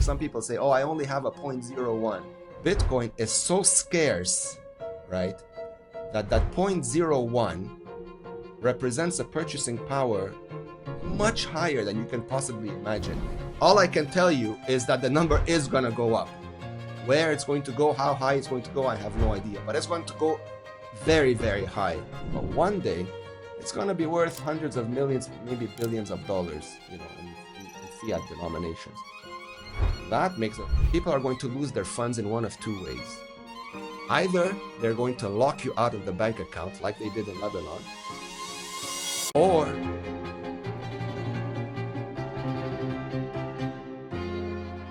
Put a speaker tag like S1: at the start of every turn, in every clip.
S1: Like some people say, oh, I only have a 0.01. Bitcoin is so scarce, right, that 0.01 represents a purchasing power much higher than you can possibly imagine. All I can tell you is that the number is going to go up. Where it's going to go, how high it's going to go, I have no idea. But it's going to go very, very high. But one day, it's going to be worth hundreds of millions, maybe billions of dollars, in fiat denominations. That makes it, people are going to lose their funds in one of two ways. Either they're going to lock you out of the bank account like they did in Lebanon, or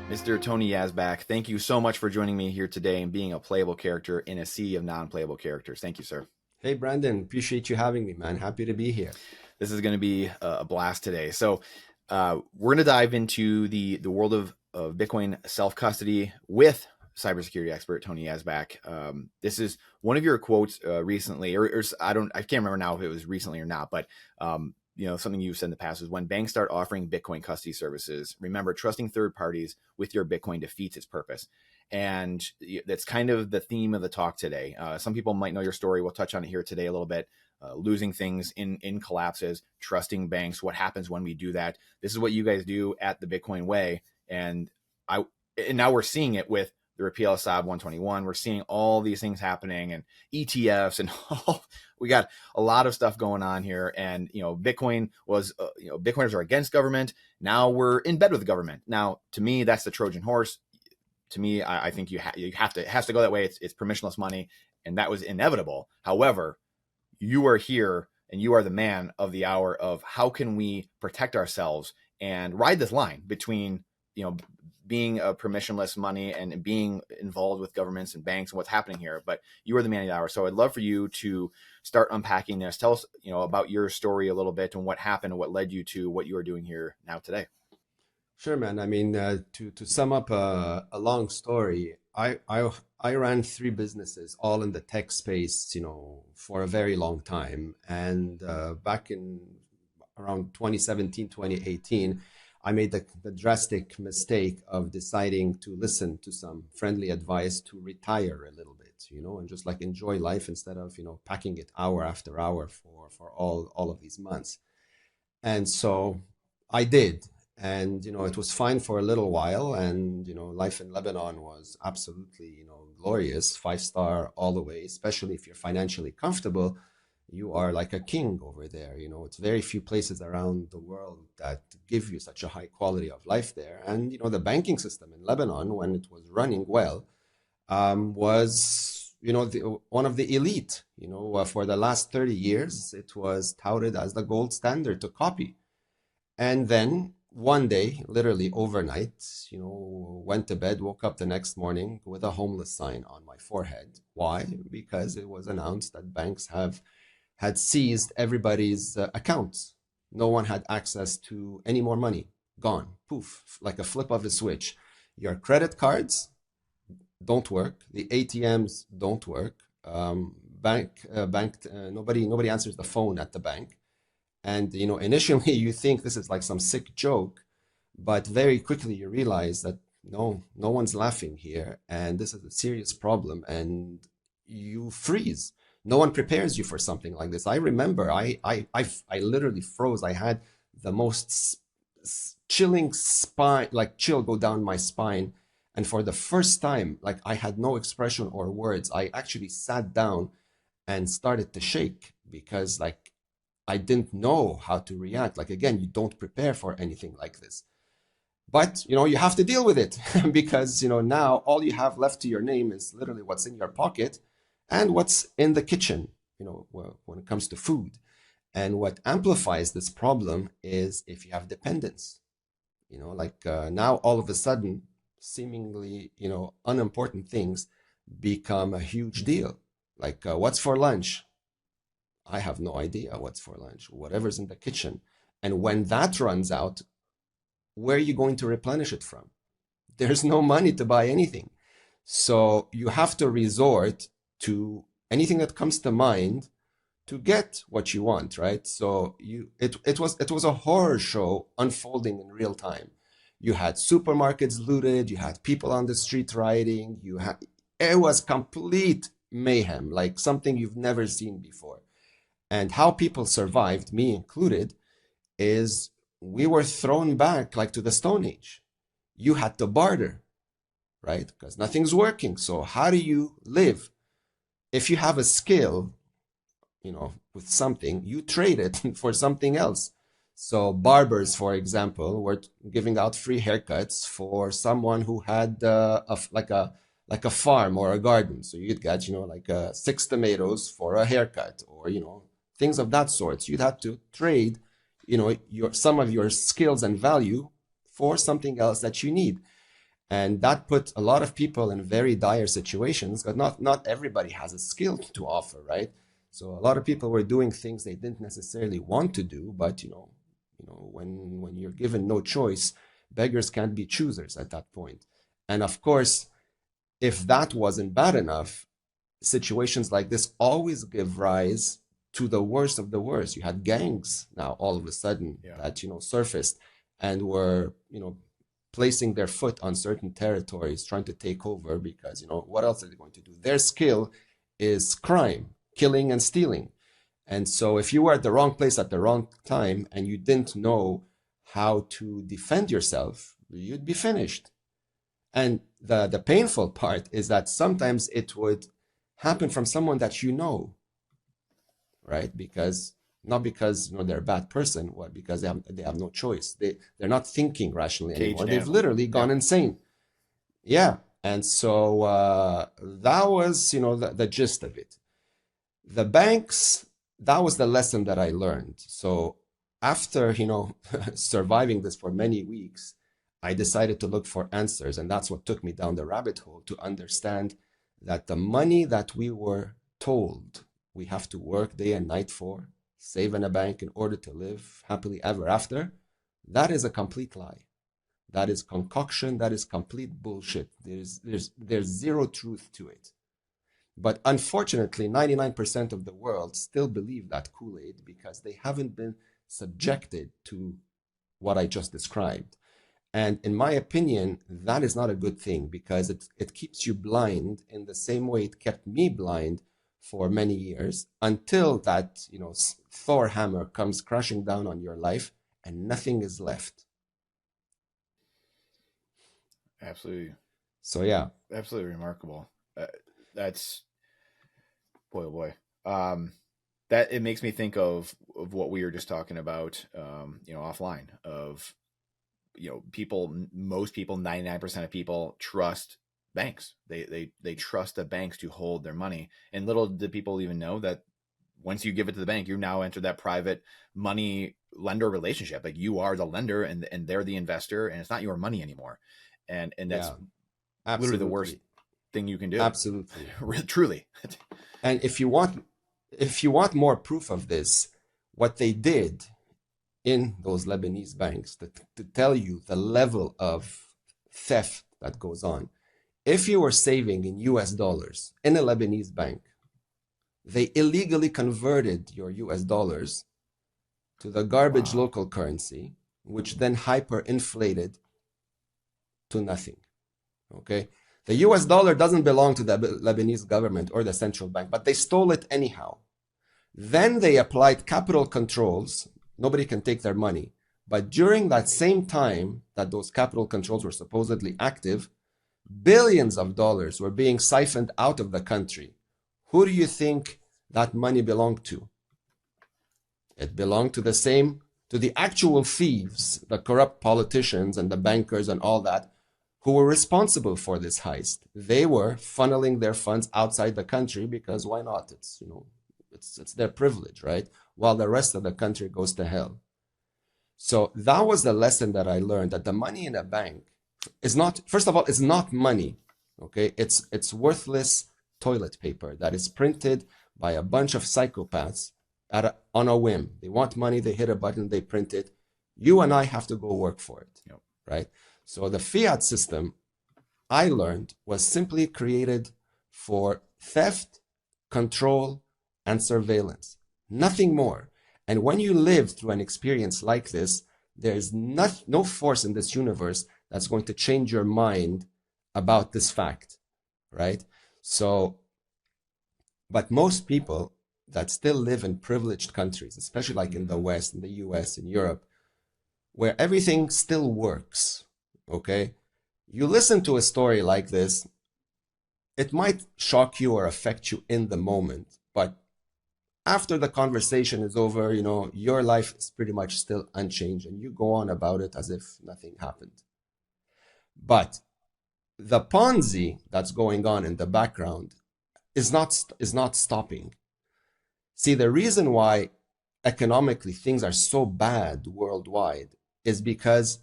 S2: Mr. Tony Yazbeck, thank you so much for joining me here today and being a playable character in a sea of non-playable characters. Thank you, sir.
S1: Hey, Brandon, appreciate you having me, man. Happy to be here.
S2: This is going to be a blast today. So we're going to dive into the world of Bitcoin self-custody with cybersecurity expert Tony Yazbeck. This is one of your quotes recently, or I can't remember now if it was recently or not, but something you've said in the past is when banks start offering Bitcoin custody services, remember trusting third parties with your Bitcoin defeats its purpose. And that's kind of the theme of the talk today. Some people might know your story. We'll touch on it here today a little bit. Losing things in collapses, trusting banks. What happens when we do that? This is what you guys do at the Bitcoin way. And now we're seeing it with the repeal of SAB 121. We're seeing all these things happening and ETFs and all. We got a lot of stuff going on here. And, Bitcoin was, Bitcoiners are against government. Now we're in bed with the government. Now, to me, that's the Trojan horse. To me, I think it has to go that way. It's permissionless money. And that was inevitable. However, you are here and you are the man of the hour of how can we protect ourselves and ride this line between, being a permissionless money and being involved with governments and banks and what's happening here. But you are the man of the hour. So I'd love for you to start unpacking this. Tell us, about your story a little bit and what happened and what led you to what you are doing here now today.
S1: Sure, man. I mean, to sum up a long story, I ran 3 businesses, all in the tech space, for a very long time. And back in around 2017, 2018, I made the drastic mistake of deciding to listen to some friendly advice to retire a little bit, and just like enjoy life instead of, packing it hour after hour for all of these months. And so I did. And, it was fine for a little while. And, life in Lebanon was absolutely, glorious, 5-star all the way, especially if you're financially comfortable. You are like a king over there. It's very few places around the world that give you such a high quality of life there. And, the banking system in Lebanon, when it was running well, was, one of the elite. For the last 30 years, it was touted as the gold standard to copy. And then one day, literally overnight, went to bed, woke up the next morning with a homeless sign on my forehead. Why? Because it was announced that banks had seized everybody's accounts. No one had access to any more money. Gone. Poof. Like a flip of a switch. Your credit cards don't work. The ATMs don't work. Nobody answers the phone at the bank. And, initially you think this is like some sick joke, but very quickly you realize that no one's laughing here. And this is a serious problem. And you freeze. No one prepares you for something like this. I remember I literally froze. I had the most chilling spine, like chill go down my spine. And for the first time, like I had no expression or words. I actually sat down and started to shake because like I didn't know how to react. Like, again, you don't prepare for anything like this. But, you have to deal with it because, now all you have left to your name is literally what's in your pocket and what's in the kitchen, when it comes to food. And what amplifies this problem is if you have dependents, now all of a sudden, seemingly, unimportant things become a huge deal. Like, what's for lunch? I have no idea what's for lunch, whatever's in the kitchen. And when that runs out, where are you going to replenish it from? There's no money to buy anything. So you have to resort to anything that comes to mind to get what you want, right? So it was a horror show unfolding in real time. You had supermarkets looted, you had people on the street rioting, it was complete mayhem, like something you've never seen before. And how people survived, me included, is we were thrown back like to the Stone Age. You had to barter, right? Because nothing's working. So how do you live? If you have a skill, with something, you trade it for something else. So barbers, for example, were giving out free haircuts for someone who had like a farm or a garden. So you'd get, like 6 tomatoes for a haircut, or things of that sort. So you'd have to trade, some of your skills and value for something else that you need. And that put a lot of people in very dire situations, but not everybody has a skill to offer, right? So a lot of people were doing things they didn't necessarily want to do, but when you're given no choice, beggars can't be choosers at that point. And of course, if that wasn't bad enough, situations like this always give rise to the worst of the worst. You had gangs now all of a sudden that surfaced and were placing their foot on certain territories, trying to take over because what else are they going to do? Their skill is crime, killing and stealing. And so if you were at the wrong place at the wrong time and you didn't know how to defend yourself, you'd be finished. And the painful part is that sometimes it would happen from someone that right? Not because they're a bad person, because they have no choice. They're not thinking rationally anymore. They've literally gone insane. Yeah. And so that was the gist of it. The banks, that was the lesson that I learned. So after surviving this for many weeks, I decided to look for answers, and that's what took me down the rabbit hole to understand that the money that we were told we have to work day and night for, save in a bank in order to live happily ever after, that is a complete lie. That is concoction. That is complete bullshit. There's zero truth to it. But unfortunately, 99% of the world still believe that Kool-Aid because they haven't been subjected to what I just described. And in my opinion, that is not a good thing because it keeps you blind in the same way it kept me blind for many years until that, Thor hammer comes crashing down on your life and nothing is left.
S2: Absolutely.
S1: So, yeah.
S2: Absolutely remarkable. That's, boy, oh boy. That it makes me think of what we were just talking about, offline of, most people, 99% of people trust banks. They trust the banks to hold their money. And little did people even know that once you give it to the bank, you now enter that private money lender relationship. Like you are the lender and they're the investor and it's not your money anymore. And that's literally the worst thing you can do.
S1: Absolutely.
S2: Truly.
S1: And if you want more proof of this, what they did in those Lebanese banks to tell you the level of theft that goes on. If you were saving in US dollars in a Lebanese bank, they illegally converted your US dollars to the garbage local currency, which then hyperinflated to nothing. Okay? The US dollar doesn't belong to the Lebanese government or the central bank, but they stole it anyhow. Then they applied capital controls. Nobody can take their money. But during that same time that those capital controls were supposedly active, billions of dollars were being siphoned out of the country. Who do you think that money belonged to? It belonged to the actual thieves, the corrupt politicians and the bankers and all that, who were responsible for this heist. They were funneling their funds outside the country because why not? It's their privilege, right? While the rest of the country goes to hell. So that was the lesson that I learned, that the money in a bank is not, first of all, it's not money, okay? It's worthless toilet paper that is printed by a bunch of psychopaths on a whim. They want money, they hit a button, they print it. You and I have to go work for it, right? So the fiat system, I learned, was simply created for theft, control, and surveillance. Nothing more. And when you live through an experience like this, There's no force in this universe that's going to change your mind about this fact, right? So, but most people that still live in privileged countries, especially like in the West, in the US, in Europe, where everything still works, okay? You listen to a story like this, it might shock you or affect you in the moment, but after the conversation is over, your life is pretty much still unchanged and you go on about it as if nothing happened. But the Ponzi that's going on in the background is not stopping. See, the reason why economically things are so bad worldwide is because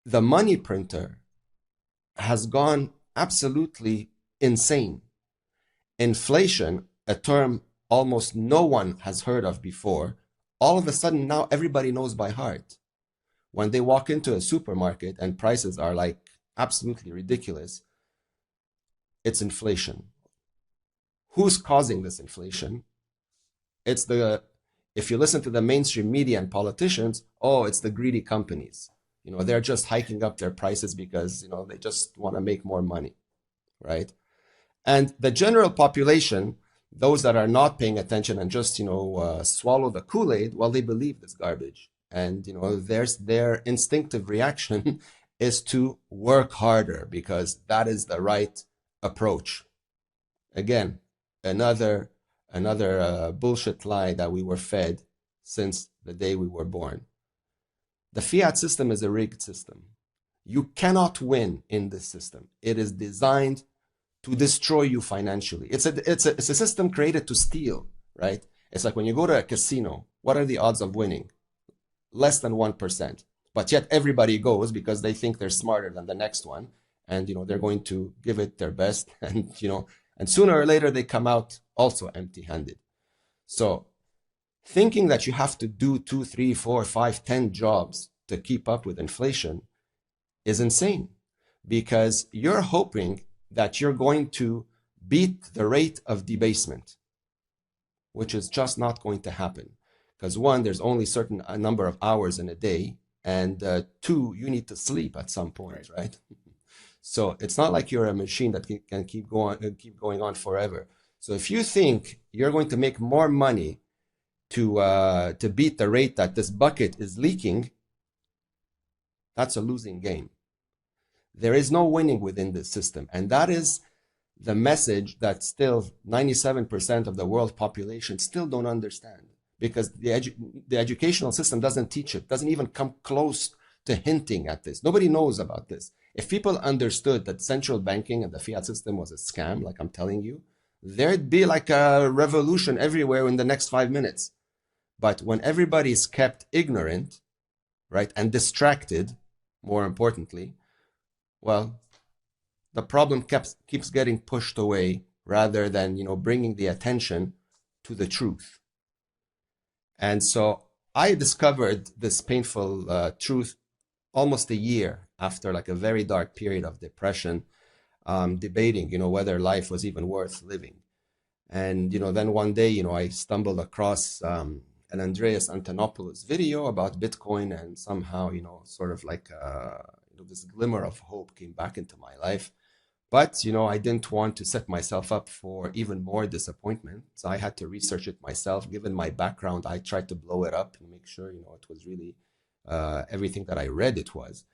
S1: the money printer has gone absolutely insane. Inflation, a term almost no one has heard of before, all of a sudden now everybody knows by heart. When they walk into a supermarket and prices are like absolutely ridiculous, it's inflation. Who's causing this inflation? If you listen to the mainstream media and politicians, it's the greedy companies. They're just hiking up their prices because, they just want to make more money, right? And the general population, those that are not paying attention and just, swallow the Kool-Aid, well, they believe this garbage. And, their instinctive reaction is to work harder because that is the right approach. Again, another bullshit lie that we were fed since the day we were born. The fiat system is a rigged system. You cannot win in this system. It is designed to destroy you financially. It's a system created to steal, right? It's like when you go to a casino, what are the odds of winning? Less than 1%. But yet everybody goes because they think they're smarter than the next one. And, they're going to give it their best. And, and sooner or later they come out also empty-handed. So thinking that you have to do 2, 3, 4, 5, 10 jobs to keep up with inflation is insane, because you're hoping that you're going to beat the rate of debasement, which is just not going to happen. Because one, there's only a certain number of hours in a day, and two, you need to sleep at some point, right? So it's not like you're a machine that can keep going on forever. So if you think you're going to make more money to beat the rate that this bucket is leaking, that's a losing game. There is no winning within this system. And that is the message that still 97% of the world population still don't understand, because the educational system doesn't teach it, doesn't even come close to hinting at this. Nobody knows about this. If people understood that central banking and the fiat system was a scam, like I'm telling you, there'd be like a revolution everywhere in the next 5 minutes. But when everybody is kept ignorant, right, and distracted, more importantly, well, the problem keeps getting pushed away rather than, bringing the attention to the truth. And so I discovered this painful truth almost a year after like a very dark period of depression, debating, whether life was even worth living. And, then one day, I stumbled across an Andreas Antonopoulos video about Bitcoin, and somehow, sort of like this glimmer of hope came back into my life. But, I didn't want to set myself up for even more disappointment. So I had to research it myself. Given my background, I tried to blow it up and make sure, it was really everything that I read it was.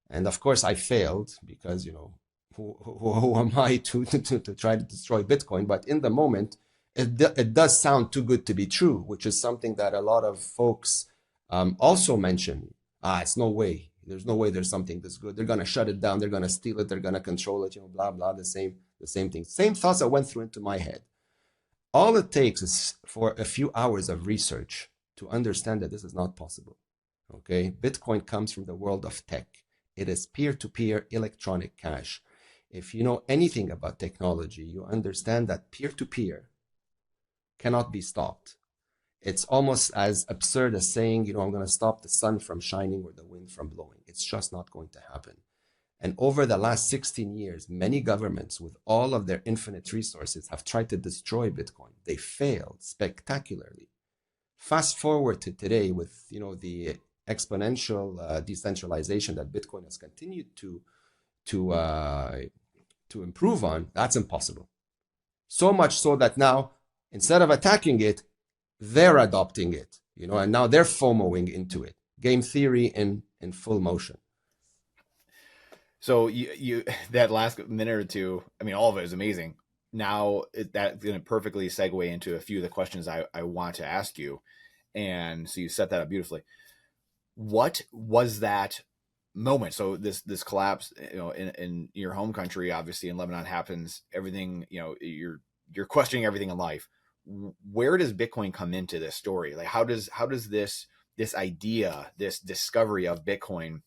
S1: And of course I failed because, who am I to try to destroy Bitcoin? But in the moment, it does sound too good to be true, which is something that a lot of folks also mention. It's no way. There's no way there's something this good. They're going to shut it down. They're going to steal it. They're going to control it, blah, blah, the same thing. Same thoughts that went through into my head. All it takes is for a few hours of research to understand that this is not possible. Okay. Bitcoin comes from the world of tech. It is peer-to-peer electronic cash. If you know anything about technology, you understand that peer-to-peer cannot be stopped. It's almost as absurd as saying, I'm going to stop the sun from shining or the wind from blowing. It's just not going to happen. And over the last 16 years, many governments with all of their infinite resources have tried to destroy Bitcoin. They failed spectacularly. Fast forward to today with, the exponential decentralization that Bitcoin has continued to uh, to improve on, that's impossible. So much so that now, instead of attacking it, they're adopting it, and now they're FOMOing into it. Game theory in full motion.
S2: So you that last minute or two, I mean, all of it is amazing. Now that's going to perfectly segue into a few of the questions I want to ask you. And so you set that up beautifully. What was that moment? So this collapse, in your home country, obviously in Lebanon, happens. Everything, you're questioning everything in life. Where does Bitcoin come into this story? Like, how does this idea, this discovery of Bitcoin,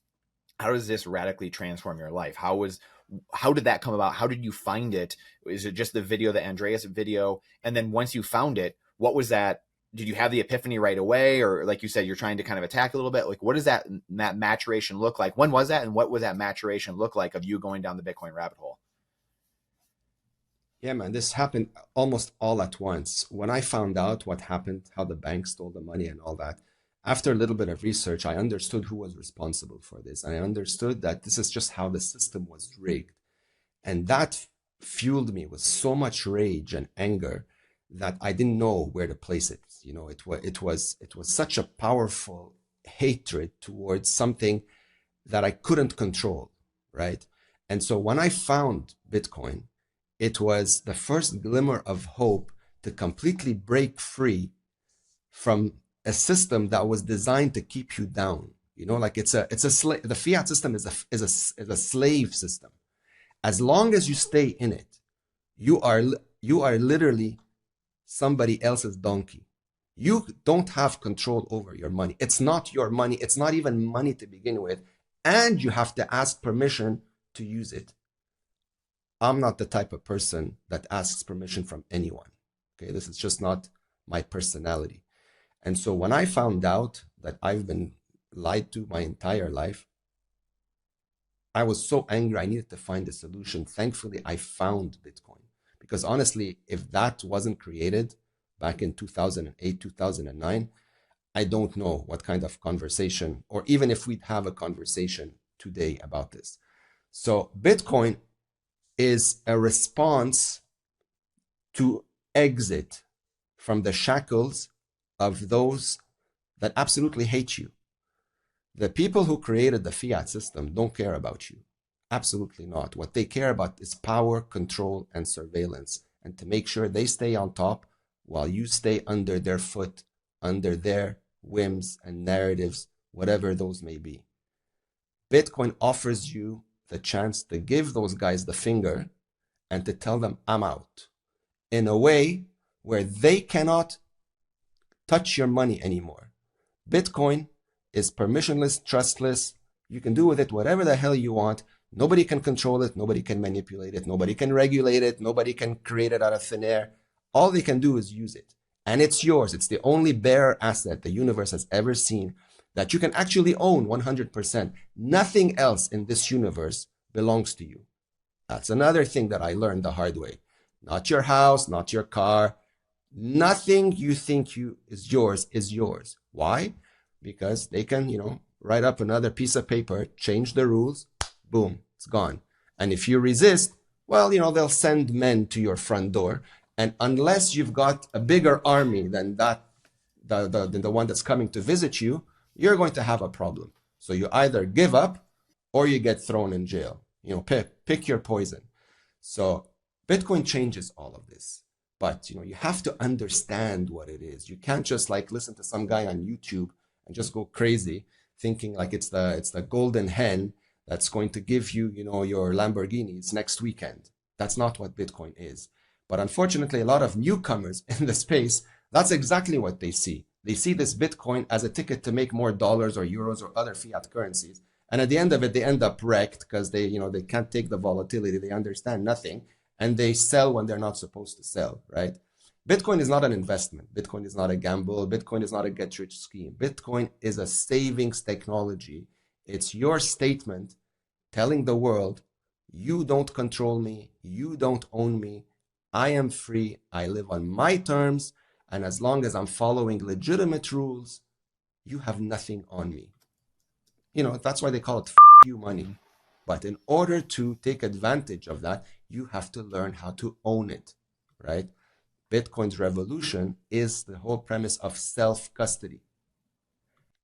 S2: how does this radically transform your life? How did that come about? How did you find it? Is it just the video, the Andreas video? And then once you found it, what was that? Did you have the epiphany right away? Or like you said, you're trying to kind of attack a little bit? Like, what does that maturation look like? When was that? And what was that maturation look like of you going down the Bitcoin rabbit hole?
S1: Yeah, man, this happened almost all at once. When I found out what happened, how the bank stole the money and all that, after a little bit of research, I understood who was responsible for this. And I understood that this is just how the system was rigged. And that fueled me with so much rage and anger that I didn't know where to place it. It was such a powerful hatred towards something that I couldn't control, right? And so when I found Bitcoin, it was the first glimmer of hope to completely break free from a system that was designed to keep you down. Like the fiat system is a slave system. As long as you stay in it, you are literally somebody else's donkey. You don't have control over your money. It's not your money. It's not even money to begin with. And you have to ask permission to use it. I'm not the type of person that asks permission from anyone. Okay, this is just not my personality. And so when I found out that I've been lied to my entire life, I was so angry. I needed to find a solution. Thankfully, I found Bitcoin. Because honestly, if that wasn't created back in 2008, 2009, I don't know what kind of conversation, or even if we'd have a conversation today about this. So Bitcoin is a response to exit from the shackles of those that absolutely hate you. The people who created the fiat system don't care about you. Absolutely not. What they care about is power, control, and surveillance, and to make sure they stay on top while you stay under their foot, under their whims and narratives, whatever those may be. Bitcoin offers you the chance to give those guys the finger and to tell them, I'm out, in a way where they cannot touch your money anymore. Bitcoin is permissionless, trustless. You can do with it whatever the hell you want. Nobody can control it. Nobody can manipulate it. Nobody can regulate it. Nobody can create it out of thin air. All they can do is use it. And it's yours. It's the only bearer asset the universe has ever seen that you can actually own 100%. Nothing else in this universe belongs to you. That's another thing that I learned the hard way. Not your house, not your car. Nothing you think is yours. Why? Because they can, write up another piece of paper, change the rules, boom, it's gone. And if you resist, well, they'll send men to your front door. And unless you've got a bigger army than that, than the one that's coming to visit you, you're going to have a problem. So you either give up or you get thrown in jail. Pick your poison. So Bitcoin changes all of this. But you have to understand what it is. You can't just listen to some guy on YouTube and just go crazy thinking like it's the golden hen that's going to give you, your Lamborghinis next weekend. That's not what Bitcoin is. But unfortunately, a lot of newcomers in the space, that's exactly what they see. They see this Bitcoin as a ticket to make more dollars or euros or other fiat currencies. And at the end of it, they end up wrecked because they can't take the volatility. They understand nothing. And they sell when they're not supposed to sell, right? Bitcoin is not an investment. Bitcoin is not a gamble. Bitcoin is not a get-rich scheme. Bitcoin is a savings technology. It's your statement telling the world, you don't control me. You don't own me. I am free. I live on my terms. And as long as I'm following legitimate rules, you have nothing on me. that's why they call it you money. But in order to take advantage of that, you have to learn how to own it, right? Bitcoin's revolution is the whole premise of self-custody.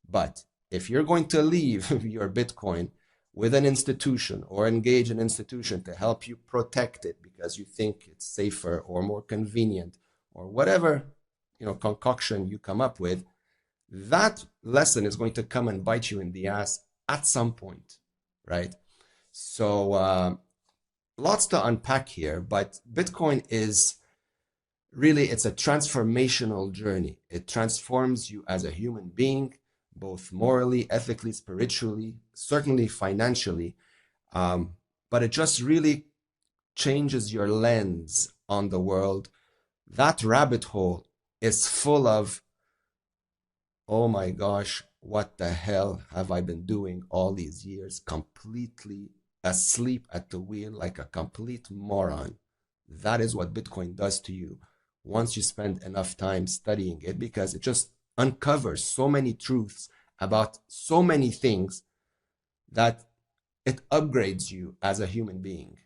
S1: But if you're going to leave your Bitcoin with an institution or engage an institution to help you protect it because you think it's safer or more convenient or whatever, concoction you come up with, that lesson is going to come and bite you in the ass at some point, right? So lots to unpack here, but Bitcoin is really, it's a transformational journey. It transforms you as a human being, both morally, ethically, spiritually, certainly financially. But it just really changes your lens on the world. That rabbit hole is full of, oh my gosh, what the hell have I been doing all these years? Completely asleep at the wheel like a complete moron. That is what Bitcoin does to you once you spend enough time studying it, because it just uncovers so many truths about so many things that it upgrades you as a human being.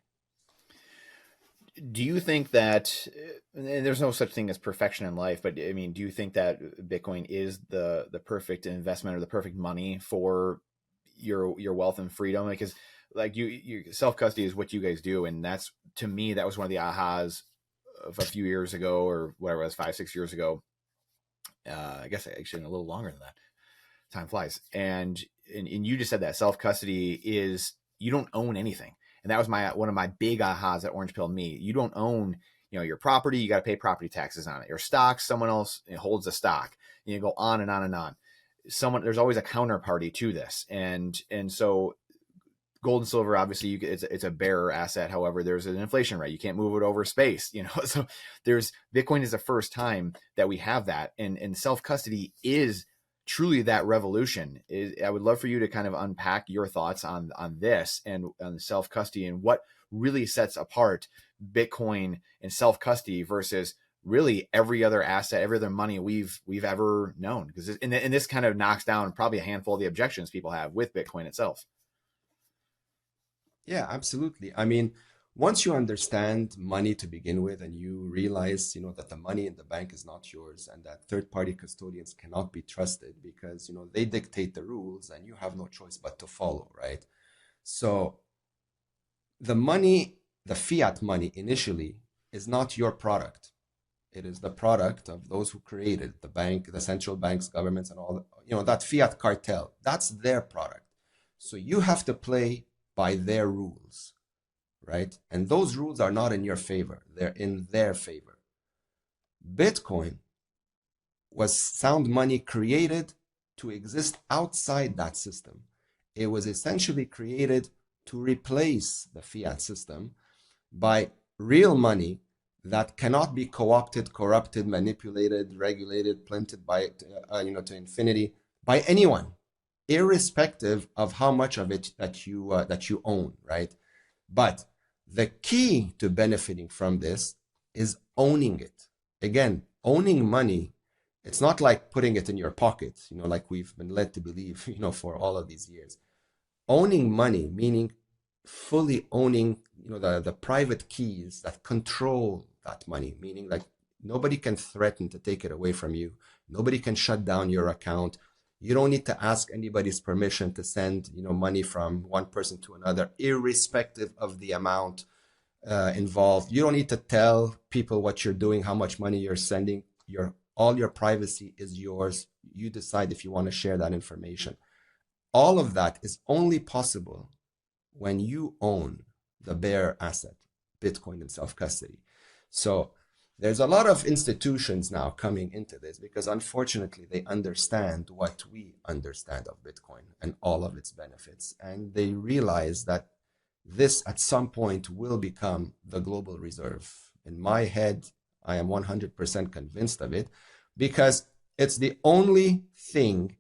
S2: Do you think that, and there's no such thing as perfection in life, but I mean, do you think that Bitcoin is the perfect investment or the perfect money for your wealth and freedom? Because like you self-custody is what you guys do. And that's, to me, that was one of the ahas of a few years ago, or whatever it was, 5-6 years ago. I guess actually a little longer than that. Time flies. And you just said that self-custody is, you don't own anything. And that was one of my big ahas that Orange Pilled me. You don't own, your property. You got to pay property taxes on it. Your stocks, someone else holds the stock. You go on and on and on. There's always a counterparty to this, and so gold and silver, obviously, it's a bearer asset. However, there's an inflation rate. You can't move it over space. So Bitcoin is the first time that we have that, and self custody is truly that revolution. I would love for you to kind of unpack your thoughts on this and on self-custody and what really sets apart Bitcoin and self-custody versus really every other asset, every other money we've ever known. Because and this kind of knocks down probably a handful of the objections people have with Bitcoin itself.
S1: Yeah, absolutely. I mean, once you understand money to begin with, and you realize, that the money in the bank is not yours, and that third-party custodians cannot be trusted because, they dictate the rules and you have no choice but to follow, right? So the money, the fiat money initially is not your product. It is the product of those who created the bank, the central banks, governments, and all, that fiat cartel. That's their product. So you have to play by their rules, right? And those rules are not in your favor. They're in their favor. Bitcoin was sound money created to exist outside that system. It was essentially created to replace the fiat system by real money that cannot be co-opted, corrupted, manipulated, regulated, printed by, to infinity by anyone, irrespective of how much of it that you own, right? But the key to benefiting from this is owning it. Again, owning money, it's not like putting it in your pocket, like we've been led to believe, for all of these years. Owning money, meaning fully owning, the private keys that control that money, meaning like nobody can threaten to take it away from you. Nobody can shut down your account. You don't need to ask anybody's permission to send, money from one person to another, irrespective of the amount involved. You don't need to tell people what you're doing, how much money you're sending. All your privacy is yours. You decide if you want to share that information. All of that is only possible when you own the bearer asset, Bitcoin and self-custody. So there's a lot of institutions now coming into this because unfortunately they understand what we understand of Bitcoin and all of its benefits. And they realize that this at some point will become the global reserve. In my head, I am 100% convinced of it because it's the only thing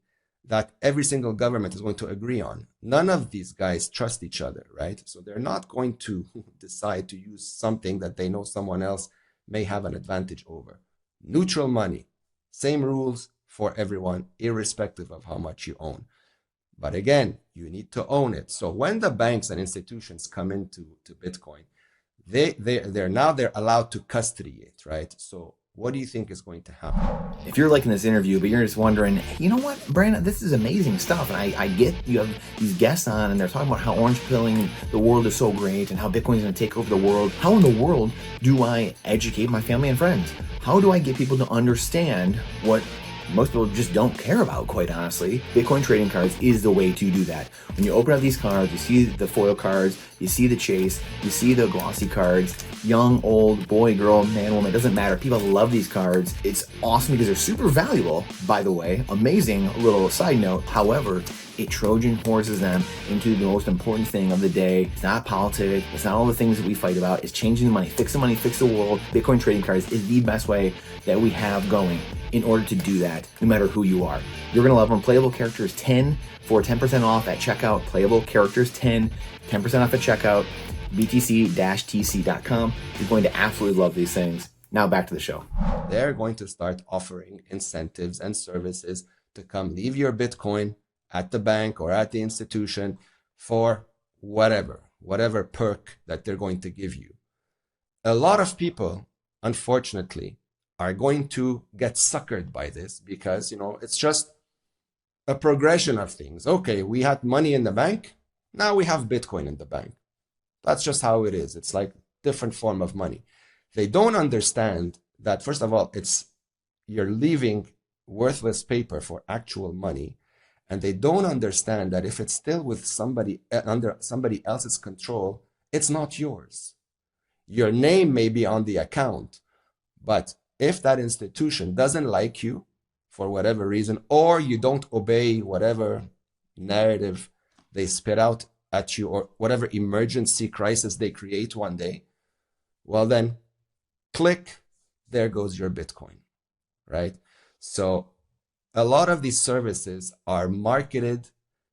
S1: that every single government is going to agree on. None of these guys trust each other, right? So they're not going to decide to use something that they know someone else may have an advantage over. Neutral money, same rules for everyone, irrespective of how much you own. But again, you need to own it. So when the banks and institutions come into Bitcoin, they're allowed to custody it, right? So what do you think is going to happen?
S2: If you're liking this interview, but you're just wondering, you know what, Brandon, this is amazing stuff. And I get you have these guests on and they're talking about how orange pilling the world is so great and how Bitcoin is going to take over the world. How in the world do I educate my family and friends? How do I get people to understand what most people just don't care about, quite honestly? Bitcoin trading cards is the way to do that. When you open up these cards, you see the foil cards, you see the chase, you see the glossy cards, young, old, boy, girl, man, woman, it doesn't matter. People love these cards. It's awesome because they're super valuable, by the way. Amazing little side note. However, it Trojan horses them into the most important thing of the day. It's not politics. It's not all the things that we fight about. It's changing the money, fix the world. Bitcoin trading cards is the best way that we have going in order to do that, no matter who you are. You're going to love them. Playable Characters 10 for 10% off at checkout. Playable Characters 10 off at checkout. btc-tc.com. You're going to absolutely love these things. Now back to the show.
S1: They're going to start offering incentives and services to come leave your Bitcoin at the bank or at the institution for whatever perk that they're going to give you. A lot of people, unfortunately, are going to get suckered by this because, it's just a progression of things. Okay, we had money in the bank. Now we have Bitcoin in the bank. That's just how it is. It's like different form of money. They don't understand that, first of all, you're leaving worthless paper for actual money. And they don't understand that if it's still with somebody under somebody else's control, it's not yours. Your name may be on the account, but if that institution doesn't like you for whatever reason, or you don't obey whatever narrative they spit out at you, or whatever emergency crisis they create one day, well then, click, there goes your Bitcoin, right? So a lot of these services are marketed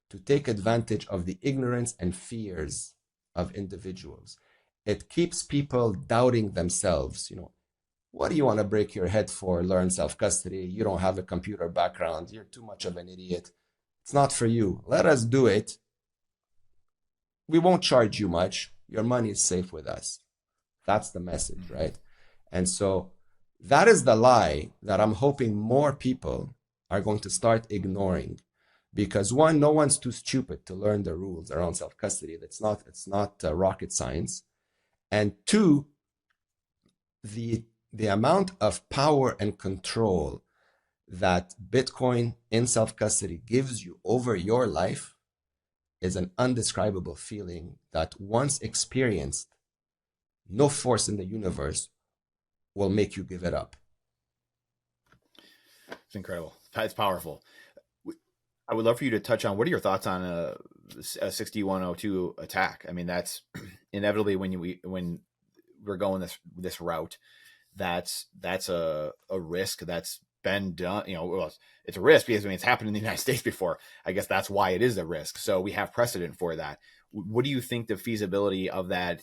S1: to take advantage of the ignorance and fears of individuals. It keeps people doubting themselves. What do you want to break your head for? Learn self-custody. You don't have a computer background. You're too much of an idiot. It's not for you. Let us do it. We won't charge you much. Your money is safe with us. That's the message, right? And so that is the lie that I'm hoping more people are going to start ignoring, because one, no one's too stupid to learn the rules around self-custody. It's not rocket science. And two, the amount of power and control that Bitcoin in self-custody gives you over your life is an indescribable feeling that once experienced, no force in the universe will make you give it up.
S2: It's incredible. It's powerful. I would love for you to touch on, what are your thoughts on a 6102 attack? I mean, that's inevitably when we're going this route, that's a risk that's been done. Well, it's a risk because it's happened in the United States before. I guess that's why it is a risk. So we have precedent for that. What do you think the feasibility of that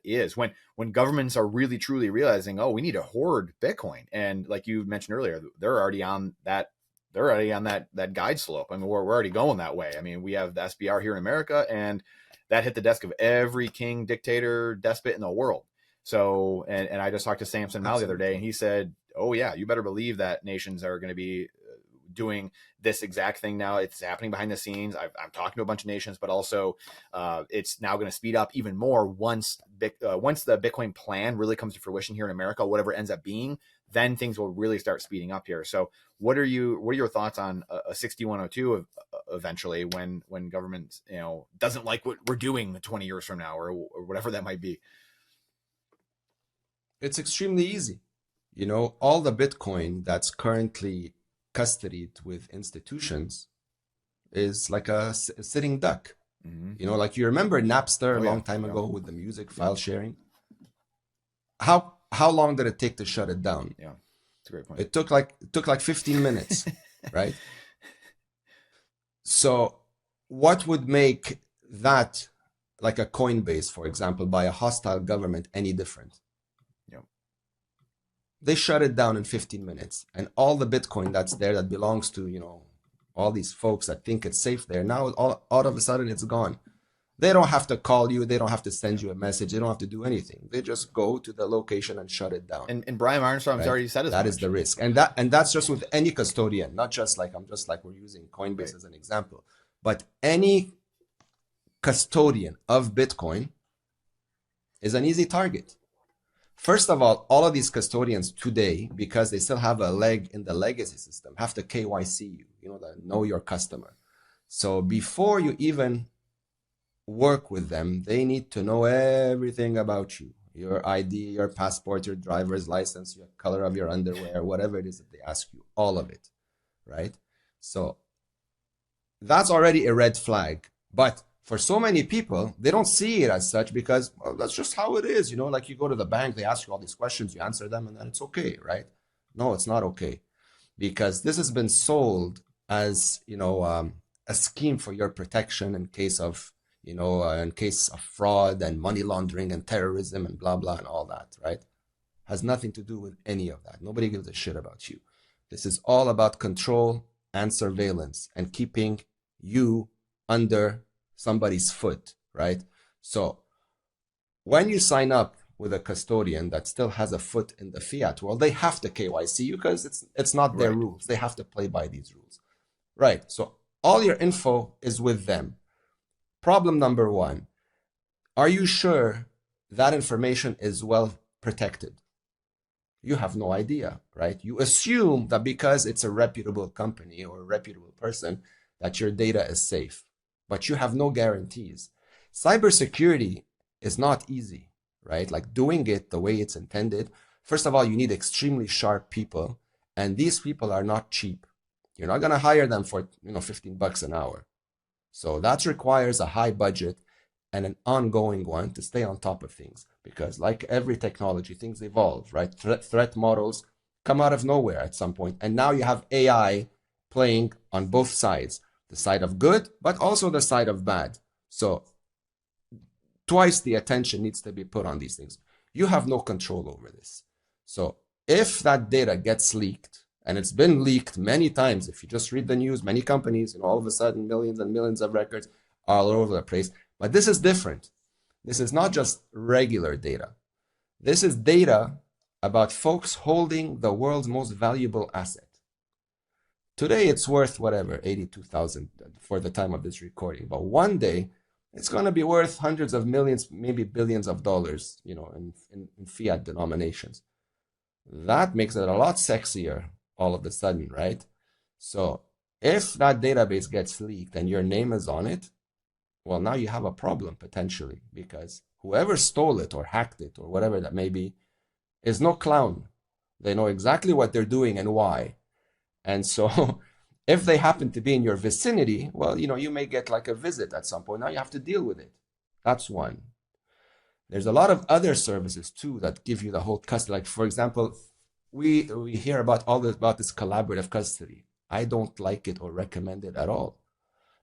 S2: is when governments are really truly realizing, oh, we need to hoard Bitcoin? And like you mentioned earlier, they're already on that guide slope. I mean, we're already going that way. I mean, we have the SBR here in America, and that hit the desk of every king, dictator, despot in the world. So, and I just talked to Samson Mao the other day, and he said, oh yeah, you better believe that nations are going to be doing this exact thing now. It's happening behind the scenes. I'm talking to a bunch of nations, but also it's now going to speed up even more once the Bitcoin plan really comes to fruition here in America, whatever it ends up being. Then things will really start speeding up here. So what are your thoughts on a 6102 eventually when government doesn't like what we're doing 20 years from now or whatever that might be?
S1: It's extremely easy. All the Bitcoin that's currently custodied with institutions is like a sitting duck. Mm-hmm. Like you remember Napster a long time ago with the music file sharing? How long did it take to shut it down?
S2: Yeah, that's a great point.
S1: It took like 15 minutes, right? So what would make that, like a Coinbase, for example, by a hostile government, any different? They shut it down in 15 minutes, and all the Bitcoin that's there that belongs to, all these folks that think it's safe there, now all of a sudden it's gone. They don't have to call you. They don't have to send you a message. They don't have to do anything. They just go to the location and shut it down.
S2: And Brian Armstrong's already said as much.
S1: That is the risk. And that's just with any custodian, not just like we're using Coinbase as an example, but any custodian of Bitcoin is an easy target. First of all of these custodians today, because they still have a leg in the legacy system, have to KYC you, the know your customer. So before you even work with them, they need to know everything about you, your ID, your passport, your driver's license, your color of your underwear, whatever it is that they ask you, all of it, right? So that's already a red flag. But for so many people, they don't see it as such because, well, that's just how it is. Like you go to the bank, they ask you all these questions, you answer them, and then it's okay, right? No, it's not okay, because this has been sold as, a scheme for your protection in case of fraud and money laundering and terrorism and blah, blah, and all that, right? Has nothing to do with any of that. Nobody gives a shit about you. This is all about control and surveillance and keeping you under somebody's foot, right? So when you sign up with a custodian that still has a foot in the fiat world, they have to KYC you because it's not their rules. They have to play by these rules, right? So all your info is with them. Problem number one, are you sure that information is well protected? You have no idea, right? You assume that because it's a reputable company or a reputable person that your data is safe, but you have no guarantees. Cybersecurity is not easy, right? Like doing it the way it's intended. First of all, you need extremely sharp people, and these people are not cheap. You're not going to hire them for, $15 an hour. So that requires a high budget and an ongoing one to stay on top of things, because like every technology, things evolve, right? Threat models come out of nowhere at some point. And now you have AI playing on both sides, the side of good, but also the side of bad. So twice the attention needs to be put on these things. You have no control over this. So if that data gets leaked, and it's been leaked many times, if you just read the news, many companies, all of a sudden millions and millions of records all over the place. But this is different. This is not just regular data. This is data about folks holding the world's most valuable asset. Today it's worth whatever, 82,000 for the time of this recording. But one day it's going to be worth hundreds of millions, maybe billions of dollars, in fiat denominations. That makes it a lot sexier all of a sudden, right? So if that database gets leaked and your name is on it, well, now you have a problem potentially, because whoever stole it or hacked it or whatever that may be is no clown. They know exactly what they're doing and why. And so if they happen to be in your vicinity, well, you may get like a visit at some point. Now you have to deal with it. That's one. There's a lot of other services too that give you the whole custody. Like, for example, we hear about this collaborative custody. I don't like it or recommend it at all,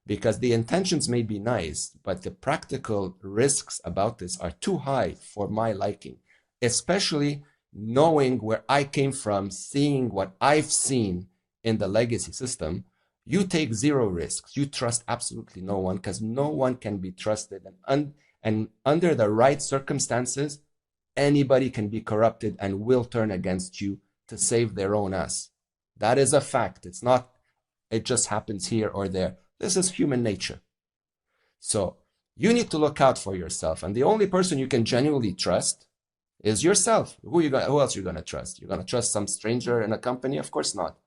S1: because the intentions may be nice, but the practical risks about this are too high for my liking, especially knowing where I came from, seeing what I've seen in the legacy system. You take zero risks. You trust absolutely no one, because no one can be trusted. And under the right circumstances, anybody can be corrupted and will turn against you to save their own ass. That is a fact. It's not, it just happens here or there. This is human nature. So you need to look out for yourself. And the only person you can genuinely trust is yourself. Who else are you going to trust? You're going to trust some stranger in a company? Of course not.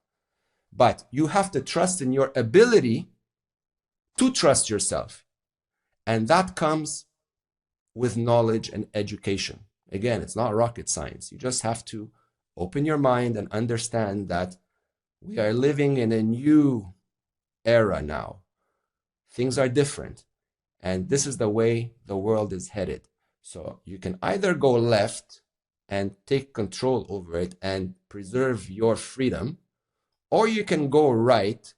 S1: But you have to trust in your ability to trust yourself. And that comes with knowledge and education. Again, it's not rocket science. You just have to open your mind and understand that we are living in a new era now. Things are different. And this is the way the world is headed. So you can either go left and take control over it and preserve your freedom, or you can go right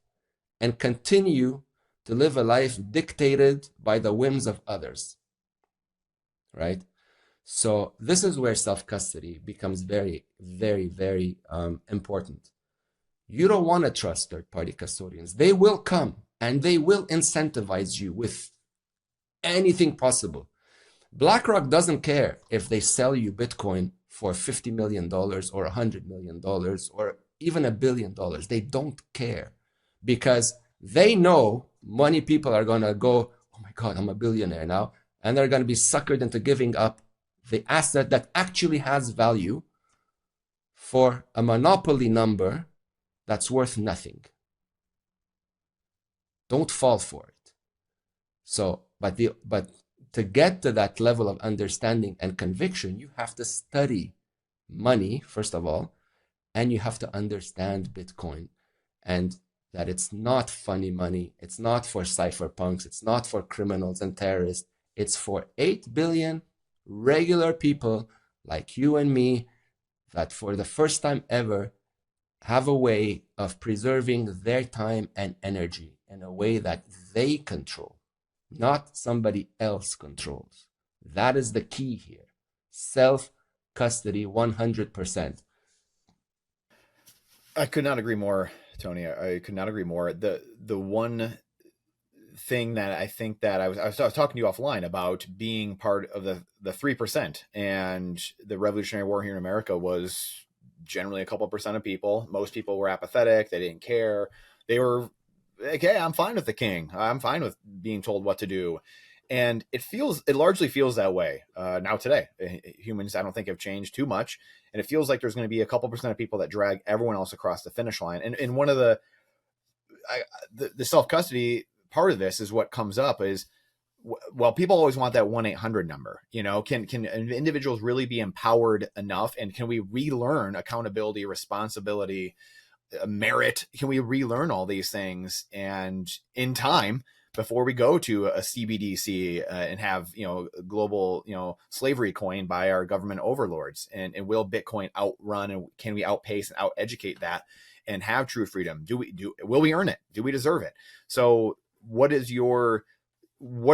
S1: and continue to live a life dictated by the whims of others, right? So this is where self-custody becomes very, very, very important. You don't want to trust third-party custodians. They will come and they will incentivize you with anything possible. BlackRock doesn't care if they sell you Bitcoin for $50 million or $100 million or even $1 billion. They don't care because they know money people are going to go, oh my God, I'm a billionaire now. And they're going to be suckered into giving up the asset that actually has value for a monopoly number that's worth nothing. Don't fall for it. So, but to get to that level of understanding and conviction, you have to study money, first of all, and you have to understand Bitcoin and that it's not funny money. It's not for cypherpunks. It's not for criminals and terrorists. It's for 8 billion regular people like you and me that for the first time ever have a way of preserving their time and energy in a way that they control, not somebody else controls. That is the key here. Self-custody 100%.
S2: I could not agree more, Tony. I could not agree more. The one thing that I think that I was talking to you offline about being part of the 3%, and the Revolutionary War here in America was generally a couple percent of people. Most people were apathetic. They didn't care. They were like, hey, I'm fine with the king. I'm fine with being told what to do. And it largely feels that way now today. Humans, I don't think, have changed too much. And it feels like there's going to be a couple percent of people that drag everyone else across the finish line. And one of the self-custody part of this is what comes up is, well, people always want that 1-800 number. You know, can individuals really be empowered enough? And can we relearn accountability, responsibility, merit? Can we relearn all these things? And in time, before we go to a CBDC and have, global, slavery coin by our government overlords, and will Bitcoin outrun, and can we outpace and out educate that and have true freedom? Will we earn it? Do we deserve it? So what are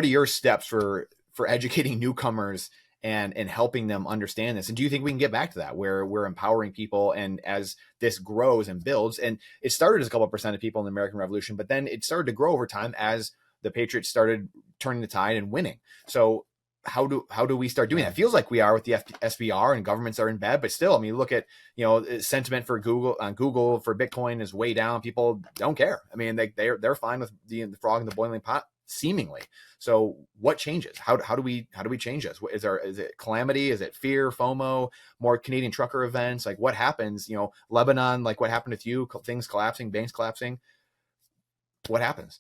S2: your steps for educating newcomers and helping them understand this? And do you think we can get back to that, where we're empowering people, and as this grows and builds, and it started as a couple percent of people in the American Revolution, but then it started to grow over time as the Patriots started turning the tide and winning. So how do we start doing that? It feels like we are with the SBR, and governments are in bed, but still, I mean, look at, sentiment for Google for Bitcoin is way down. People don't care. I mean, they're fine with the frog in the boiling pot, seemingly. So what changes? How do we change this? Is it calamity? Is it fear, FOMO, more Canadian trucker events? Like, what happens? Lebanon, like what happened with you, things collapsing, banks collapsing. What happens?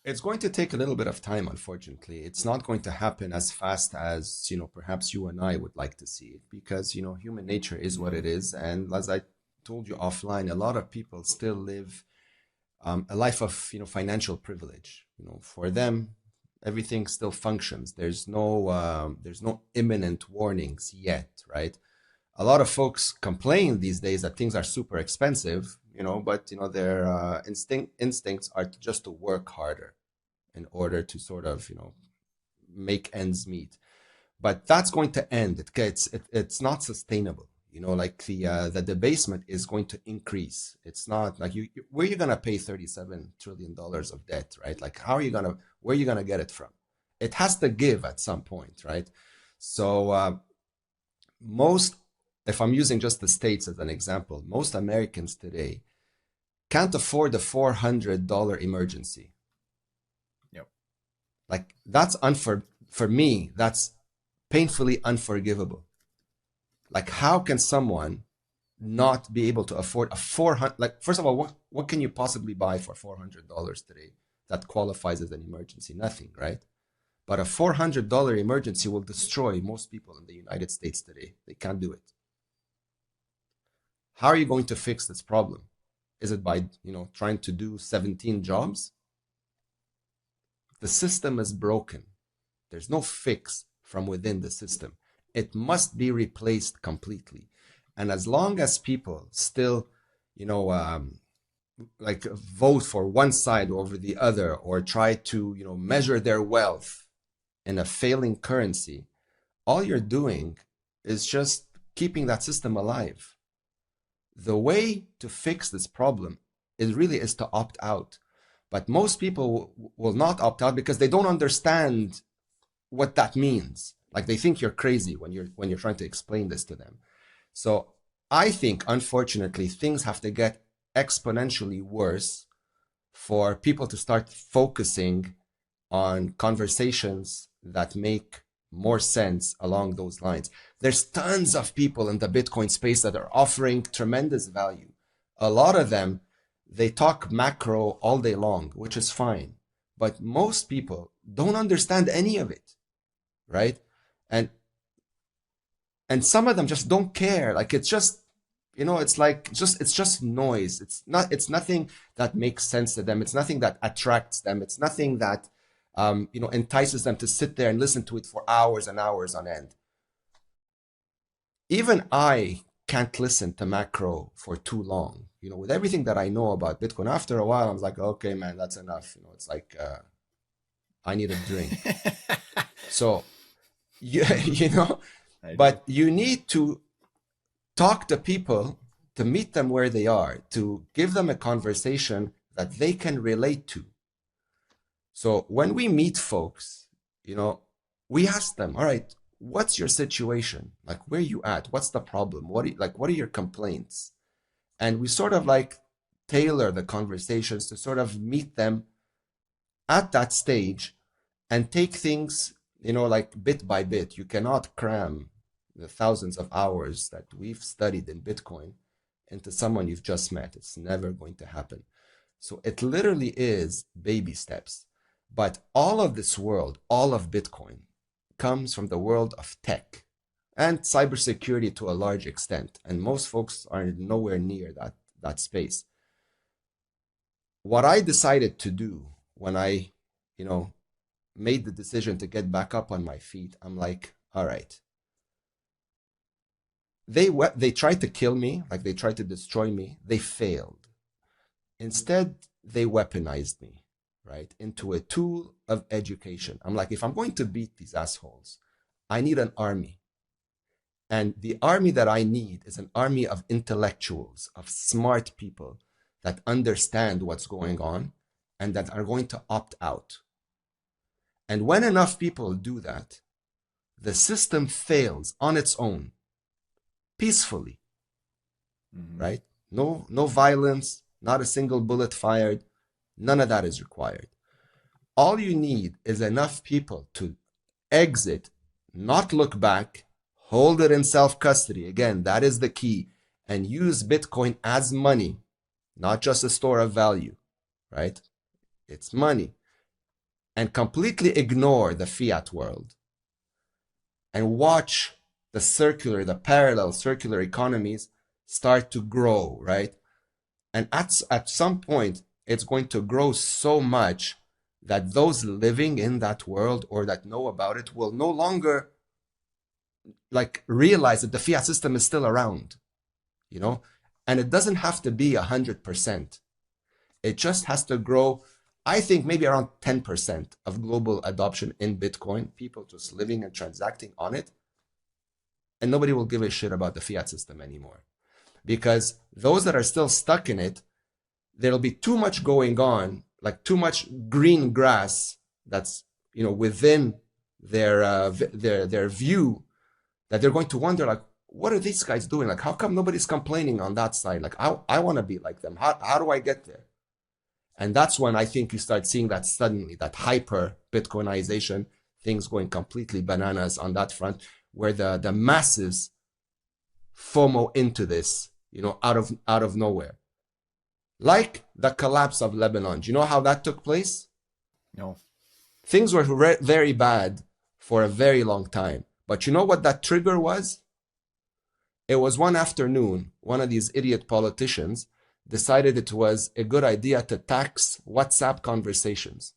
S1: It's going to take a little bit of time, unfortunately. It's not going to happen as fast as, perhaps you and I would like to see it, because, human nature is what it is. And as I told you offline, a lot of people still live a life of, financial privilege. For them, everything still functions. There's no imminent warnings yet, right? A lot of folks complain these days that things are super expensive, but their instincts are just to work harder in order to sort of make ends meet. But that's going to end. It's not sustainable. Like the debasement is going to increase. It's not like where you're gonna pay $37 trillion of debt, right? Like where are you gonna get it from? It has to give at some point, right? So if I'm using just the States as an example, most Americans today can't afford a $400 emergency.
S2: Yep.
S1: Like that's for me, that's painfully unforgivable. Like, how can someone not be able to afford a 400? Like, first of all, what can you possibly buy for $400 today that qualifies as an emergency? Nothing, right? But a $400 emergency will destroy most people in the United States today. They can't do it. How are you going to fix this problem? Is it by, trying to do 17 jobs? The system is broken. There's no fix from within the system. It must be replaced completely. And as long as people still, like vote for one side over the other, or try to, measure their wealth in a failing currency, all you're doing is just keeping that system alive. the way to fix this problem is to opt out. But most people will not opt out because they don't understand what that means. Like they think you're crazy when you're trying to explain this to them. So I think, unfortunately, things have to get exponentially worse for people to start focusing on conversations that make more sense along those lines. There's tons of people in the Bitcoin space that are offering tremendous value. A lot of them, they talk macro all day long, which is fine. But most people don't understand any of it, right? And some of them just don't care. Like it's just, it's like it's just noise. It's nothing that makes sense to them. It's nothing that attracts them. It's nothing that entices them to sit there and listen to it for hours and hours on end. Even I can't listen to macro for too long. With everything that I know about Bitcoin, after a while, I'm like, okay, man, that's enough. It's like, I need a drink. So, but you need to talk to people, to meet them where they are, to give them a conversation that they can relate to. So when we meet folks, we ask them, all right, what's your situation? Like, where are you at? What's the problem? What are your complaints? And we sort of like tailor the conversations to sort of meet them at that stage and take things, like bit by bit. You cannot cram the thousands of hours that we've studied in Bitcoin into someone you've just met. It's never going to happen. So it literally is baby steps. But all of this world, all of Bitcoin, comes from the world of tech and cybersecurity to a large extent. And most folks are nowhere near that space. What I decided to do when I, made the decision to get back up on my feet, I'm like, all right. They tried to kill me, like they tried to destroy me. They failed. Instead, they weaponized me, right, into a tool of education. I'm like, if I'm going to beat these assholes, I need an army. And the army that I need is an army of intellectuals, of smart people that understand what's going on and that are going to opt out. And when enough people do that, the system fails on its own, peacefully, right? No violence, not a single bullet fired. None of that is required. All you need is enough people to exit, not look back, hold it in self-custody. Again, that is the key. And use Bitcoin as money, not just a store of value, right? It's money. And completely ignore the fiat world. And watch the parallel circular economies start to grow, right? And at some point, it's going to grow so much that those living in that world or that know about it will no longer like realize that the fiat system is still around, and it doesn't have to be 100%. It just has to grow, I think maybe around 10% of global adoption in Bitcoin, people just living and transacting on it. And nobody will give a shit about the fiat system anymore. Because those that are still stuck in it, there'll be too much going on, like too much green grass that's, within their view, that they're going to wonder, like, what are these guys doing? Like, how come nobody's complaining on that side? Like, I want to be like them. How do I get there? And that's when I think you start seeing that suddenly, that hyper Bitcoinization, things going completely bananas on that front, where the masses FOMO into this, out of nowhere. Like the collapse of Lebanon. Do you know how that took place?
S2: No.
S1: Things were very bad for a very long time. But you know what that trigger was? It was one afternoon, one of these idiot politicians decided it was a good idea to tax WhatsApp conversations.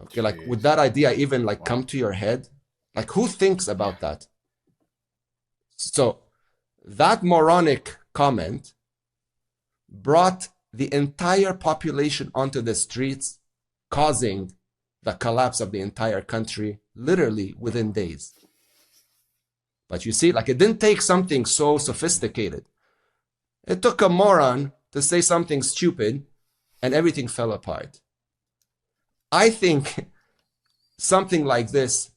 S1: Okay, like, would that idea even come to your head? Like, who thinks about that? So that moronic comment brought the entire population onto the streets, causing the collapse of the entire country literally within days. But you see, like, it didn't take something so sophisticated. It took a moron to say something stupid and everything fell apart. I think something like this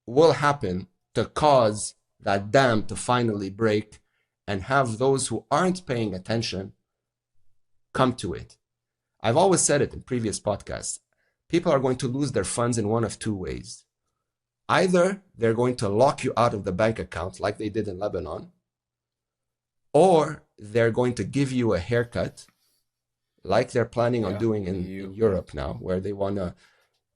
S1: will happen to cause that dam to finally break and have those who aren't paying attention come to it. I've always said it in previous podcasts. People are going to lose their funds in one of two ways. Either they're going to lock you out of the bank account like they did in Lebanon, or they're going to give you a haircut like they're planning on doing in Europe now, where they want to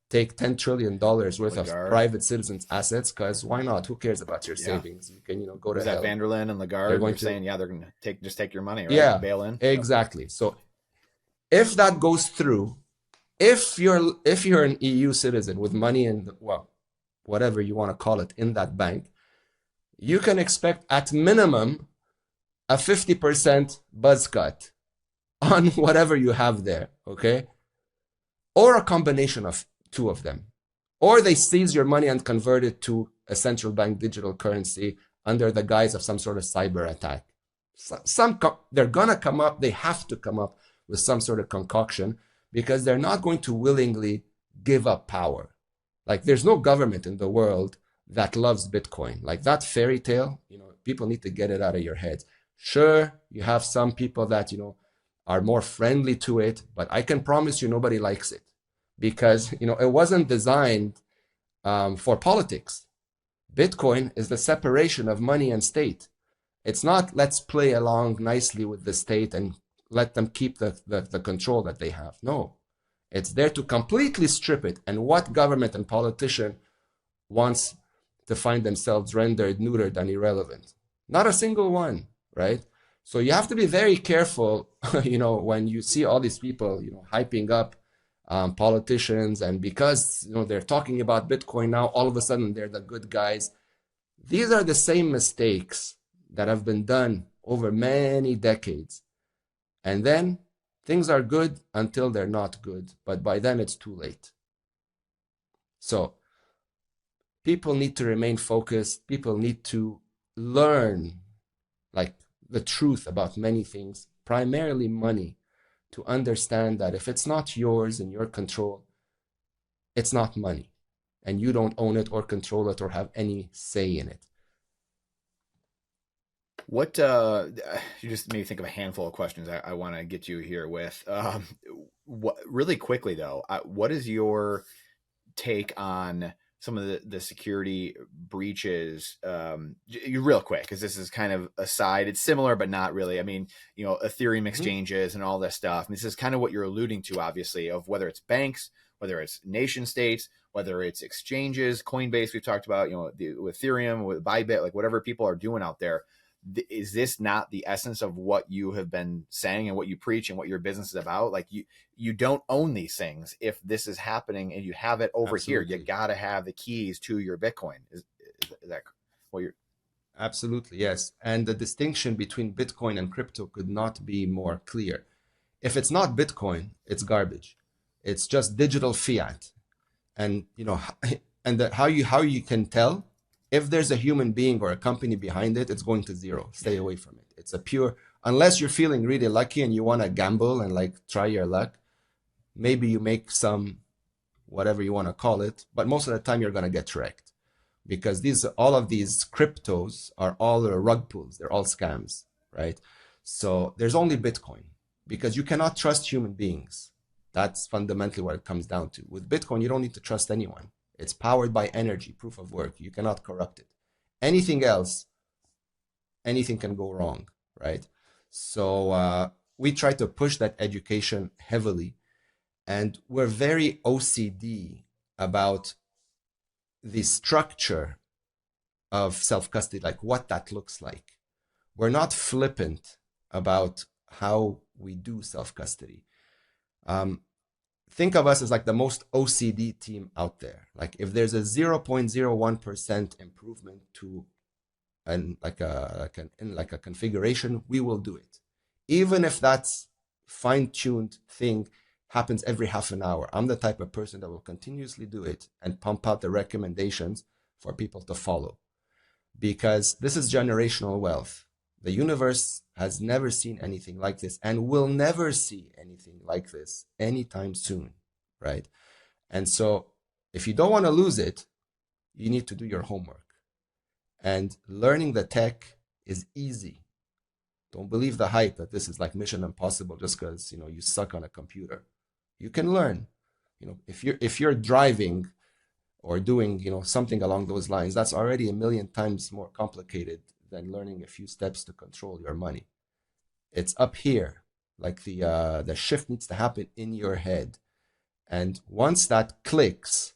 S1: take $10 trillion worth of private citizens' assets, because why not? Who cares about your savings? You can, go to hell.
S2: Vanderlyn and Lagarde are saying, they're going to take your money, right?
S1: Yeah,
S2: bail in.
S1: Exactly. So if that goes through, if you're an EU citizen with money in, whatever you want to call it, in that bank, you can expect at minimum a 50% buzz cut on whatever you have there, okay? Or a combination of two of them. Or they seize your money and convert it to a central bank digital currency under the guise of some sort of cyber attack. They're gonna come up, they have to come up with some sort of concoction, because they're not going to willingly give up power. Like, there's no government in the world that loves Bitcoin. Like, that fairy tale, people need to get it out of your heads. Sure, you have some people that, are more friendly to it, but I can promise you nobody likes it, because, it wasn't designed for politics. Bitcoin is the separation of money and state. It's not, let's play along nicely with the state and let them keep the control that they have. No, it's there to completely strip it. And what government and politician wants to find themselves rendered, neutered, and irrelevant? Not a single one, right? So you have to be very careful, when you see all these people, hyping up politicians, and because, they're talking about Bitcoin now, all of a sudden they're the good guys. These are the same mistakes that have been done over many decades. And then things are good until they're not good, but by then it's too late. So people need to remain focused. People need to learn, like, the truth about many things, primarily money, to understand that if it's not yours in your control, it's not money, and you don't own it or control it or have any say in it.
S2: What you just made me think of a handful of questions I want to get you here with. Really quickly though, what is your take on some of the security breaches? You real quick, because this is kind of aside. It's similar, but not really. I mean, Ethereum exchanges and all this stuff. And this is kind of what you're alluding to, obviously, of whether it's banks, whether it's nation states, whether it's exchanges, Coinbase. We've talked about, with Ethereum, with Bybit, like whatever people are doing out there. Is this not the essence of what you have been saying and what you preach and what your business is about? Like, you don't own these things. If this is happening and you have it over Absolutely. Here, you got to have the keys to your Bitcoin. Is that what you're?
S1: Absolutely, yes. And the distinction between Bitcoin and crypto could not be more clear. If it's not Bitcoin, it's garbage. It's just digital fiat. And, how you can tell, if there's a human being or a company behind it, it's going to zero. Stay away from it. It's a pure, unless you're feeling really lucky and you want to gamble and like try your luck, maybe you make some, whatever you want to call it, but most of the time you're going to get wrecked, because all of these cryptos are all rug pulls. They're all scams, right? So there's only Bitcoin, because you cannot trust human beings. That's fundamentally what it comes down to. With Bitcoin, you don't need to trust anyone. It's powered by energy, proof of work. You cannot corrupt it. Anything else, anything can go wrong, right? So we try to push that education heavily. And we're very OCD about the structure of self-custody, like what that looks like. We're not flippant about how we do self-custody. Think of us as like the most OCD team out there. Like, if there's a 0.01% improvement to a configuration, we will do it. Even if that's fine-tuned thing happens every half an hour. I'm the type of person that will continuously do it and pump out the recommendations for people to follow. because this is generational wealth. The universe has never seen anything like this and will never see anything like this anytime soon, right? And so if you don't want to lose it, you need to do your homework. And learning the tech is easy. Don't believe the hype that this is like mission impossible just because, you suck on a computer. You can learn. If you're driving or doing, something along those lines, that's already a million times more complicated than learning a few steps to control your money. It's up here. Like the shift needs to happen in your head. And once that clicks,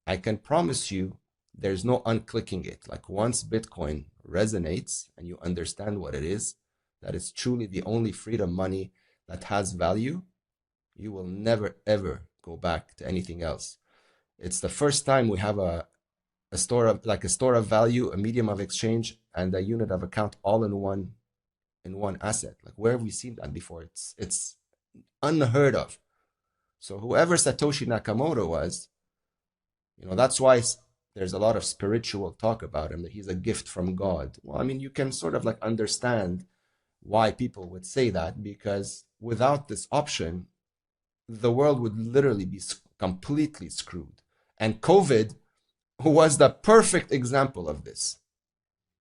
S1: I can promise you there's no unclicking it. Like once Bitcoin resonates and you understand what it is, that it's truly the only freedom money that has value, you will never, ever go back to anything else. It's the first time we have a store of value, a medium of exchange, and a unit of account all in one asset. Like where have we seen that before? It's unheard of. So whoever Satoshi Nakamoto was, that's why there's a lot of spiritual talk about him, that he's a gift from God. Well, I mean, you can sort of like understand why people would say that, because without this option, the world would literally be completely screwed. And COVID was the perfect example of this.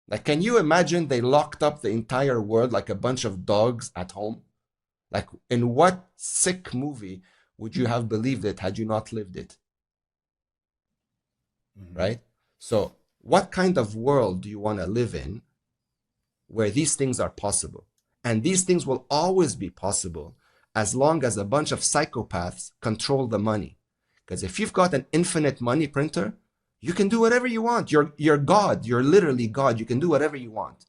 S1: Like, can you imagine they locked up the entire world like a bunch of dogs at home? Like, in what sick movie would you have believed it had you not lived it? Mm-hmm. Right? So, what kind of world do you want to live in where these things are possible? And these things will always be possible as long as a bunch of psychopaths control the money. Because if you've got an infinite money printer, you can do whatever you want. You're God. You're literally God. You can do whatever you want.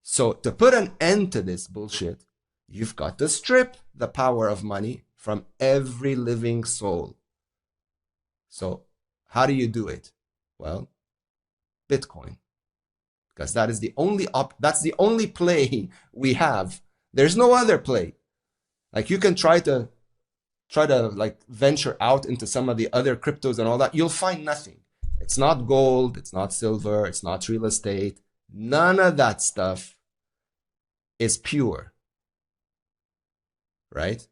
S1: So to put an end to this bullshit, you've got to strip the power of money from every living soul. So how do you do it? Well, Bitcoin. Because that is the only that's the only play we have. There's no other play. Like you can try to like venture out into some of the other cryptos and all that. You'll find nothing. It's not gold. It's not silver. It's not real estate. None of that stuff is pure. Right?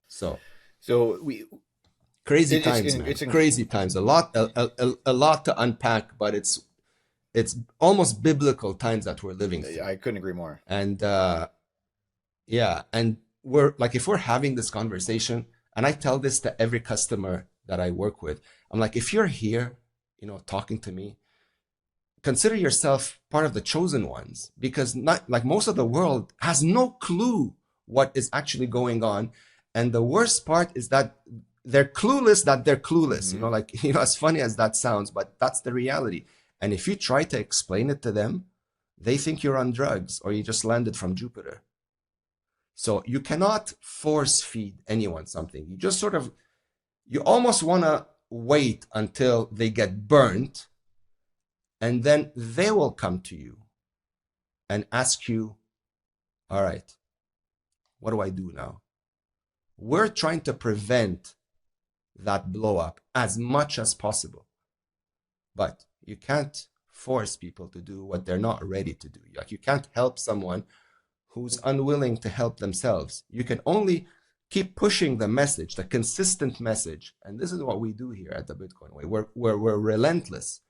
S1: So
S2: we
S1: crazy times, man. It's crazy times. A lot to unpack, but it's almost biblical times that we're living through.
S2: I couldn't agree more.
S1: And yeah, and we're like, if we're having this conversation, and I tell this to every customer that I work with, I'm like, if you're here, talking to me, consider yourself part of the chosen ones, because not like most of the world has no clue what is actually going on. And the worst part is that they're clueless that they're clueless. Mm-hmm. As funny as that sounds, but that's the reality. And if you try to explain it to them, they think you're on drugs or you just landed from Jupiter. So you cannot force feed anyone something. You just you almost want to wait until they get burnt, and then they will come to you and ask you, all right, what do I do now? We're trying to prevent that blow up as much as possible. But you can't force people to do what they're not ready to do. Like you can't help someone who's unwilling to help themselves. You can only keep pushing the message, the consistent message. And this is what we do here at the Bitcoin Way. We're relentless,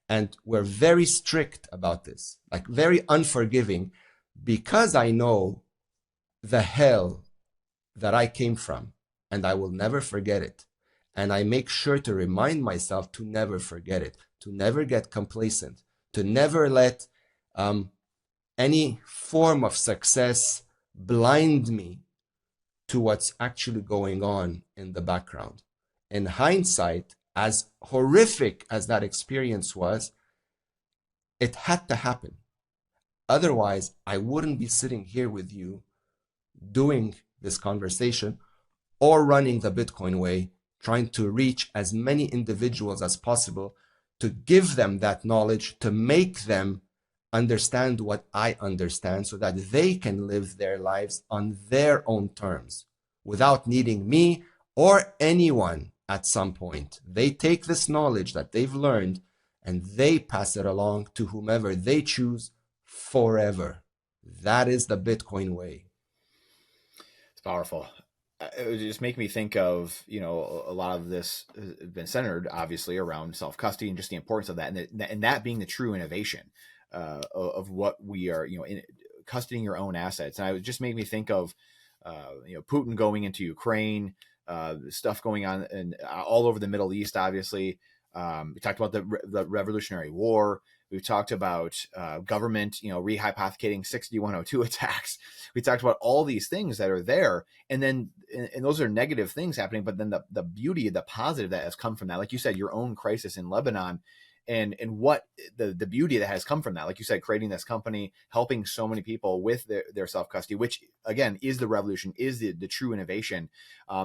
S1: and we're very strict about this, like very unforgiving, because I know the hell that I came from, and I will never forget it. And I make sure to remind myself to never forget it, to never get complacent, to never let any form of success blind me to what's actually going on in the background. In hindsight, as horrific as that experience was, it had to happen. Otherwise, I wouldn't be sitting here with you doing this conversation or running the Bitcoin Way, trying to reach as many individuals as possible, to give them that knowledge, to make them understand what I understand, so that they can live their lives on their own terms without needing me or anyone at some point. They take this knowledge that they've learned and they pass it along to whomever they choose forever. That is the Bitcoin way.
S2: It's powerful. It would just make me think of, a lot of this has been centered obviously around self-custody and just the importance of that, and that being the true innovation of what we are, in custodying your own assets. And it would just make me think of, Putin going into Ukraine, stuff going on all over the Middle East. Obviously, we talked about the Revolutionary War. We've talked about government, rehypothecating 6102 attacks. We talked about all these things that are there, and then and those are negative things happening. But then the beauty, the positive that has come from that, like you said, your own crisis in Lebanon, and what the beauty that has come from that, like you said, creating this company, helping so many people with their self custody, which again is the revolution, is the true innovation.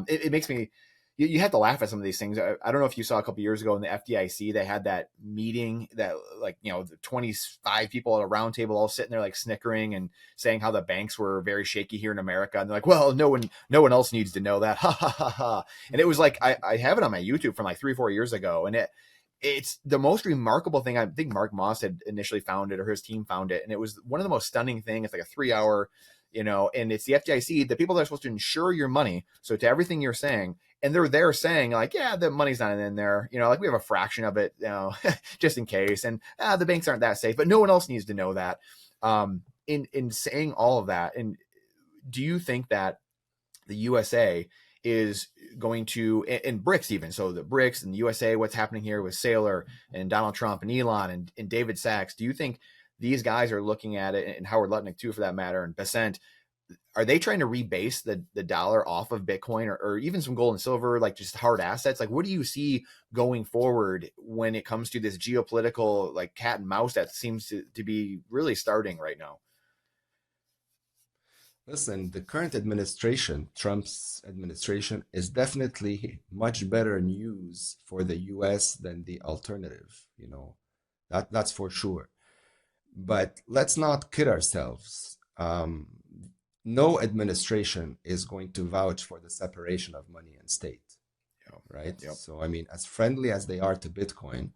S2: It makes me. You have to laugh at some of these things. I don't know if you saw a couple of years ago in the FDIC, they had that meeting that, like, 25 people at a round table all sitting there like snickering and saying how the banks were very shaky here in America. And they're like, well, no one else needs to know that. Ha ha ha ha. And it was like, I have it on my YouTube from like 3-4 years ago. And it's the most remarkable thing. I think Mark Moss had initially found it, or his team found it. And it was one of the most stunning things. It's like a 3-hour, and it's the FDIC, the people that are supposed to insure your money. So to everything you're saying, and they're there saying like, yeah, the money's not in there, like we have a fraction of it, just in case. And the banks aren't that safe, but no one else needs to know that. In saying all of that, and do you think that the USA is going to, and BRICS even, so the BRICS and the USA, what's happening here with Saylor and Donald Trump and Elon and David Sachs, do you think these guys are looking at it, and Howard Lutnick too, for that matter, and Besant, are they trying to rebase the dollar off of Bitcoin or even some gold and silver, like just hard assets? Like, what do you see going forward when it comes to this geopolitical, like, cat and mouse that seems to be really starting right now?
S1: Listen, the current administration, Trump's administration, is definitely much better news for the US than the alternative, that's for sure. But let's not kid ourselves. No administration is going to vouch for the separation of money and state, right? Yep. So, I mean, as friendly as they are to Bitcoin,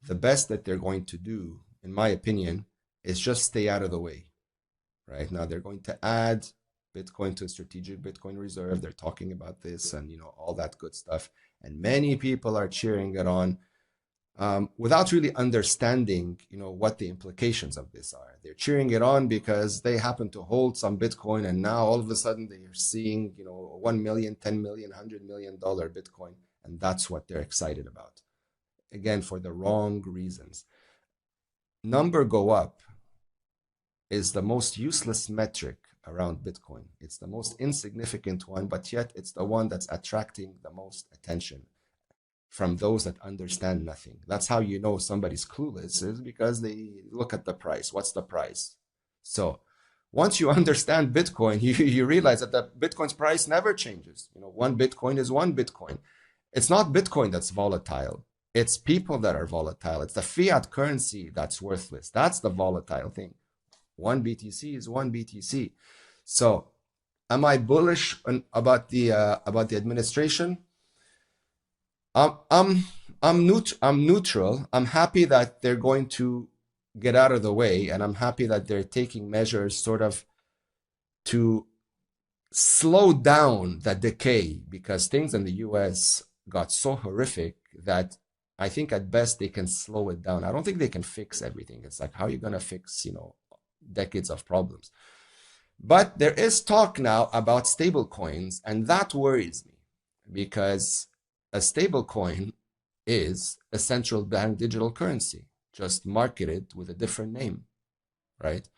S1: the best that they're going to do, in my opinion, is just stay out of the way, right? Now, they're going to add Bitcoin to a strategic Bitcoin reserve. They're talking about this and, all that good stuff. And many people are cheering it on. Without really understanding, what the implications of this are. They're cheering it on because they happen to hold some Bitcoin, and now all of a sudden they are seeing, 1 million, 10 million, $100 million Bitcoin, and that's what they're excited about. Again, for the wrong reasons. Number go up is the most useless metric around Bitcoin. It's the most insignificant one, but yet it's the one that's attracting the most attention from those that understand nothing. That's how you know somebody's clueless, is because they look at the price. What's the price? So once you understand Bitcoin, you realize that the Bitcoin's price never changes. One Bitcoin is one Bitcoin. It's not Bitcoin that's volatile. It's people that are volatile. It's the fiat currency that's worthless. That's the volatile thing. One BTC is one BTC. So am I bullish about the administration? I'm neutral. I'm happy that they're going to get out of the way, and I'm happy that they're taking measures sort of to slow down the decay, because things in the US got so horrific that I think at best they can slow it down. I don't think they can fix everything. It's like, how are you going to fix, decades of problems? But there is talk now about stable coins, and that worries me, because a stable coin is a central bank digital currency, just marketed with a different name, right?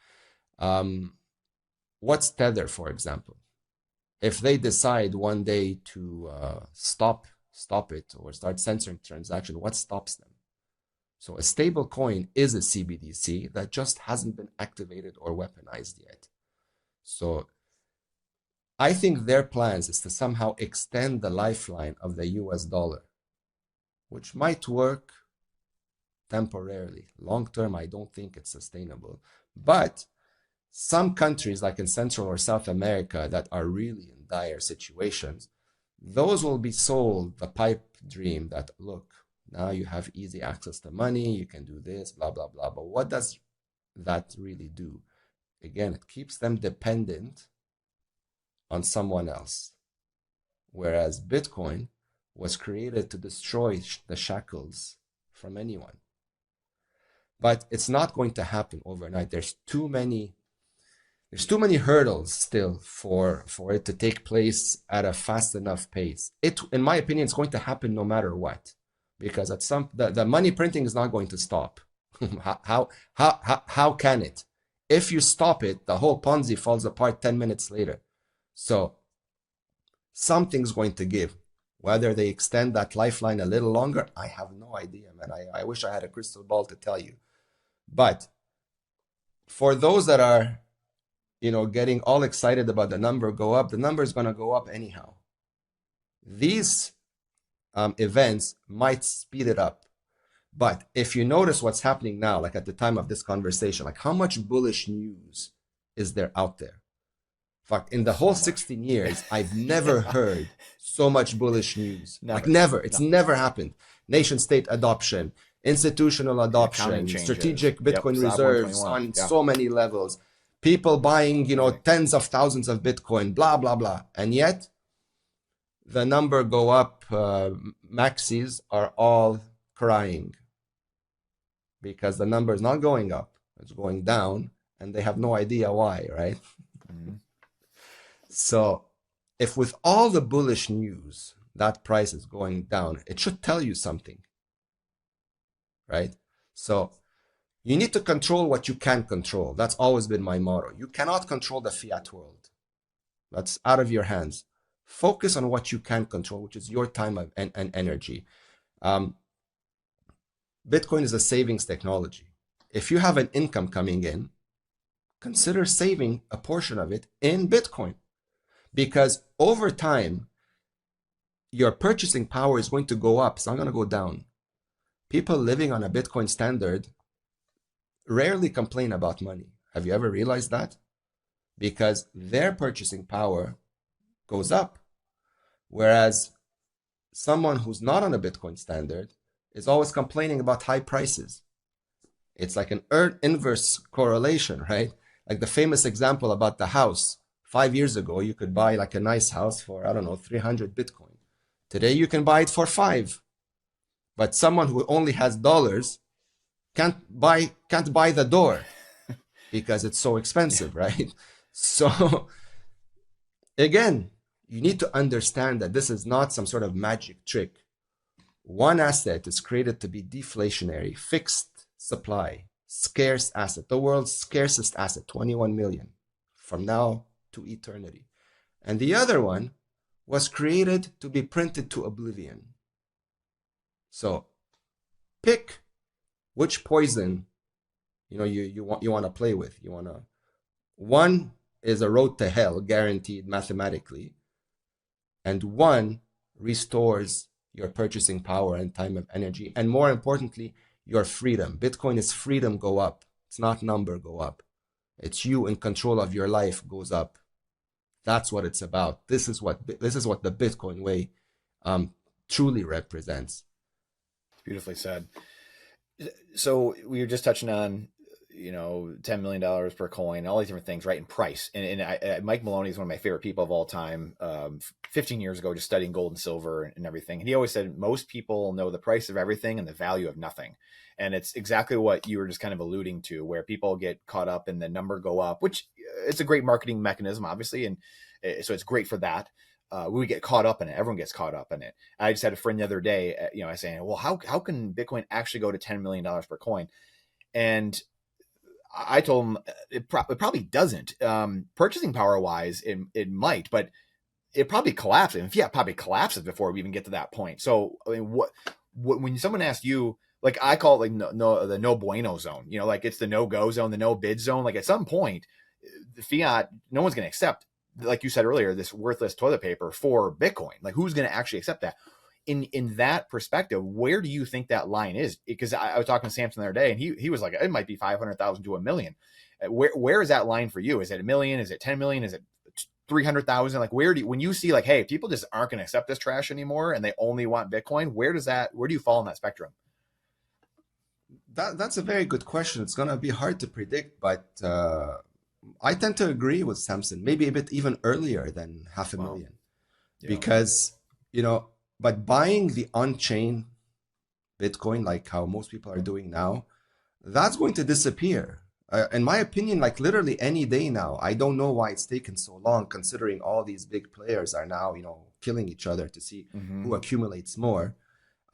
S1: What's Tether, for example? If they decide one day to stop it or start censoring transactions, what stops them? So a stable coin is a CBDC that just hasn't been activated or weaponized yet. So I think their plans is to somehow extend the lifeline of the US dollar, which might work temporarily. Long term, I don't think it's sustainable. But some countries, like in Central or South America, that are really in dire situations, those will be sold the pipe dream that, look, Now you have easy access to money. You can do this, blah, blah, blah. But what does that really do? Again, it keeps them dependent on someone else. Whereas Bitcoin was created to destroy the shackles from anyone. But it's not going to happen overnight. There's too many hurdles still for it to take place at a fast enough pace. In my opinion, it's going to happen no matter what, because the money printing is not going to stop. How can it? If you stop it, the whole Ponzi falls apart 10 minutes later. So something's going to give. Whether they extend that lifeline a little longer, I have no idea, man. I wish I had a crystal ball to tell you. But for those that are, getting all excited about the number go up, the number is going to go up anyhow. These events might speed it up. But if you notice what's happening now, like at the time of this conversation, like how much bullish news is there out there? In fact, in the whole 16 years, I've never heard so much bullish news. Never. Like never. It's never happened. Nation state adoption, institutional adoption, strategic Bitcoin reserves on so many levels, people buying, tens of thousands of Bitcoin, blah, blah, blah. And yet the number go up, maxis are all crying because the number is not going up, it's going down, and they have no idea why, right? Mm-hmm. So if with all the bullish news, that price is going down, it should tell you something, right? So you need to control what you can control. That's always been my motto. You cannot control the fiat world. That's out of your hands. Focus on what you can control, which is your time and energy. Bitcoin is a savings technology. If you have an income coming in, consider saving a portion of it in Bitcoin. Because over time, your purchasing power is going to go up. It's not going to go down. People living on a Bitcoin standard rarely complain about money. Have you ever realized that? Because their purchasing power goes up. Whereas someone who's not on a Bitcoin standard is always complaining about high prices. It's like an inverse correlation, right? Like the famous example about the house. 5 years ago, you could buy like a nice house for, 300 Bitcoin. Today, you can buy it for 5. But someone who only has dollars can't buy the door because it's so expensive, right? So again, you need to understand that this is not some sort of magic trick. One asset is created to be deflationary, fixed supply, scarce asset, the world's scarcest asset, 21 million from now to eternity. And the other one was created to be printed to oblivion. So pick which poison you want to play with. One is a road to hell, guaranteed mathematically, and one restores your purchasing power and time of energy, and more importantly, your freedom. Bitcoin is freedom go up. It's not number go up. It's you in control of your life goes up. That's what it's about. This is what the Bitcoin way truly represents.
S2: Beautifully said. So we were just touching on, $10 million per coin, all these different things, right? And price. And Mike Maloney is one of my favorite people of all time. 15 years ago, just studying gold and silver and everything. And he always said, most people know the price of everything and the value of nothing. And it's exactly what you were just kind of alluding to, where people get caught up in the number go up, which it's a great marketing mechanism, obviously. And so it's great for that. We get caught up in it. Everyone gets caught up in it. I just had a friend the other day, I saying, well, how can Bitcoin actually go to $10 million per coin? And I told him it probably doesn't. Purchasing power wise, it might, but it probably collapses. And Fiat probably collapses before we even get to that point. So, I mean, what when someone asks you, like I call it like the no bueno zone, like it's the no go zone, the no bid zone. Like at some point, the Fiat, no one's going to accept, like you said earlier, this worthless toilet paper for Bitcoin. Like who's going to actually accept that? In that perspective, where do you think that line is? Because I was talking to Samson the other day, and he was like, it might be 500,000 to $1 million. Where is that line for you? Is it $1 million? Is it 10 million? Is it 300,000? Like, when you see like, hey, people just aren't going to accept this trash anymore and they only want Bitcoin, where do you fall in that spectrum?
S1: That's a very good question. It's gonna be hard to predict, but I tend to agree with Samson. Maybe a bit even earlier than half a
S2: Wow.
S1: million,
S2: Yeah.
S1: because but buying the on-chain Bitcoin, like how most people are doing now, that's going to disappear. In my opinion, like literally any day now. I don't know why it's taken so long, considering all these big players are now, killing each other to see who accumulates more.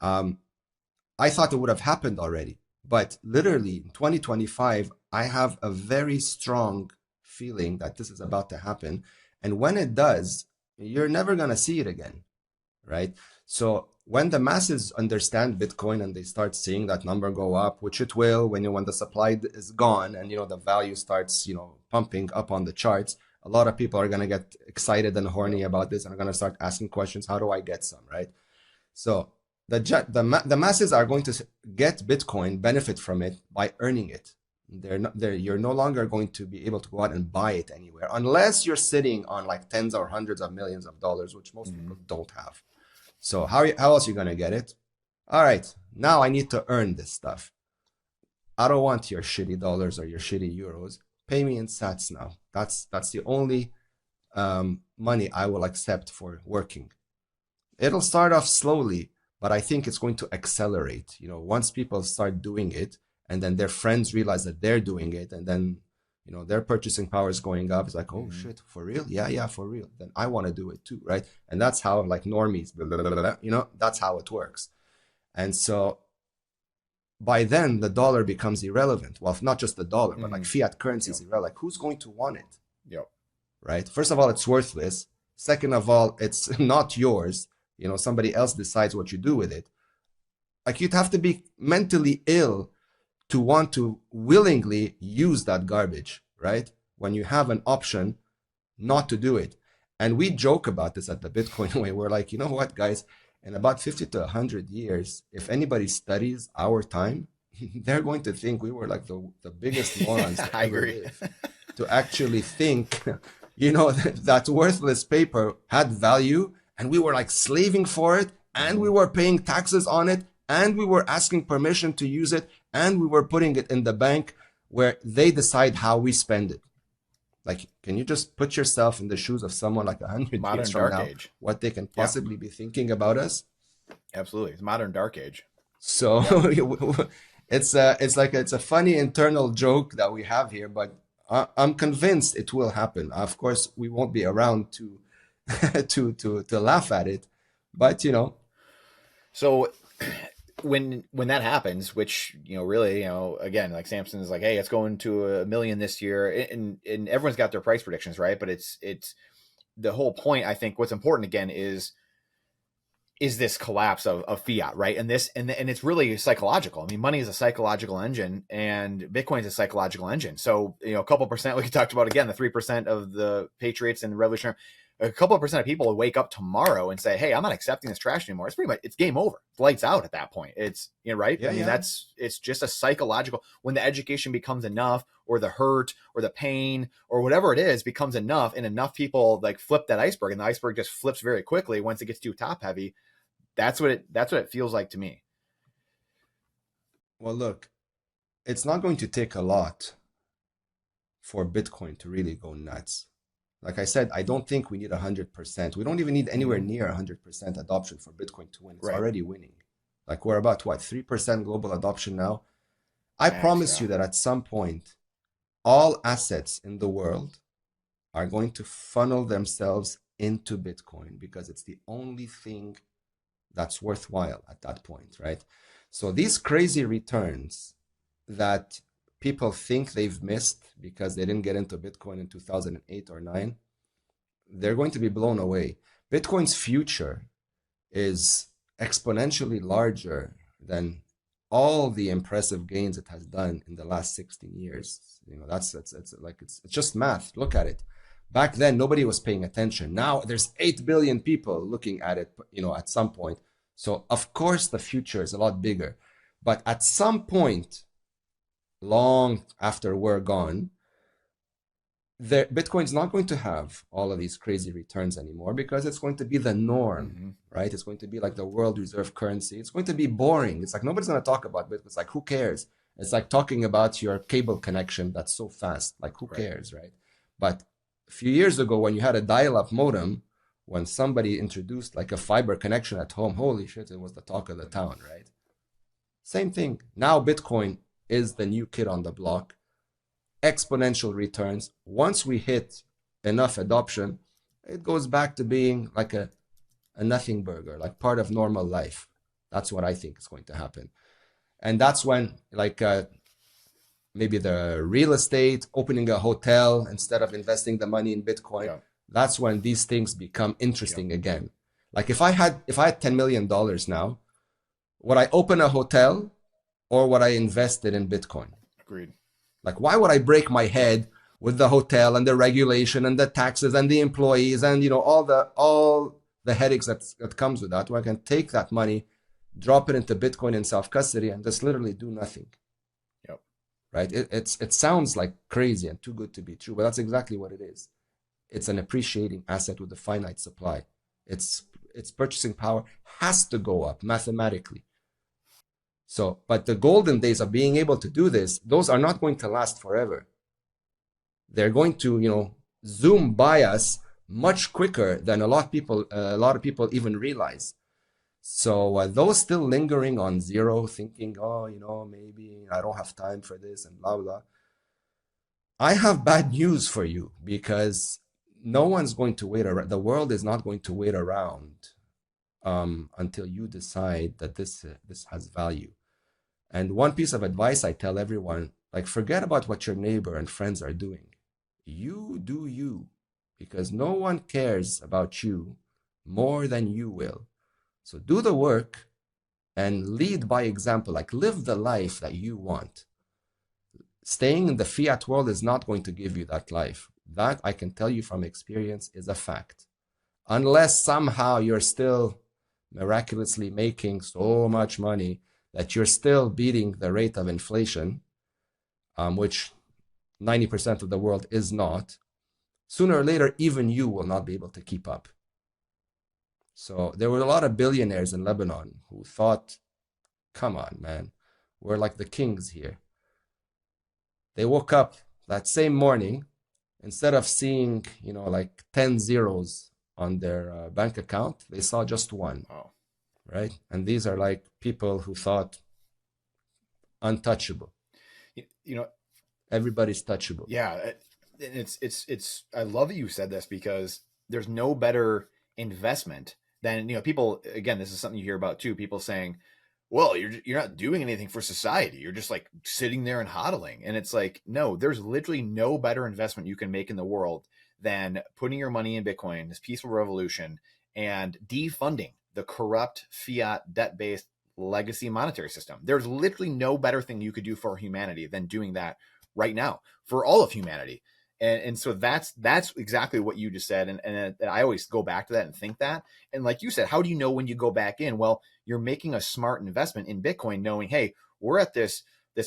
S1: I thought it would have happened already, but literally in 2025, I have a very strong feeling that this is about to happen. And when it does, you're never going to see it again, right? So when the masses understand Bitcoin and they start seeing that number go up, which it will when the supply is gone and the value starts pumping up on the charts, a lot of people are going to get excited and horny about this and are going to start asking questions. How do I get some, right? So the masses are going to get Bitcoin, benefit from it by earning it. You're no longer going to be able to go out and buy it anywhere unless you're sitting on like tens or hundreds of millions of dollars, which most people don't have. So how else are you going to get it? All right, now I need to earn this stuff. I don't want your shitty dollars or your shitty euros. Pay me in sats now. That's the only money I will accept for working. It'll start off slowly, but I think it's going to accelerate. Once people start doing it, and then their friends realize that they're doing it, and then their purchasing power is going up. It's like, oh shit, for real? Yeah, for real. Then I want to do it too, right? And that's how like normies, blah, blah, blah, blah, that's how it works. And so by then the dollar becomes irrelevant. Well, not just the dollar, but like fiat currency is irrelevant. Like, who's going to want it?
S2: Yep.
S1: Right. First of all, it's worthless. Second of all, it's not yours. Somebody else decides what you do with it. Like, you'd have to be mentally ill to want to willingly use that garbage, right? When you have an option not to do it. And we joke about this at the Bitcoin way. We're like, you know what, guys? In about 50 to 100 years, if anybody studies our time, they're going to think we were like the biggest morons to ever live. To actually think, that worthless paper had value, and we were like slaving for it, and we were paying taxes on it, and we were asking permission to use it, and we were putting it in the bank where they decide how we spend it. Like, can you just put yourself in the shoes of someone like 100 years from now, what they can possibly be thinking about us?
S2: Absolutely. It's modern dark age.
S1: So it's a funny internal joke that we have here, but I'm convinced it will happen. Of course, we won't be around to to laugh at it, but
S2: So when that happens, which really, again, like Samson is like, hey, it's going to 1 million this year, and everyone's got their price predictions, right? But it's the whole point. I think what's important again is this collapse of fiat, right? And it's really psychological. I mean, money is a psychological engine, and Bitcoin is a psychological engine. So a couple percent, like you talked about again, the 3% of the patriots and the revolutionary. A couple of percent of people will wake up tomorrow and say, hey, I'm not accepting this trash anymore. It's pretty much, it's game over. It's lights out at that point. It's, right? I mean, it's just a psychological, when the education becomes enough, or the hurt or the pain or whatever it is becomes enough, and enough people like flip that iceberg, and the iceberg just flips very quickly once it gets too top heavy. That's what it feels like to me.
S1: Well, look, it's not going to take a lot for Bitcoin to really go nuts. Like I said, I don't think we need 100%. We don't even need anywhere near 100% adoption for Bitcoin to win. It's already winning. Like, we're about, 3% global adoption now? I promise you that at some point, all assets in the world are going to funnel themselves into Bitcoin, because it's the only thing that's worthwhile at that point, right? So these crazy returns that people think they've missed because they didn't get into Bitcoin in 2008 or 9, they're going to be blown away. Bitcoin's future is exponentially larger than all the impressive gains it has done in the last 16 years. It's just math. Look at it. Back then, nobody was paying attention. Now there's 8 billion people looking at it, at some point. So of course the future is a lot bigger. But at some point, long after we're gone, Bitcoin's not going to have all of these crazy returns anymore because it's going to be the norm, right? It's going to be like the world reserve currency. It's going to be boring. It's like nobody's going to talk about Bitcoin. It's like, who cares? It's like talking about your cable connection that's so fast. Like, who cares, right? But a few years ago, when you had a dial-up modem, when somebody introduced like a fiber connection at home, holy shit, it was the talk of the town, right? Same thing. Now Bitcoin is the new kid on the block. Exponential returns. Once we hit enough adoption, it goes back to being like a nothing burger, like part of normal life. That's what I think is going to happen. And that's when like maybe the real estate, opening a hotel instead of investing the money in Bitcoin, that's when these things become interesting again. Like if I had $10 million now, would I open a hotel or would I invest it in Bitcoin?
S2: Agreed.
S1: Like, why would I break my head with the hotel and the regulation and the taxes and the employees and, you know, all the headaches that comes with that? Where I can take that money, drop it into Bitcoin in self-custody and just literally do nothing.
S2: Yep.
S1: Right? It sounds like crazy and too good to be true, but that's exactly what it is. It's an appreciating asset with a finite supply. Its purchasing power has to go up mathematically. So, but the golden days of being able to do this, those are not going to last forever. They're going to, you know, zoom by us much quicker than a lot of people even realize. So those still lingering on zero, thinking, oh, you know, maybe I don't have time for this and blah, blah. I have bad news for you because no one's going to wait around. The world is not going to wait around until you decide that this has value. And one piece of advice I tell everyone, like, forget about what your neighbor and friends are doing. You do you, because no one cares about you more than you will. So do the work and lead by example, like live the life that you want. Staying in the fiat world is not going to give you that life. That I can tell you from experience is a fact. Unless somehow you're still miraculously making so much money that you're still beating the rate of inflation, which 90% of the world is not, sooner or later, even you will not be able to keep up. So there were a lot of billionaires in Lebanon who thought, come on, man, we're like the kings here. They woke up that same morning, instead of seeing, you know, like 10 zeros on their bank account, they saw just one.
S2: Oh.
S1: Right? And these are like people who thought untouchable.
S2: You know,
S1: everybody's touchable.
S2: Yeah. It's, I love that you said this because there's no better investment than, you know, people, again, this is something you hear about too, people saying, well, you're not doing anything for society. You're just like sitting there and hodling. And it's like, no, there's literally no better investment you can make in the world than putting your money in Bitcoin, this peaceful revolution, and defunding the corrupt fiat debt-based legacy monetary system. There's literally no better thing you could do for humanity than doing that right now for all of humanity. And so that's exactly what you just said. And I always go back to that and think that. And like you said, how do you know when you go back in? Well, you're making a smart investment in Bitcoin, knowing, hey, we're at this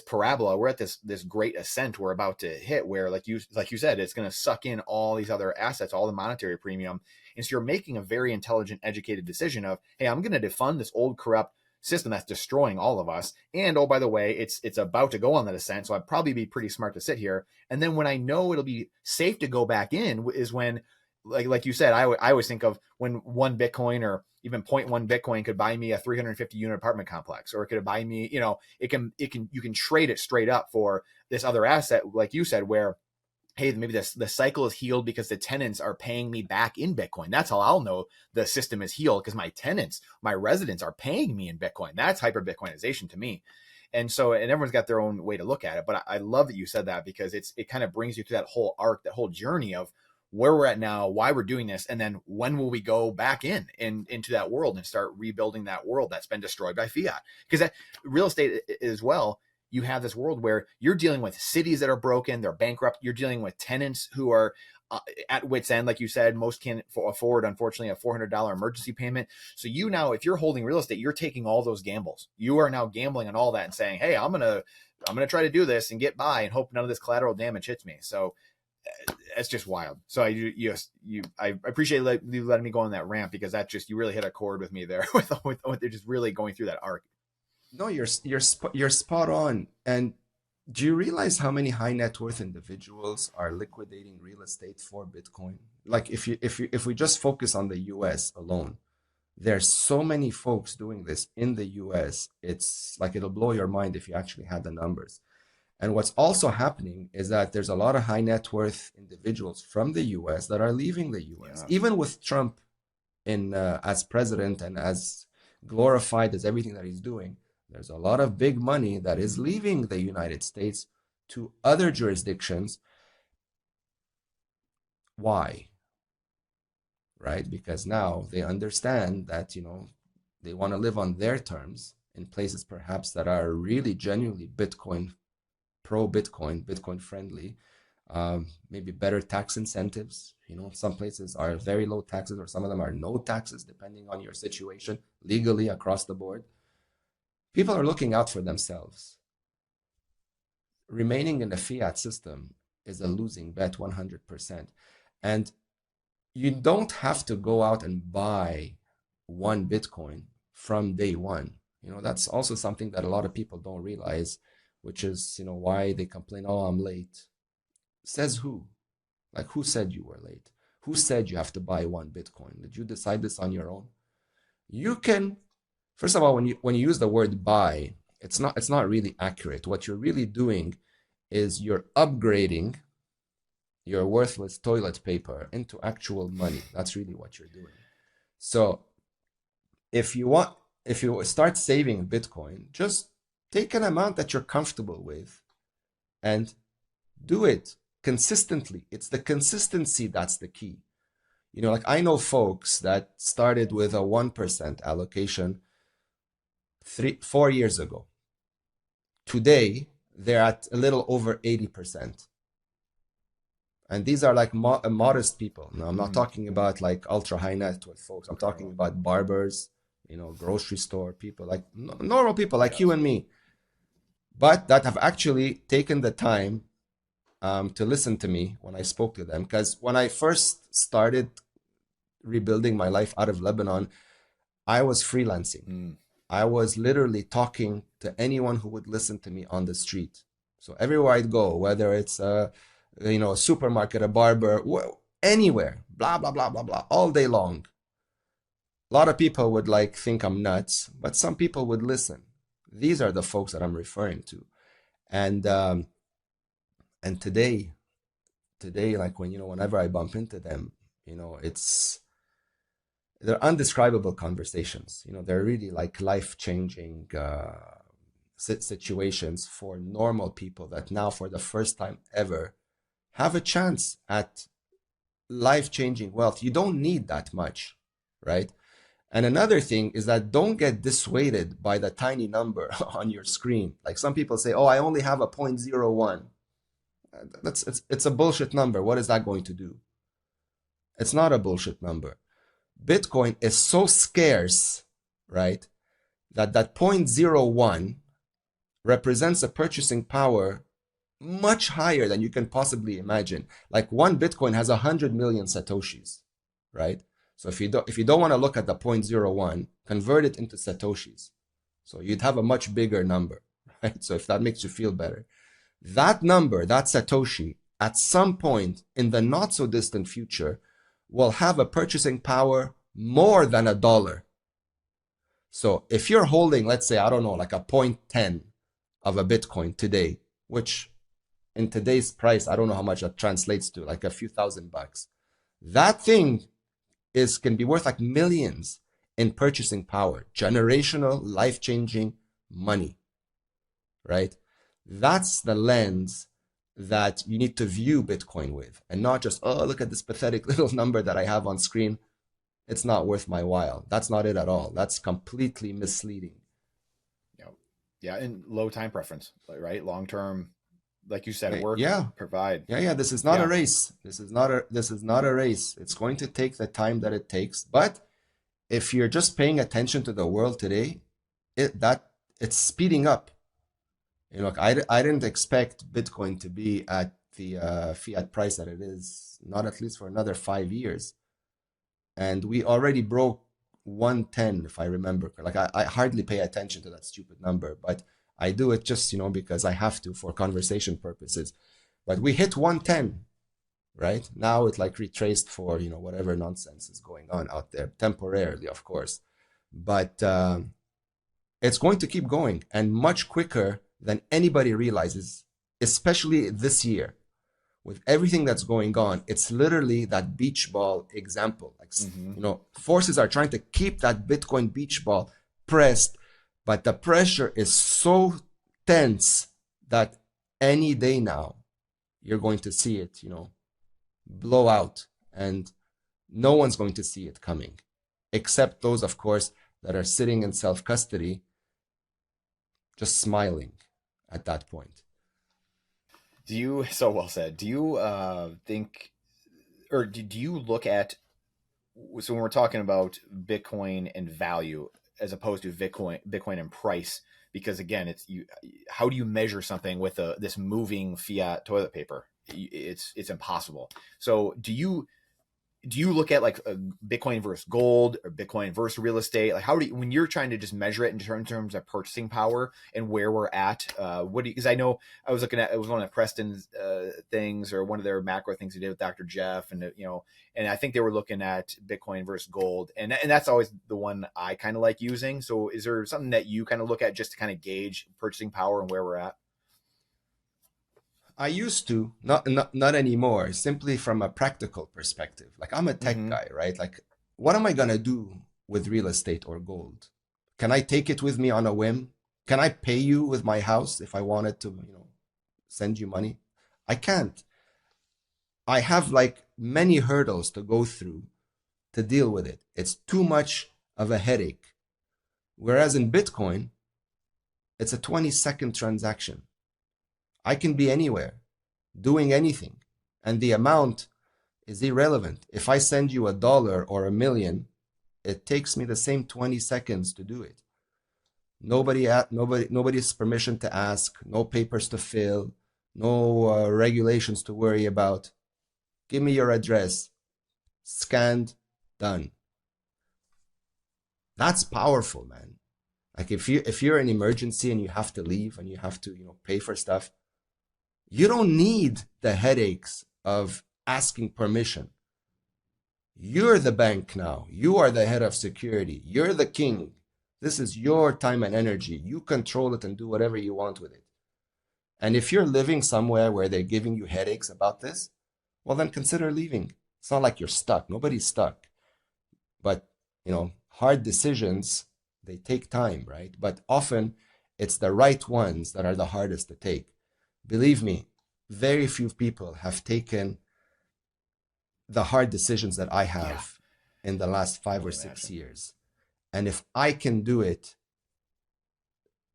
S2: parabola, we're at this great ascent we're about to hit, where like you said, it's going to suck in all these other assets, all the monetary premium. And so you're making a very intelligent, educated decision of, hey, I'm going to defund this old corrupt system that's destroying all of us. And oh, by the way, it's about to go on that ascent, so I'd probably be pretty smart to sit here. And then when I know it'll be safe to go back in is when, like you said, I always think of when 1 Bitcoin or even 0.1 Bitcoin could buy me a 350 unit apartment complex, or it could buy me, you know, you can trade it straight up for this other asset, like you said, where, hey, maybe the cycle is healed because the tenants are paying me back in Bitcoin. That's how I'll know the system is healed, because my tenants, my residents are paying me in Bitcoin. That's hyper Bitcoinization to me. And so, and everyone's got their own way to look at it. But I love that you said that, because it kind of brings you to that whole arc, that whole journey of where we're at now, why we're doing this, and then when will we go back into that world and start rebuilding that world that's been destroyed by fiat? Because real estate as well, you have this world where you're dealing with cities that are broken, they're bankrupt. You're dealing with tenants who are at wit's end. Like you said, most can't afford, unfortunately, a $400 emergency payment. So you now, if you're holding real estate, you're taking all those gambles. You are now gambling on all that and saying, hey, I'm going to try to do this and get by and hope none of this collateral damage hits me. So It's just wild. So I appreciate you letting me go on that rant, because that just, you really hit a chord with me there with they're just really going through that arc.
S1: No, you're spot on. And do you realize how many high net worth individuals are liquidating real estate for Bitcoin? Like if we just focus on the US alone, there's so many folks doing this in the US. It's like it'll blow your mind if you actually had the numbers. And what's also happening is that there's a lot of high net worth individuals from the US that are leaving the US,
S2: Yeah.
S1: even with Trump in as president and as glorified as everything that he's doing. There's a lot of big money that is leaving the United States to other jurisdictions. Why? Right? Because now they understand that, they want to live on their terms in places perhaps that are really genuinely Bitcoin, pro-Bitcoin, Bitcoin friendly, maybe better tax incentives. Some places are very low taxes, or some of them are no taxes, depending on your situation, legally across the board. People are looking out for themselves. Remaining in the fiat system is a losing bet 100%. And you don't have to go out and buy one Bitcoin from day one. That's also something that a lot of people don't realize, which is, why they complain, oh, I'm late. Says who? Like, who said you were late? Who said you have to buy one Bitcoin? Did you decide this on your own? You can, first of all, when you use the word buy, it's not really accurate. What you're really doing is you're upgrading your worthless toilet paper into actual money. That's really what you're doing. So if you start saving Bitcoin, just take an amount that you're comfortable with and do it consistently. It's the consistency that's the key. Like I know folks that started with a 1% allocation 4 years ago. Today, they're at a little over 80%. And these are like modest people. Now, I'm not talking about like ultra high net worth folks. I'm talking about barbers, grocery store people, like normal people like you and me, but that have actually taken the time to listen to me when I spoke to them. Because when I first started rebuilding my life out of Lebanon, I was freelancing. I was literally talking to anyone who would listen to me on the street. So everywhere I'd go, whether it's a supermarket, a barber, anywhere, blah, blah, blah, blah, blah, all day long. A lot of people would think I'm nuts, but some people would listen. These are the folks that I'm referring to. And today, like whenever I bump into them, they're undescribable conversations. They're really like life-changing situations for normal people that now, for the first time ever, have a chance at life-changing wealth. You don't need that much, right? And another thing is that don't get dissuaded by the tiny number on your screen. Like some people say, oh, I only have a 0.01. It's a bullshit number. What is that going to do? It's not a bullshit number. Bitcoin is so scarce, right, that 0.01 represents a purchasing power much higher than you can possibly imagine. Like one Bitcoin has 100 million Satoshis, right? So if you don't want to look at the 0.01, convert it into Satoshis. So you'd have a much bigger number, right? So if that makes you feel better, that number, that Satoshi, at some point in the not so distant future, will have a purchasing power more than $1. So if you're holding, let's say, I don't know, like a 0.10 of a Bitcoin today, which in today's price, I don't know how much that translates to, like a few $1,000. That thing can be worth like millions in purchasing power, generational, life-changing money, right? That's the lens that you need to view Bitcoin with, and not just, oh, look at this pathetic little number that I have on screen. It's not worth my while. That's not it at all. That's completely misleading.
S2: Yeah, and low time preference, right? Long term, like you said, work, provide.
S1: Yeah. This is not a race. This is not a race. It's going to take the time that it takes. But if you're just paying attention to the world today, it's speeding up. I didn't expect Bitcoin to be at the fiat price that it is, not at least for another 5 years. And we already broke 110, if I remember. Like I hardly pay attention to that stupid number, but I do it just, because I have to for conversation purposes. But we hit 110, right? Now it like retraced for, whatever nonsense is going on out there, temporarily, of course. But it's going to keep going, and much quicker than anybody realizes, especially this year. With everything that's going on, it's literally that beach ball example. Like, forces are trying to keep that Bitcoin beach ball pressed, but the pressure is so tense that any day now, you're going to see it, blow out, and no one's going to see it coming, except those, of course, that are sitting in self-custody, just smiling at that point.
S2: So well said. Do you think, or do you look at, so when we're talking about Bitcoin and value as opposed to Bitcoin and price, because again, how do you measure something with this moving fiat toilet paper? It's impossible. So do you look at like Bitcoin versus gold or Bitcoin versus real estate? Like when you're trying to just measure it in terms of purchasing power and where we're at, because I know I was looking at, it was one of Preston's things, or one of their macro things he did with Dr. Jeff, and and I think they were looking at Bitcoin versus gold, and that's always the one I kind of like using. So is there something that you kind of look at just to kind of gauge purchasing power and where we're at?
S1: I used to, not anymore, simply from a practical perspective. Like, I'm a tech guy, right? Like, what am I going to do with real estate or gold? Can I take it with me on a whim? Can I pay you with my house if I wanted to, send you money? I can't. I have like many hurdles to go through to deal with it. It's too much of a headache. Whereas in Bitcoin, it's a 20-second transaction. I can be anywhere, doing anything, and the amount is irrelevant. If I send you $1 or $1 million, it takes me the same 20 seconds to do it. Nobody's permission to ask, no papers to fill, no regulations to worry about. Give me your address, scanned, done. That's powerful, man. Like, if you're in emergency and you have to leave and you have to pay for stuff, you don't need the headaches of asking permission. You're the bank now. You are the head of security. You're the king. This is your time and energy. You control it and do whatever you want with it. And if you're living somewhere where they're giving you headaches about this, well, then consider leaving. It's not like you're stuck. Nobody's stuck. But, hard decisions, they take time, right? But often it's the right ones that are the hardest to take. Believe me, very few people have taken the hard decisions that I have in the last 5 or 6 years. And if I can do it,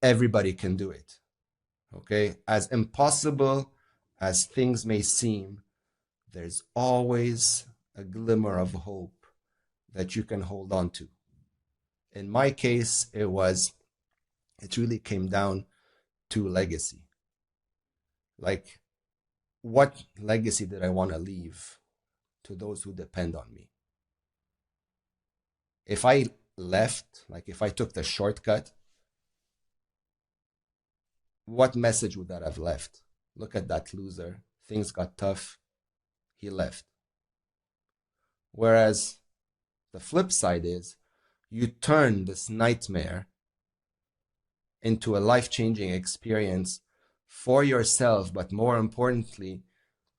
S1: everybody can do it. Okay? As impossible as things may seem, there's always a glimmer of hope that you can hold on to. In my case, it really came down to legacy. Like, what legacy did I want to leave to those who depend on me? If I left, like if I took the shortcut, what message would that have left? Look at that loser. Things got tough. He left. Whereas the flip side is, you turn this nightmare into a life-changing experience for yourself, but more importantly,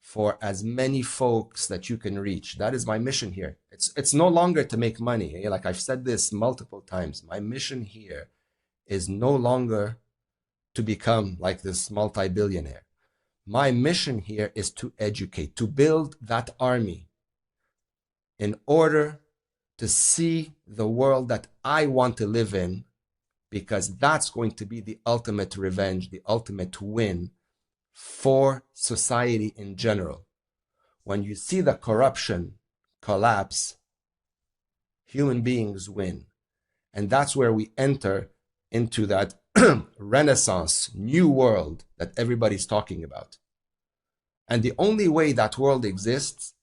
S1: for as many folks that you can reach. That is my mission here. It's no longer to make money. Like I've said this multiple times, my mission here is no longer to become like this multi-billionaire. My mission here is to educate, to build that army in order to see the world that I want to live in, because that's going to be the ultimate revenge, the ultimate win for society in general. When you see the corruption collapse, human beings win. And that's where we enter into that Renaissance, new world that everybody's talking about. And the only way that world exists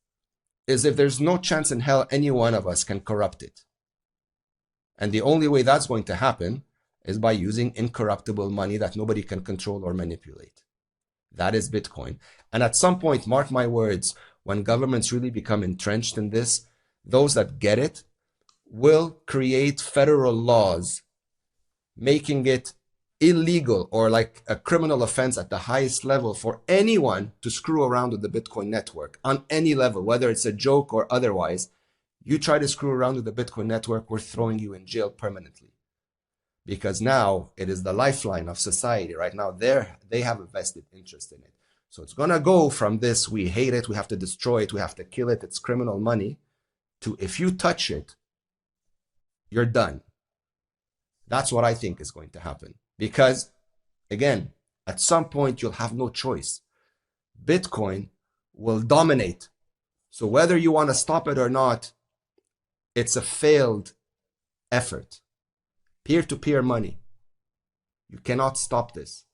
S1: is if there's no chance in hell any one of us can corrupt it. And the only way that's going to happen is by using incorruptible money that nobody can control or manipulate. That is Bitcoin. And at some point, mark my words, when governments really become entrenched in this, those that get it will create federal laws making it illegal or like a criminal offense at the highest level for anyone to screw around with the Bitcoin network on any level, whether it's a joke or otherwise. You try to screw around with the Bitcoin network, we're throwing you in jail permanently. Because now it is the lifeline of society. Right now, they have a vested interest in it. So it's going to go from this, we hate it, we have to destroy it, we have to kill it, it's criminal money, to if you touch it, you're done. That's what I think is going to happen. Because, again, at some point, you'll have no choice. Bitcoin will dominate. So whether you want to stop it or not, it's a failed effort. Peer-to-peer money. You cannot stop this.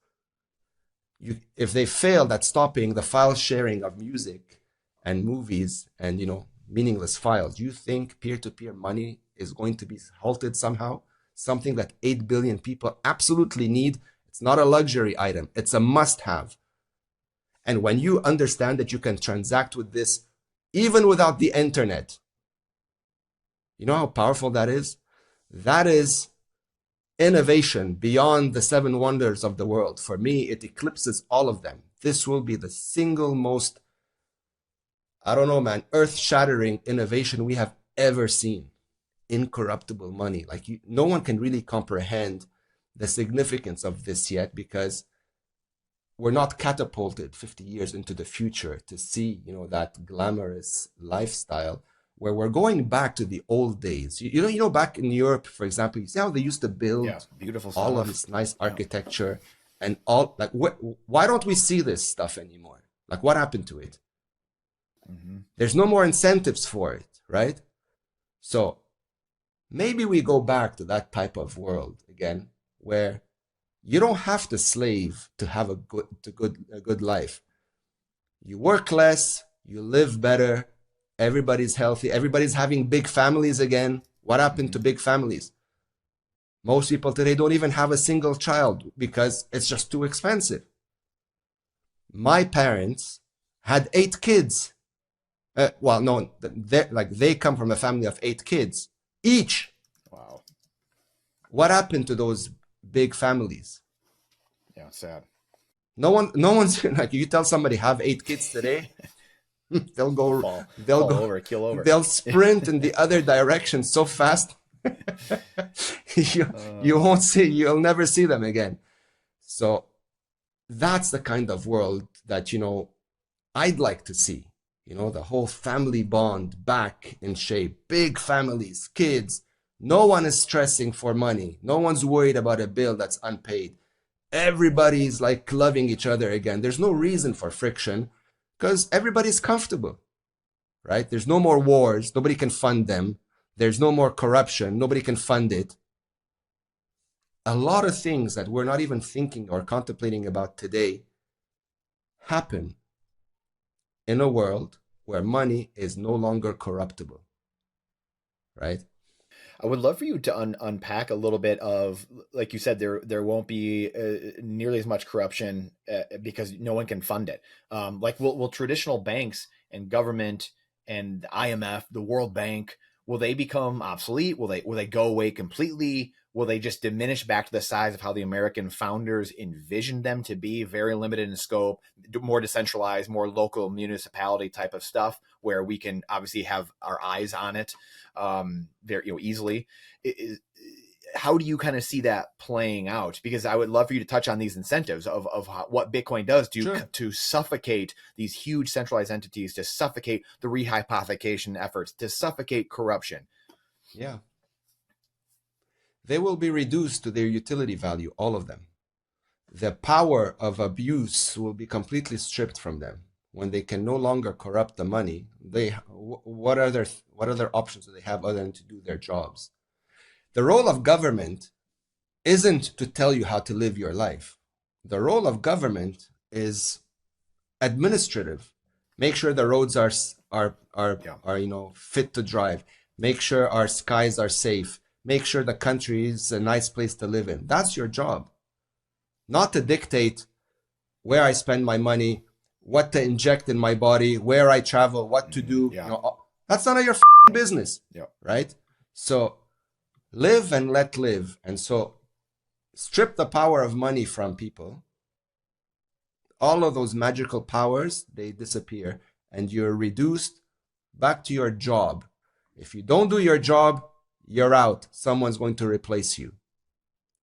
S1: If they failed at stopping the file sharing of music and movies and, meaningless files, you think peer-to-peer money is going to be halted somehow? Something that 8 billion people absolutely need. It's not a luxury item. It's a must-have. And when you understand that you can transact with this even without the internet, you know how powerful that is? That is innovation beyond the 7 wonders of the world. For me, it eclipses all of them. This will be the single most, earth-shattering innovation we have ever seen. Incorruptible money. No one can really comprehend the significance of this yet, because we're not catapulted 50 years into the future to see, that glamorous lifestyle where we're going back to the old days. Back in Europe, for example, you see how they used to build
S2: beautiful
S1: all
S2: stuff.
S1: of this nice architecture and all, why don't we see this stuff anymore? What happened to it? Mm-hmm. There's no more incentives for it, right? So maybe we go back to that type of world again, where you don't have to slave to have a good life. You work less, you live better, everybody's healthy, everybody's having big families again. What happened to big families? Most people today don't even have a single child because it's just too expensive. My parents had 8 kids. They come from a family of 8 kids each.
S2: Wow.
S1: What happened to those big families?
S2: Yeah, sad.
S1: No one's you tell somebody have 8 kids today, they'll go
S2: kill over.
S1: They'll sprint in the other direction so fast. You'll never see them again. So that's the kind of world that, I'd like to see. The whole family bond back in shape, big families, kids. No one is stressing for money. No one's worried about a bill that's unpaid. Everybody's loving each other again. There's no reason for friction because everybody's comfortable, right? There's no more wars. Nobody can fund them. There's no more corruption. Nobody can fund it. A lot of things that we're not even thinking or contemplating about today happen in a world where money is no longer corruptible, right?
S2: I would love for you to unpack a little bit of, like you said, there won't be nearly as much corruption because no one can fund it. Will traditional banks and government and the IMF, the World Bank, will they become obsolete? Will they go away completely? Will they just diminish back to the size of how the American founders envisioned them to be, very limited in scope, more decentralized, more local municipality type of stuff, where we can obviously have our eyes on it very easily? How do you kind of see that playing out? Because I would love for you to touch on these incentives of what Bitcoin does to suffocate these huge centralized entities, to suffocate the rehypothecation efforts, to suffocate corruption.
S1: Yeah. They will be reduced to their utility value, all of them. The power of abuse will be completely stripped from them. When they can no longer corrupt the money, what other options do they have other than to do their jobs? The role of government isn't to tell you how to live your life. The role of government is administrative. Make sure the roads are
S2: Yeah.
S1: fit to drive. Make sure our skies are safe. Make sure the country is a nice place to live in. That's your job. Not to dictate where I spend my money, what to inject in my body, where I travel, what to do.
S2: Yeah.
S1: That's none of your business.
S2: Yeah.
S1: Right? So live and let live. And so strip the power of money from people. All of those magical powers, they disappear, and you're reduced back to your job. If you don't do your job, you're out. Someone's going to replace you.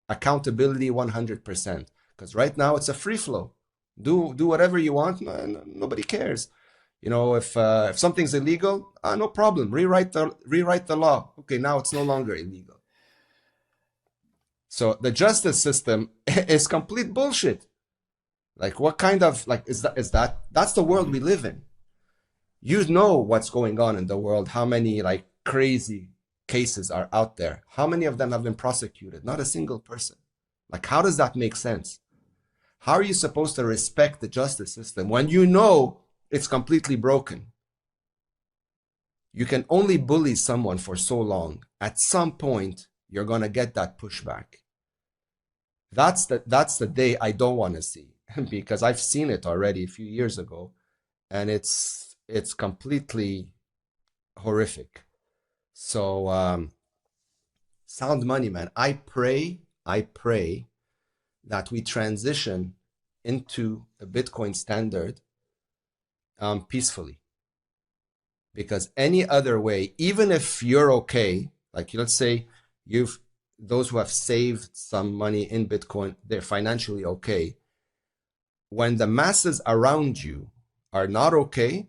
S1: Accountability 100%. Because right now it's a free flow. Do whatever you want. Nobody cares. If something's illegal, no problem. Rewrite the law. Okay, now it's no longer illegal. So the justice system is complete bullshit. Like, what kind of, is that? That's the world we live in. You know what's going on in the world, how many crazy cases are out there. How many of them have been prosecuted? Not a single person. How does that make sense? How are you supposed to respect the justice system when you know it's completely broken? You can only bully someone for so long. At some point, you're going to get that pushback. That's the day I don't want to see. Because I've seen it already a few years ago, and it's completely horrific. So sound money, man. I pray that we transition into a Bitcoin standard peacefully. Because any other way, even if you're okay, let's say those who have saved some money in Bitcoin, they're financially okay. When the masses around you are not okay,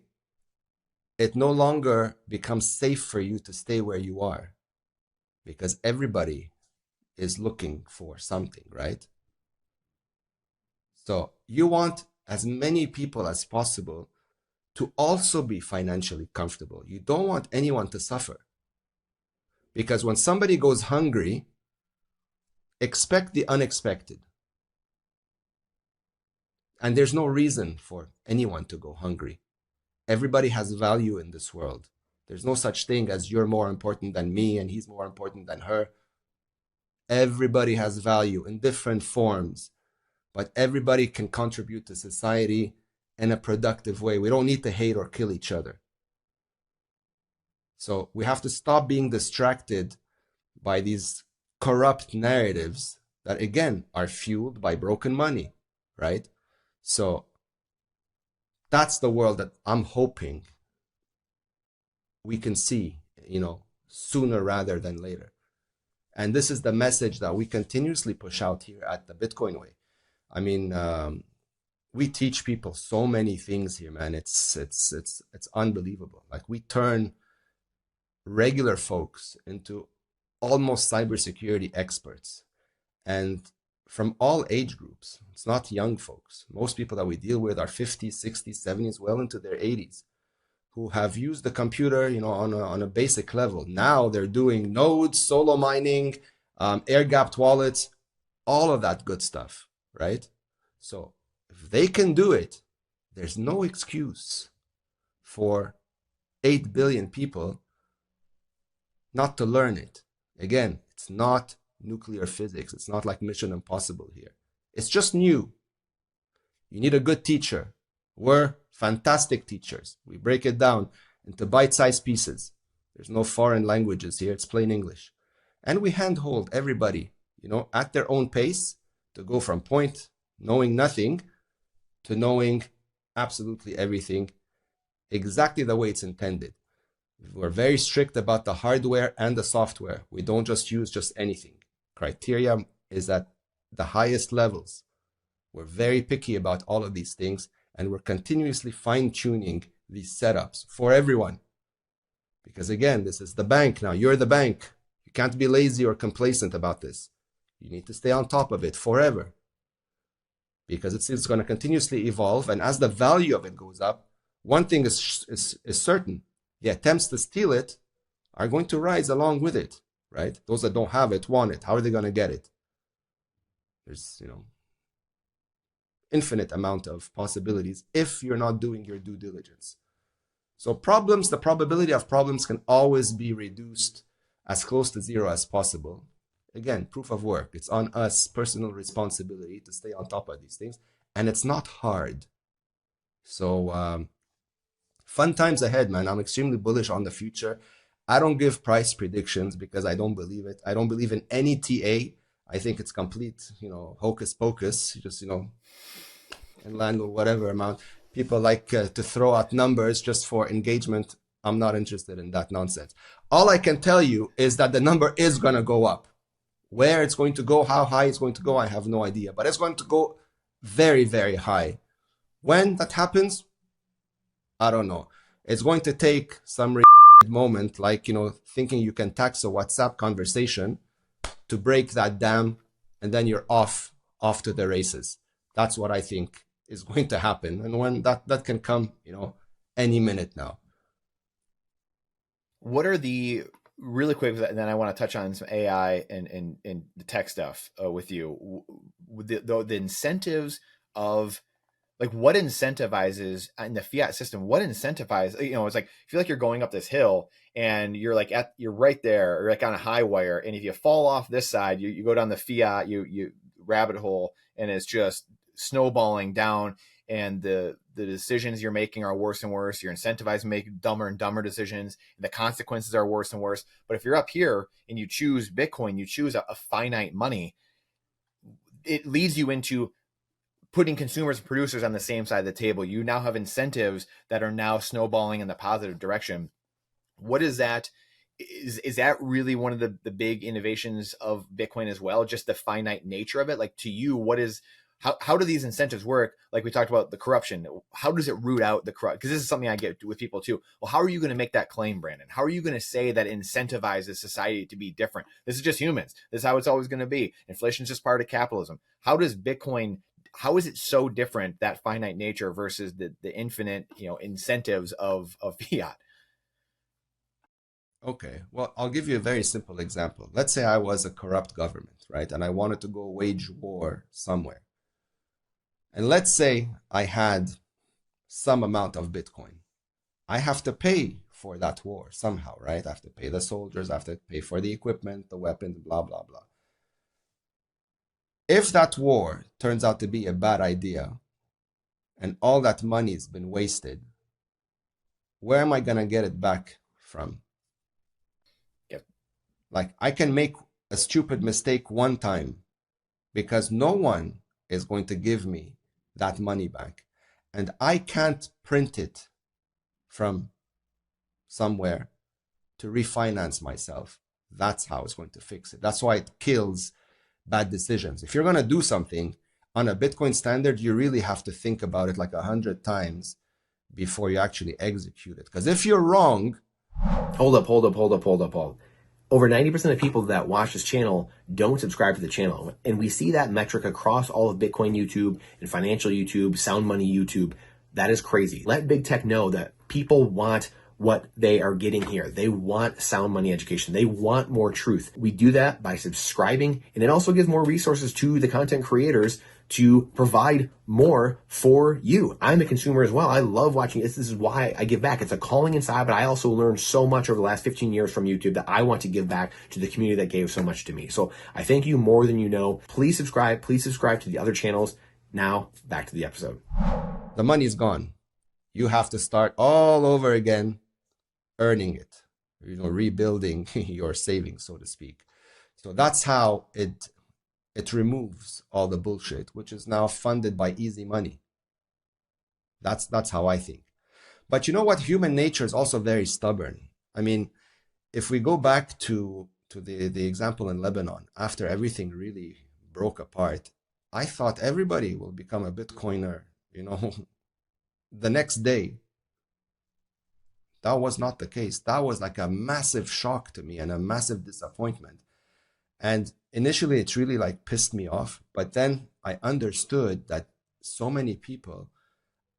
S1: it no longer becomes safe for you to stay where you are, because everybody is looking for something, right? So you want as many people as possible to also be financially comfortable. You don't want anyone to suffer, because when somebody goes hungry, expect the unexpected. And there's no reason for anyone to go hungry. Everybody has value in this world. There's no such thing as you're more important than me and he's more important than her. Everybody has value in different forms, but everybody can contribute to society in a productive way. We don't need to hate or kill each other. So we have to stop being distracted by these corrupt narratives that, again, are fueled by broken money, right? So that's the world that I'm hoping we can see, sooner rather than later. And this is the message that we continuously push out here at the Bitcoin Way. I mean, we teach people so many things here, man. It's unbelievable. We turn regular folks into almost cybersecurity experts, and from all age groups. It's not young folks. Most people that we deal with are 50s, 60s, 70s, well into their 80s, who have used the computer, on a basic level. Now they're doing nodes, solo mining, air-gapped wallets, all of that good stuff, right? So if they can do it, there's no excuse for 8 billion people not to learn it. Again, it's not nuclear physics. It's not like Mission Impossible here. It's just new. You need a good teacher. We're fantastic teachers. We break it down into bite-sized pieces. There's no foreign languages here. It's plain English. And we handhold everybody, at their own pace to go from point knowing nothing to knowing absolutely everything exactly the way it's intended. We're very strict about the hardware and the software. We don't just use just anything. Criteria is at the highest levels. We're very picky about all of these things, and we're continuously fine-tuning these setups for everyone. Because again, this is the bank now. You're the bank. You can't be lazy or complacent about this. You need to stay on top of it forever, because it's going to continuously evolve, and as the value of it goes up, one thing is certain. The attempts to steal it are going to rise along with it, right? Those that don't have it want it. How are they going to get it? There's, infinite amount of possibilities if you're not doing your due diligence. So problems, the probability of problems can always be reduced as close to zero as possible. Again, proof of work. It's on us, personal responsibility to stay on top of these things. And it's not hard. So fun times ahead, man. I'm extremely bullish on the future. I don't give price predictions because I don't believe it. I don't believe in any TA. I think it's complete, hocus pocus. Just, and land or whatever amount. People like to throw out numbers just for engagement. I'm not interested in that nonsense. All I can tell you is that the number is going to go up. Where it's going to go, how high it's going to go, I have no idea. But it's going to go very, very high. When that happens, I don't know. It's going to take some moment, like, thinking you can tax a WhatsApp conversation to break that dam, and then you're off to the races. That's what I think is going to happen. And when that can come, any minute now.
S2: What are the, really quick, and then I want to touch on some AI and the tech stuff with you. The incentives of, like, what incentivizes in the fiat system? What incentivizes? It's like, I feel like you're going up this hill and you're like you're right there, or like on a high wire, and if you fall off this side, you go down the fiat, you rabbit hole, and it's just snowballing down, and the decisions you're making are worse and worse. You're incentivized to make dumber and dumber decisions, and the consequences are worse and worse. But if you're up here and you choose Bitcoin, you choose a finite money, it leads you into putting consumers and producers on the same side of the table. You now have incentives that are now snowballing in the positive direction. What is that? Is that really one of the big innovations of Bitcoin as well? Just the finite nature of it? Like, to you, how do these incentives work? Like we talked about the corruption. How does it root out the corrupt? Because this is something I get with people too. Well, how are you going to make that claim, Brandon? How are you going to say that incentivizes society to be different? This is just humans. This is how it's always going to be. Inflation is just part of capitalism. How does Bitcoin, how is it so different, that finite nature versus the infinite, incentives of fiat?
S1: Okay, well, I'll give you a very simple example. Let's say I was a corrupt government, right? And I wanted to go wage war somewhere. And let's say I had some amount of Bitcoin. I have to pay for that war somehow, right? I have to pay the soldiers, I have to pay for the equipment, the weapons, blah, blah, blah. If that war turns out to be a bad idea and all that money has been wasted, where am I going to get it back from?
S2: Yep.
S1: Like, I can make a stupid mistake one time because no one is going to give me that money back. And I can't print it from somewhere to refinance myself. That's how it's going to fix it. That's why it kills bad decisions. If you're going to do something on a Bitcoin standard, you really have to think about it like 100 times before you actually execute it. Because if you're wrong...
S3: Hold up. Over 90% of people that watch this channel don't subscribe to the channel. And we see that metric across all of Bitcoin YouTube and financial YouTube, sound money YouTube. That is crazy. Let big tech know that people want what they are getting here. They want sound money education. They want more truth. We do that by subscribing, and it also gives more resources to the content creators to provide more for you. I'm a consumer as well. I love watching this. This is why I give back. It's a calling inside, but I also learned so much over the last 15 years from YouTube that I want to give back to the community that gave so much to me. So I thank you more than you know. Please subscribe. Please subscribe to the other channels. Now back to the episode.
S1: The money's gone. You have to start all over again, earning it, rebuilding your savings, so to speak. So that's how it removes all the bullshit, which is now funded by easy money. That's how I think. But you know what? Human nature is also very stubborn. I mean, if we go back to the example in Lebanon, after everything really broke apart, I thought everybody will become a Bitcoiner, the next day. That was not the case. That was like a massive shock to me and a massive disappointment. And initially, it really like pissed me off. But then I understood that so many people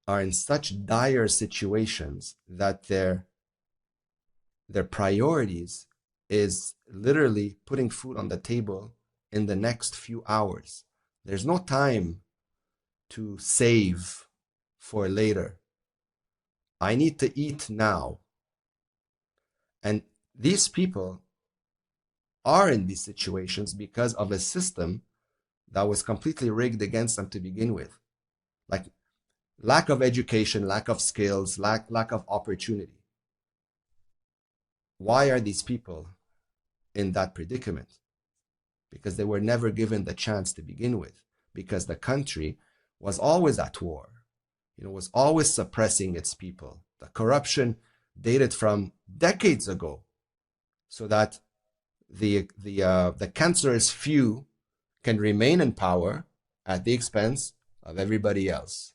S1: are in such dire situations that their priorities is literally putting food on the table in the next few hours. There's no time to save for later. I need to eat now. And these people are in these situations because of a system that was completely rigged against them to begin with. Like lack of education, lack of skills, lack of opportunity. Why are these people in that predicament? Because they were never given the chance to begin with, because the country was always at war, was always suppressing its people. The corruption dated from decades ago, so that the cancerous few can remain in power at the expense of everybody else.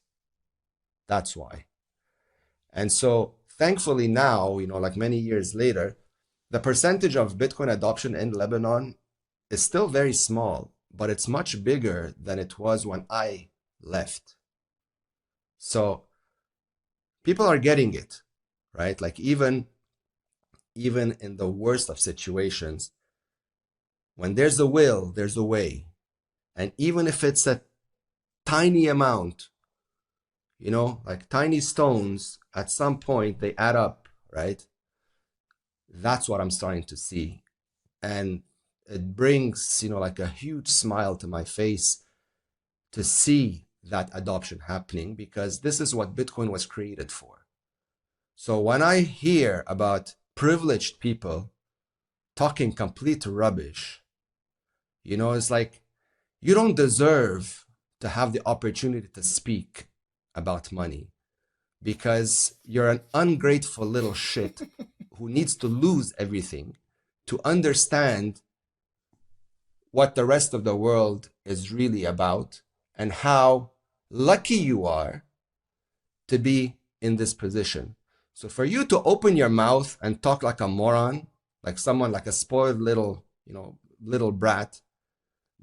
S1: That's why. And so thankfully now, like many years later, the percentage of Bitcoin adoption in Lebanon is still very small, but it's much bigger than it was when I left. So people are getting it, right? Like even in the worst of situations, when there's a will, there's a way. And even if it's a tiny amount, like tiny stones, at some point they add up, right? That's what I'm starting to see. And it brings, like a huge smile to my face to see that adoption happening, because this is what Bitcoin was created for. So when I hear about privileged people talking complete rubbish, it's like, you don't deserve to have the opportunity to speak about money, because you're an ungrateful little shit who needs to lose everything to understand what the rest of the world is really about, and how lucky you are to be in this position. So for you to open your mouth and talk like a moron, like someone, like a spoiled little brat,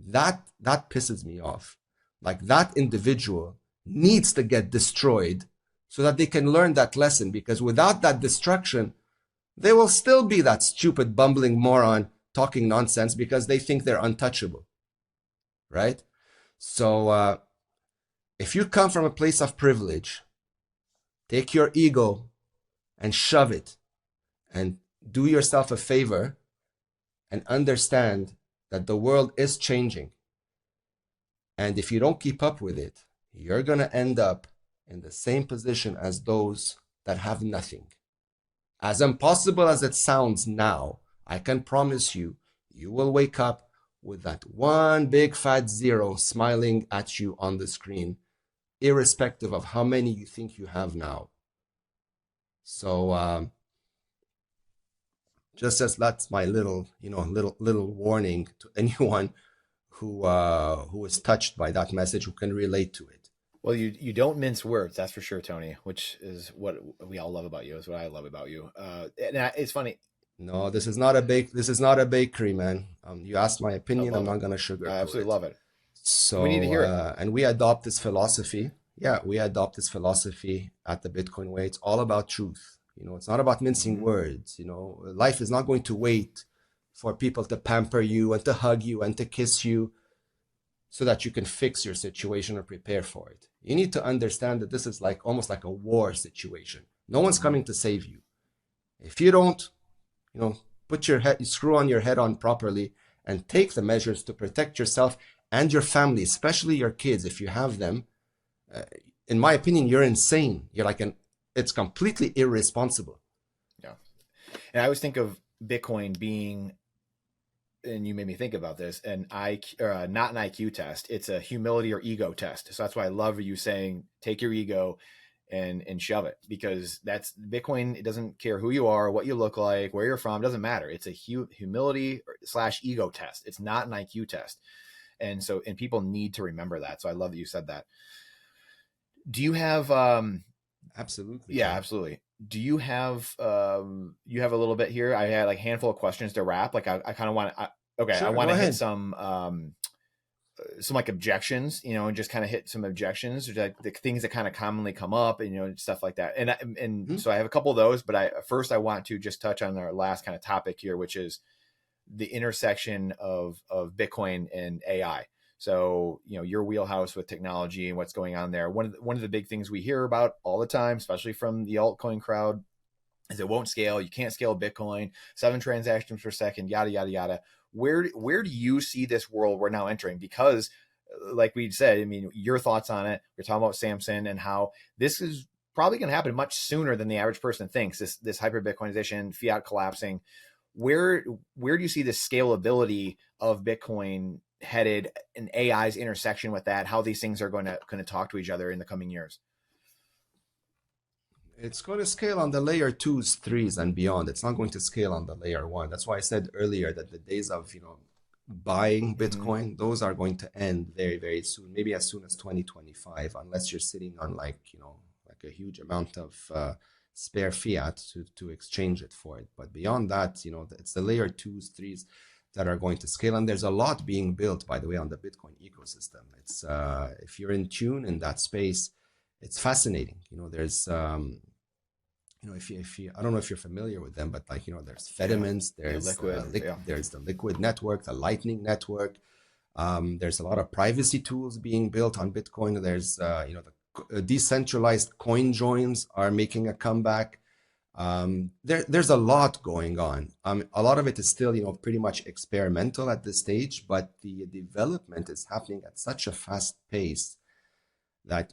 S1: that pisses me off. Like that individual needs to get destroyed so that they can learn that lesson, because without that destruction, they will still be that stupid, bumbling moron talking nonsense because they think they're untouchable, right? So if you come from a place of privilege, take your ego and shove it, and do yourself a favor and understand that the world is changing. And if you don't keep up with it, you're going to end up in the same position as those that have nothing. As impossible as it sounds now, I can promise you, you will wake up with that one big fat zero smiling at you on the screen, irrespective of how many you think you have now. So just as that's my little warning to anyone who is touched by that message, who can relate to it.
S2: Well, you don't mince words, that's for sure, Tony, which is what we all love about you. Is what I love about you. And it's funny.
S1: No, this is not a bakery, man. You asked my opinion. I'm not going to sugarcoat it.
S2: I absolutely love it.
S1: So
S2: we need to hear it.
S1: And we adopt this philosophy. Yeah, we adopt this philosophy at the Bitcoin way. It's all about truth. It's not about mincing words. Life is not going to wait for people to pamper you and to hug you and to kiss you so that you can fix your situation or prepare for it. You need to understand that this is like almost like a war situation. No one's coming to save you. If you don't, put your head, screw on your head on properly and take the measures to protect yourself and your family, especially your kids, if you have them, in my opinion, you're insane. You're like it's completely irresponsible.
S2: Yeah. And I always think of Bitcoin being, and you made me think about this, not an IQ test. It's a humility or ego test. So that's why I love you saying, take your ego and shove it, because that's Bitcoin. It doesn't care who you are, what you look like, where you're from. It doesn't matter. It's a humility / ego test. It's not an IQ test. And people need to remember that. So I love that you said that. Do you have,
S1: absolutely.
S2: Yeah, absolutely. Do you have, you have a little bit here? I had like a handful of questions to wrap. Like I kind of want to,
S1: Sure,
S2: I want to hit some like objections, and just kind of hit some objections, like the things that kind of commonly come up, and stuff like that. And so I have a couple of those, but I want to just touch on our last kind of topic here, which is the intersection of Bitcoin and AI. So, your wheelhouse with technology and what's going on there. One of the big things we hear about all the time, especially from the altcoin crowd, is it won't scale. You can't scale Bitcoin, 7 transactions per second, yada, yada, yada. Where do you see this world we're now entering? Because like we said, I mean, your thoughts on it. We're talking about Samson and how this is probably going to happen much sooner than the average person thinks. This hyper Bitcoinization, fiat collapsing. Where do you see the scalability of Bitcoin headed, and AI's intersection with that? How these things are going to talk to each other in the coming years?
S1: It's going to scale on the layer 2s, 3s, and beyond. It's not going to scale on the layer 1. That's why I said earlier that the days of buying Bitcoin, those are going to end very, very soon. Maybe as soon as 2025, unless you're sitting on like a huge amount of spare fiat to exchange it for it. But beyond that, it's the layer 2s, 3s that are going to scale. And there's a lot being built, by the way, on the Bitcoin ecosystem. It's if you're in tune in that space, it's fascinating. There's if you I don't know if you're familiar with them, but there's Fediments, there's there's the Liquid network, the Lightning network. There's a lot of privacy tools being built on Bitcoin. There's the decentralized coin joins are making a comeback. There's a lot going on. A lot of it is still pretty much experimental at this stage, but the development is happening at such a fast pace that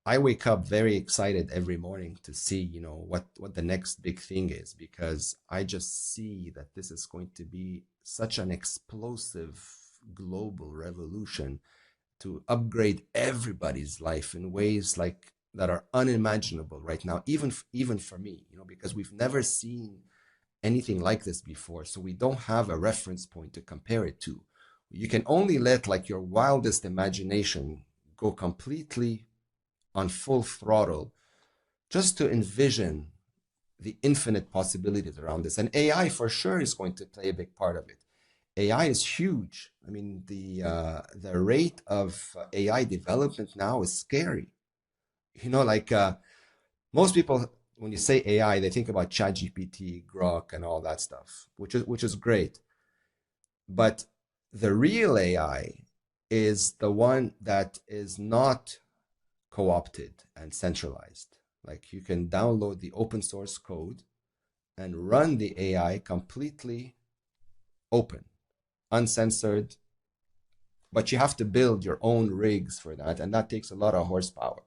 S1: I wake up very excited every morning to see, what the next big thing is, because I just see that this is going to be such an explosive global revolution to upgrade everybody's life in ways that are unimaginable right now, even for me, because we've never seen anything like this before. So we don't have a reference point to compare it to. You can only let your wildest imagination go completely on full throttle just to envision the infinite possibilities around this. And AI for sure is going to play a big part of it. AI is huge. I mean, the rate of AI development now is scary. Most people, when you say AI, they think about ChatGPT, Grok, and all that stuff, which is great. But the real AI is the one that is not co-opted and centralized. Like, you can download the open source code and run the AI completely open, uncensored, but you have to build your own rigs for that, and that takes a lot of horsepower.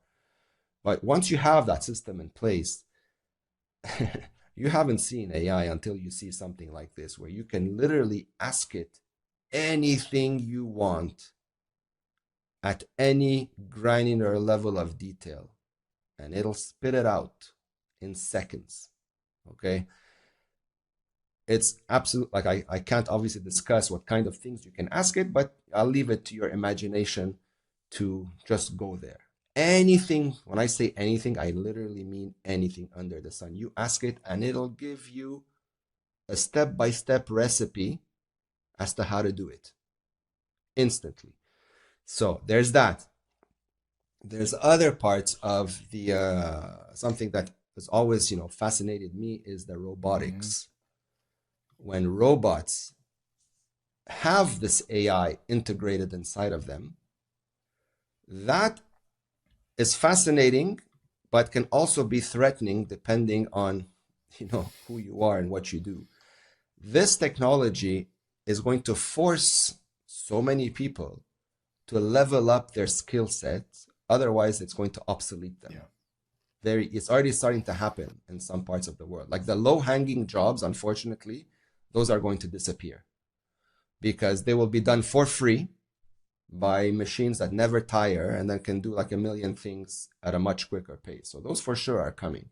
S1: But once you have that system in place, you haven't seen AI until you see something like this, where you can literally ask it anything you want at any granular level of detail, and it'll spit it out in seconds. Okay. It's absolute, I can't obviously discuss what kind of things you can ask it, but I'll leave it to your imagination to just go there. Anything, when I say anything, I literally mean anything under the sun. You ask it and it'll give you a step-by-step recipe as to how to do it instantly. So there's that. There's other parts of the something that has always fascinated me is the robotics. When robots have this AI integrated inside of them, that is fascinating, but can also be threatening depending on who you are and what you do. This technology is going to force so many people to level up their skill sets. Otherwise, it's going to obsolete them. Yeah. It's already starting to happen in some parts of the world. Like the low-hanging jobs, unfortunately, those are going to disappear because they will be done for free by machines that never tire and then can do like a million things at a much quicker pace. So those for sure are coming.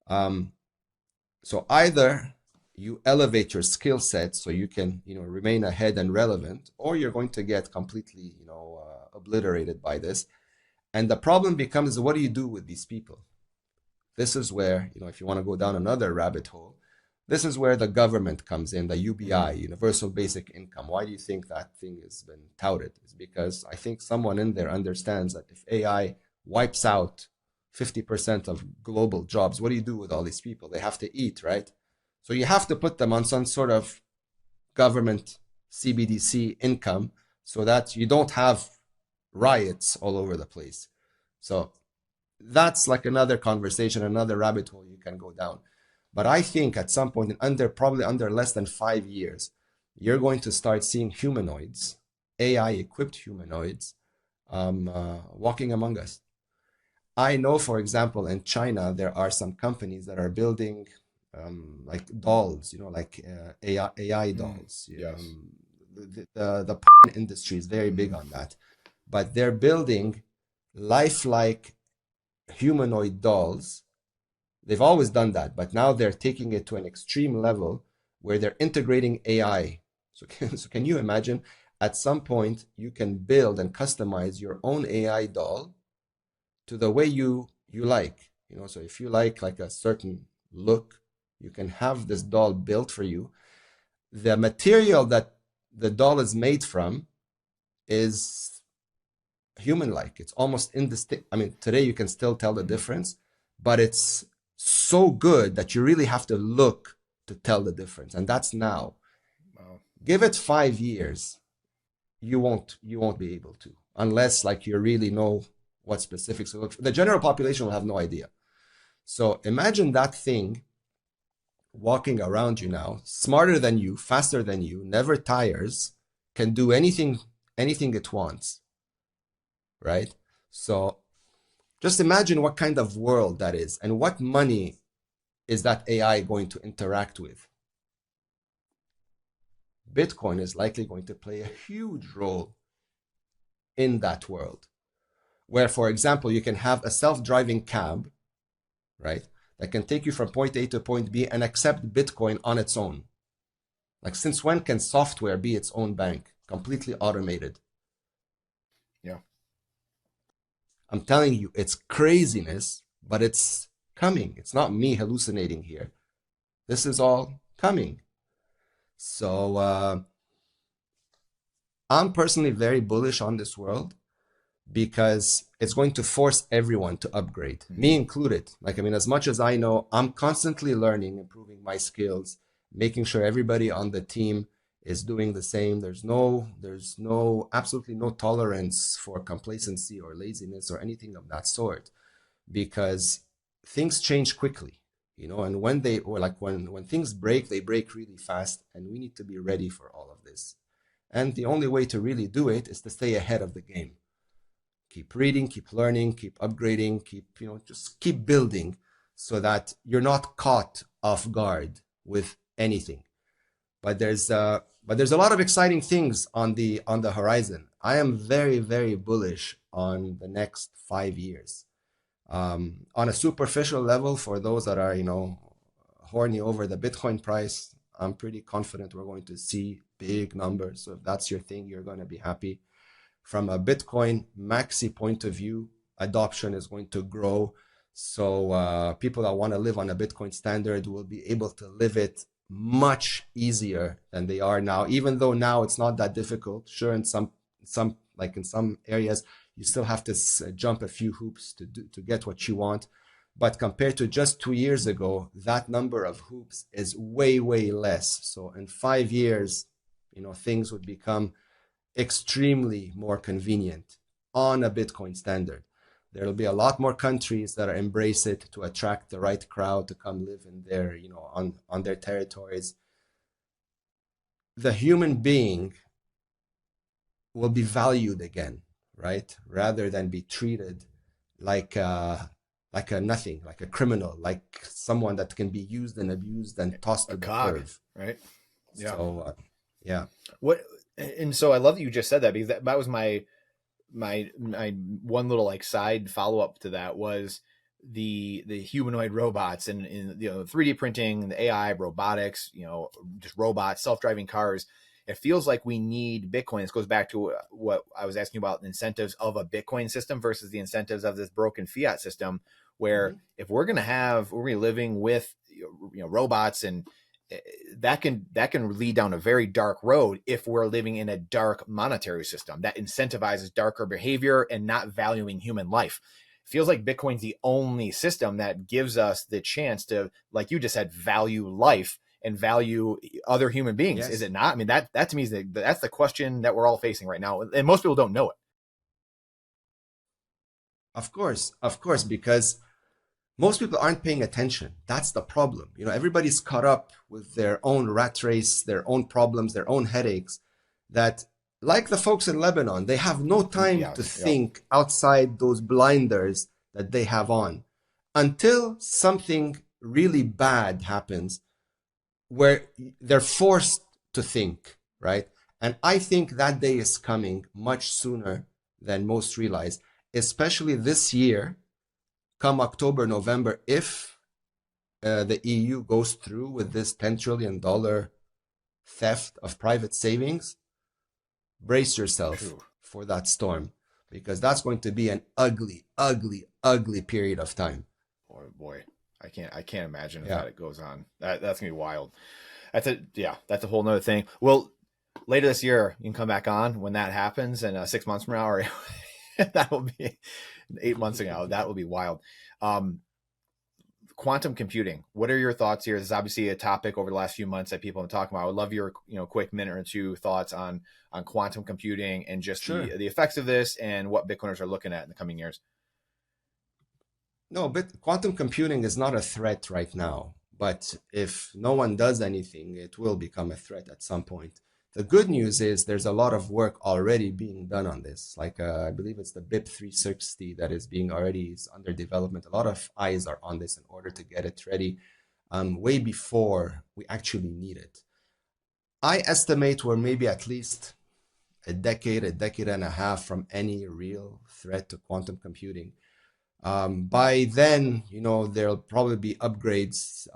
S1: So either you elevate your skill set so you can remain ahead and relevant, or you're going to get completely obliterated by this. And the problem becomes, what do you do with these people? This is where, if you want to go down another rabbit hole, this is where the government comes in, the UBI, Universal Basic Income. Why do you think that thing has been touted? It's because I think someone in there understands that if AI wipes out 50% of global jobs, what do you do with all these people? They have to eat, right? So you have to put them on some sort of government CBDC income so that you don't have riots all over the place. So that's like another conversation, another rabbit hole you can go down. But I think at some point, probably under less than 5 years, you're going to start seeing humanoids, AI-equipped humanoids, walking among us. I know, for example, in China, there are some companies that are building like dolls, like AI dolls.
S2: Yes.
S1: The porn industry is very big on that. But they're building lifelike humanoid dolls. They've always done that, but now they're taking it to an extreme level where they're integrating AI. So can you imagine? At some point, you can build and customize your own AI doll to the way you like. So if you like a certain look, you can have this doll built for you. The material that the doll is made from is human-like. It's almost indistinct. I mean, today you can still tell the difference, but it's so good that you really have to look to tell the difference. And that's now.
S2: Wow.
S1: Give it 5 years, you won't be able to, unless like you really know what specifics. The general population will have no idea. So imagine that thing walking around you now, smarter than you, faster than you, never tires, can do anything it wants, right? So just imagine what kind of world that is, and what money is that AI going to interact with. Bitcoin is likely going to play a huge role in that world, where, for example, you can have a self-driving cab, right, that can take you from point A to point B and accept Bitcoin on its own. Like, since when can software be its own bank, completely automated?
S2: Yeah.
S1: I'm telling you, it's craziness, but it's coming. It's not me hallucinating here. This is all coming. So I'm personally very bullish on this world, because it's going to force everyone to upgrade, me included. Like, I mean, as much as I know, I'm constantly learning, improving my skills, making sure everybody on the team is doing the same. There's absolutely no tolerance for complacency or laziness or anything of that sort, because things change quickly, and when things break, they break really fast, and we need to be ready for all of this. And the only way to really do it is to stay ahead of the game. Keep reading, keep learning, keep upgrading, just keep building, so that you're not caught off guard with anything. But there's a lot of exciting things on the horizon. I am very, very bullish on the next 5 years. On a superficial level, for those that are horny over the Bitcoin price, I'm pretty confident we're going to see big numbers. So if that's your thing, you're going to be happy. From a Bitcoin maxi point of view, adoption is going to grow. So people that want to live on a Bitcoin standard will be able to live it much easier than they are now, even though now it's not that difficult. Sure, in some areas, you still have to jump a few hoops to get what you want. But compared to just 2 years ago, that number of hoops is way, way less. So in 5 years, things would become extremely more convenient on a Bitcoin standard. There will be a lot more countries that embrace it to attract the right crowd to come live in their, on their territories. The human being will be valued again, right? Rather than be treated like a nothing, like a criminal, like someone that can be used and abused and tossed to the curb,
S2: right? Yeah.
S1: So, yeah.
S2: And so I love that you just said that, because that was my one little side follow up to that was the humanoid robots and 3D printing, the AI, robotics, just robots, self-driving cars. It feels like we need Bitcoin. This goes back to what I was asking about, the incentives of a Bitcoin system versus the incentives of this broken fiat system, where if we're going to be living with robots, and that can lead down a very dark road if we're living in a dark monetary system that incentivizes darker behavior and not valuing human life. It feels like Bitcoin's the only system that gives us the chance to, like you just said, value life and value other human beings.
S1: Yes.
S2: Is it not? I mean, that to me is that's the question that we're all facing right now, and most people don't know it.
S1: Of course, because most people aren't paying attention. That's the problem. Everybody's caught up with their own rat race, their own problems, their own headaches, that, like the folks in Lebanon, they have no time to think outside those blinders that they have on until something really bad happens where they're forced to think, right? And I think that day is coming much sooner than most realize, especially this year, come October, November, if the EU goes through with this $10 trillion theft of private savings. Brace yourself for that storm, because that's going to be an ugly, ugly, ugly period of time.
S2: Boy, I can't imagine if that goes on. That's gonna be wild. That's a whole nother thing. Well, later this year you can come back on when that happens, and 6 months from now, or that will be 8 months ago. That will be wild. Quantum computing. What are your thoughts here? This is obviously a topic over the last few months that people have been talking about. I would love your quick minute or two thoughts on quantum computing and just the effects of this and what Bitcoiners are looking at in the coming years.
S1: No, but quantum computing is not a threat right now. But if no one does anything, it will become a threat at some point. The good news is there's a lot of work already being done on this. Like I believe it's the BIP 360 that is under development. A lot of eyes are on this in order to get it ready way before we actually need it. I estimate we're maybe at least a decade and a half from any real threat to quantum computing. By then, there'll probably be upgrades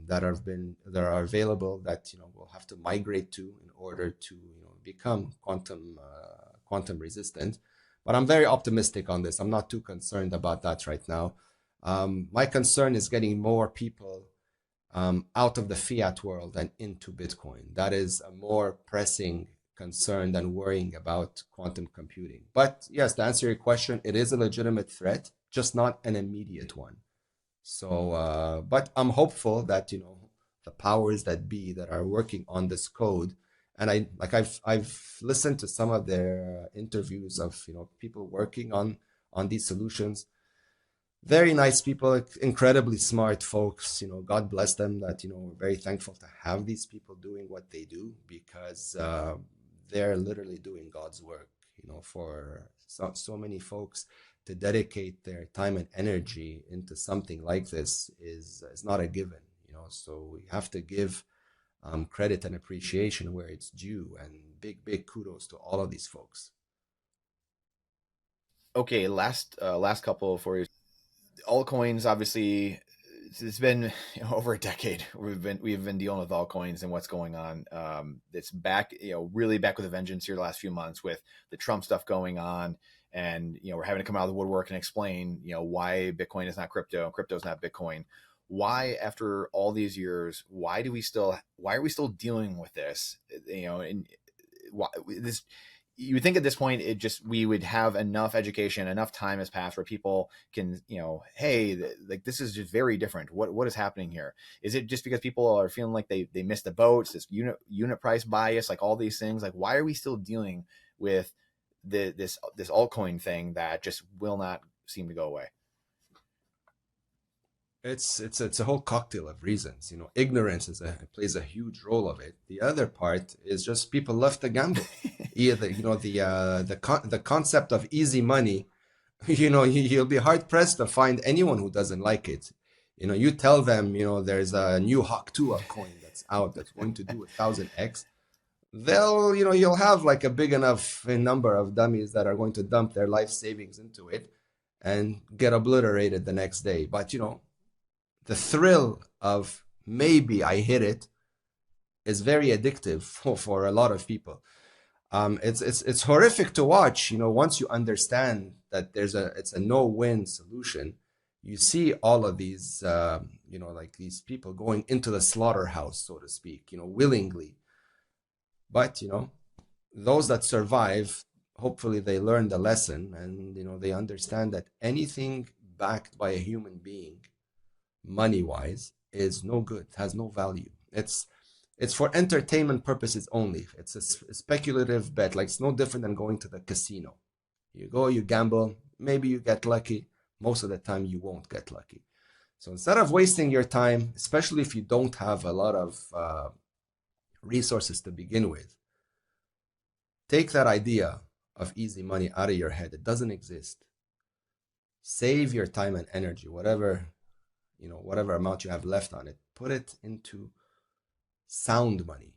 S1: that are available that we'll have to migrate to in order to become quantum resistant. But I'm very optimistic on this. I'm not too concerned about that right now. My concern is getting more people out of the fiat world and into Bitcoin. That is a more pressing concern than worrying about quantum computing. But yes, to answer your question, it is a legitimate threat, just not an immediate one. So, but I'm hopeful that the powers that be that are working on this code, and I've listened to some of their interviews of people working on these solutions. Very nice people, incredibly smart folks. God bless them. That we're very thankful to have these people doing what they do, because they're literally doing God's work. For so many folks to dedicate their time and energy into something like this is not a given. So we have to give credit and appreciation where it's due, and big kudos to all of these folks.
S2: Okay, last couple for you. Altcoins, obviously, it's been over a decade. We've been dealing with altcoins and what's going on. It's back, really back with a vengeance here the last few months with the Trump stuff going on, and we're having to come out of the woodwork and explain why Bitcoin is not crypto and crypto is not Bitcoin. Why, after all these years, why are we still dealing with this? And why this? You would think at this point we would have enough education, enough time has passed where people can, hey, like this is just very different. What is happening here? Is it just because people are feeling like they missed the boats, this unit price bias, like all these things? Like, why are we still dealing with this altcoin thing that just will not seem to go away?
S1: It's a whole cocktail of reasons. Ignorance plays a huge role of it. The other part is just people love to gamble. Either the concept of easy money. You'll be hard pressed to find anyone who doesn't like it. You tell them there's a new Hawk2 coin that's out that's going to do 1000x. You'll have like a big enough number of dummies that are going to dump their life savings into it and get obliterated the next day. But the thrill of maybe I hit it is very addictive for a lot of people. It's horrific to watch. Once you understand that it's a no-win solution, you see all of these, like these people going into the slaughterhouse, so to speak, willingly. But those that survive, hopefully they learn the lesson, and they understand that anything backed by a human being, money-wise, is no good, has no value. It's It's for entertainment purposes only. It's a speculative bet. Like, it's no different than going to the casino. You go, you gamble, maybe you get lucky. Most of the time, you won't get lucky. So instead of wasting your time, especially if you don't have a lot of resources to begin with, take that idea of easy money out of your head. It doesn't exist. Save your time and energy, whatever amount you have left on it. Put it into sound money,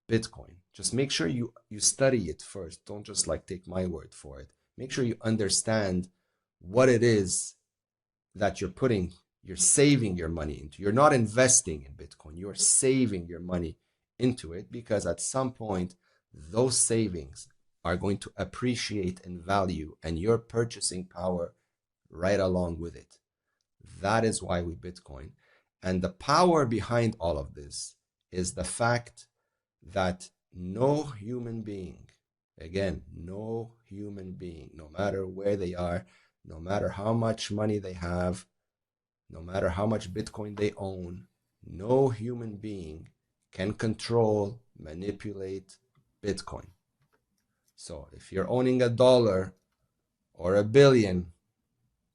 S1: Bitcoin. Just make sure you study it first. Don't just like take my word for it. Make sure you understand what it is that you're saving your money into. You're not investing in Bitcoin. You're saving your money into it, because at some point, those savings are going to appreciate in value, and your purchasing power right along with it. That is why we Bitcoin. And the power behind all of this is the fact that no human being, again, no human being, no matter where they are, no matter how much money they have, no matter how much Bitcoin they own, no human being can control, manipulate Bitcoin. So if you're owning $1 or $1 billion,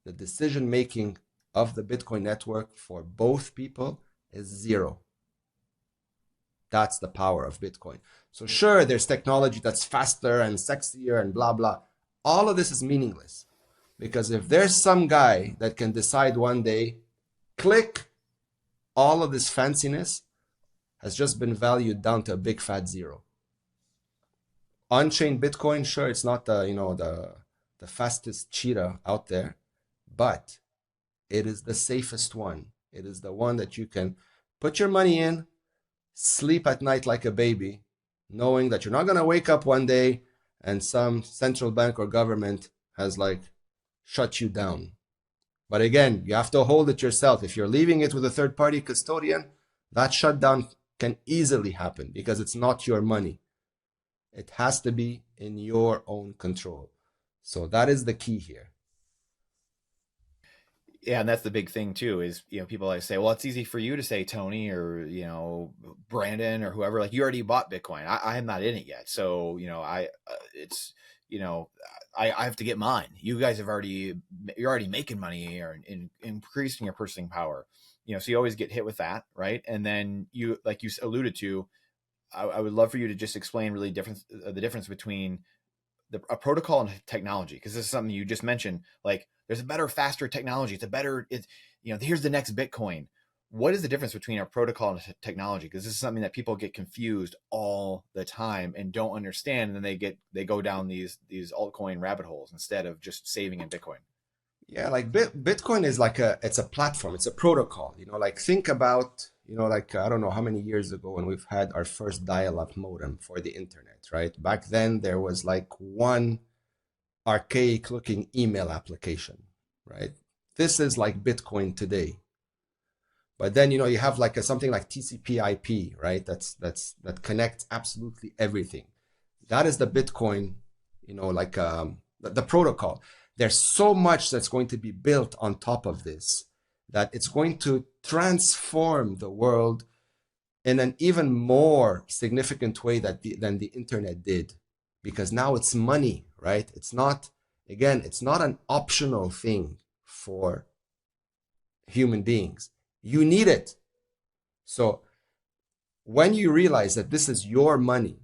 S1: the decision making of the Bitcoin network for both people is zero. That's the power of Bitcoin. So sure, there's technology that's faster and sexier and blah, blah. All of this is meaningless, because if there's some guy that can decide one day, click, all of this fanciness has just been valued down to a big fat zero. On-chain Bitcoin, sure, it's not the fastest cheetah out there, but it is the safest one. It is the one that you can put your money in, sleep at night like a baby, knowing that you're not going to wake up one day and some central bank or government has shut you down. But again, you have to hold it yourself. If you're leaving it with a third-party custodian, that shutdown can easily happen because it's not your money. It has to be in your own control. So that is the key here.
S2: Yeah, and that's the big thing too, is, people like say, well, it's easy for you to say, Tony, or, Brandon, or whoever, like, you already bought Bitcoin. I am not in it yet. So, I have to get mine. You guys you're already making money or increasing your purchasing power. So you always get hit with that, right? And then you, like you alluded to, I would love for you to just explain really the difference between a protocol and technology, because this is something you just mentioned. Like, there's a better, faster technology. Here's the next Bitcoin. What is the difference between a protocol and technology? Because this is something that people get confused all the time and don't understand, and then they go down these altcoin rabbit holes instead of just saving in Bitcoin.
S1: Yeah, like Bitcoin is it's a platform, it's a protocol. Think about, I don't know how many years ago when we've had our first dial-up modem for the internet, right? Back then there was one archaic looking email application, right? This is like Bitcoin today. But then, you have something like TCP/IP, right? That connects absolutely everything. That is the Bitcoin, the protocol. There's so much that's going to be built on top of this that it's going to transform the world in an even more significant way than the internet did, because now it's money, right? It's not an optional thing for human beings. You need it. So when you realize that this is your money,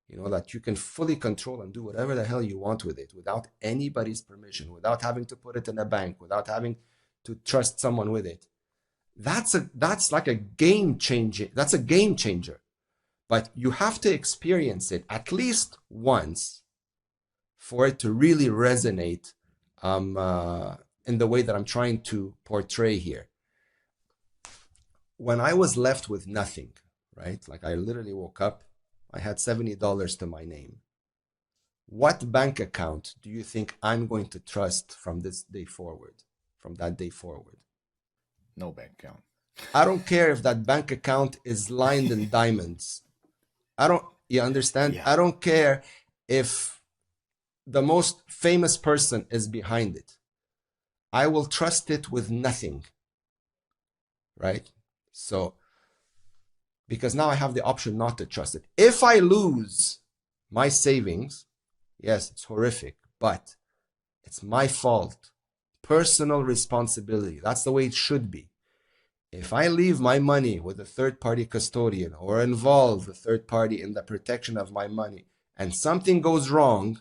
S1: that you can fully control and do whatever the hell you want with it without anybody's permission, without having to put it in a bank, without having to trust someone with it. That's like a game changer. That's a game changer. But you have to experience it at least once for it to really resonate in the way that I'm trying to portray here. When I was left with nothing, right? Like, I literally woke up, I had $70 to my name. What bank account do you think I'm going to trust from that day forward?
S2: No bank account.
S1: I don't care if that bank account is lined in diamonds. You understand?
S2: Yeah.
S1: I don't care if the most famous person is behind it. I will trust it with nothing, right? So because now I have the option not to trust it. If I lose my savings, yes, it's horrific, but it's my fault. Personal responsibility. That's the way it should be. If I leave my money with a third-party custodian or involve the third party in the protection of my money and something goes wrong,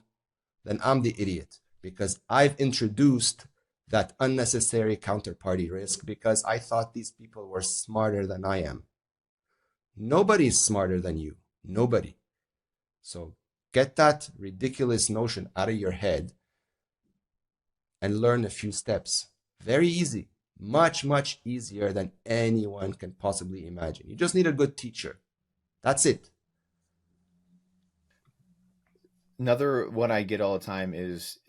S1: then I'm the idiot because I've introduced that unnecessary counterparty risk because I thought these people were smarter than I am. Nobody's smarter than you. Nobody. So get that ridiculous notion out of your head and learn a few steps. Very easy. Much, much easier than anyone can possibly imagine. You just need a good teacher. That's it.
S2: Another one I get all the time is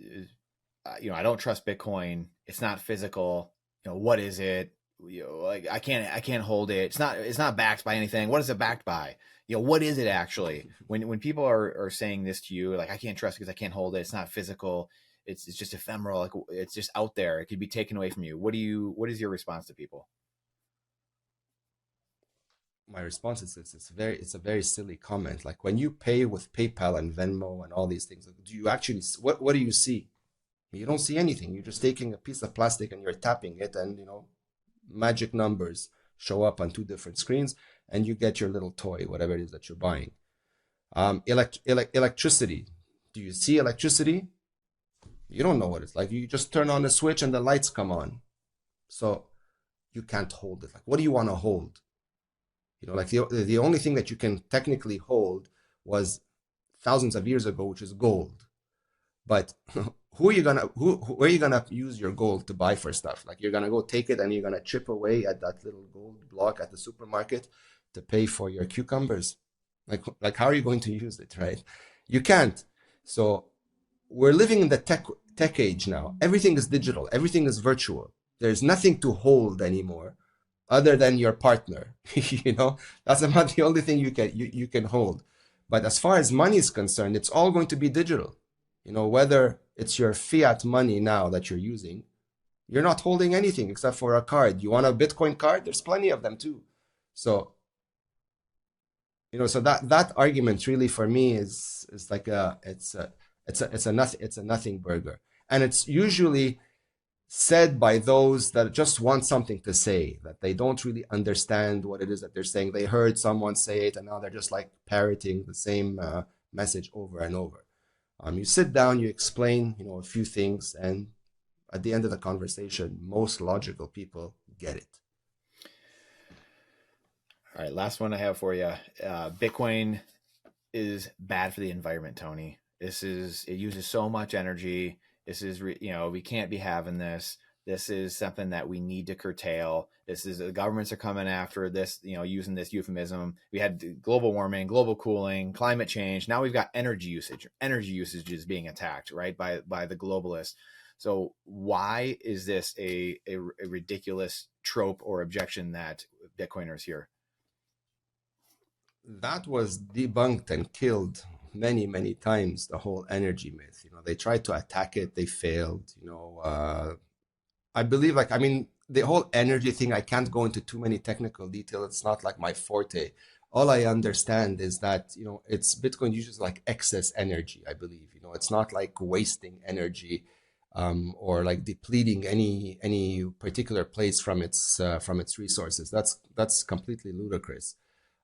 S2: I don't trust Bitcoin. It's not physical. What is it? Like I can't hold it. It's not backed by anything. What is it backed by? What is it actually? When people are saying this to you, like I can't trust it because I can't hold it. It's not physical. It's just ephemeral. Like it's just out there. It could be taken away from you. What is your response to people?
S1: My response is it's a very silly comment. Like when you pay with PayPal and Venmo and all these things, do you actually what do you see? You don't see anything. You're just taking a piece of plastic and you're tapping it, and magic numbers show up on two different screens, and you get your little toy, whatever it is that you're buying. Electricity. Do you see electricity? You don't know what it's like. You just turn on the switch and the lights come on. So you can't hold it. Like, what do you want to hold? Like the only thing that you can technically hold was thousands of years ago, which is gold. But where are you gonna use your gold to buy for stuff? Like you're gonna go take it and you're gonna chip away at that little gold block at the supermarket to pay for your cucumbers. Like how are you going to use it, right? You can't. So we're living in the tech age now. Everything is digital. Everything is virtual. There's nothing to hold anymore other than your partner. That's about the only thing you can hold. But as far as money is concerned, it's all going to be digital. Whether it's your fiat money now that you're using, you're not holding anything except for a card. You want a Bitcoin card? There's plenty of them too. So, so that argument really for me is like it's a nothing burger. And it's usually said by those that just want something to say, that they don't really understand what it is that they're saying. They heard someone say it and now they're just like parroting the same message over and over. You sit down, you explain, a few things, and at the end of the conversation, most logical people get it.
S2: All right, last one I have for you. Bitcoin is bad for the environment, Tony. It uses so much energy. This is, we can't be having this. This is something that we need to curtail. The governments are coming after this, using this euphemism. We had global warming, global cooling, climate change. Now we've got energy usage. Energy usage is being attacked, right, by the globalists. So why is this a ridiculous trope or objection that Bitcoiners hear?
S1: That was debunked and killed many, many times, the whole energy myth. They tried to attack it. They failed. I believe, the whole energy thing, I can't go into too many technical details. It's not like my forte. All I understand is that, it's Bitcoin uses like excess energy, I believe. It's not like wasting energy or like depleting any particular place from its resources. That's completely ludicrous.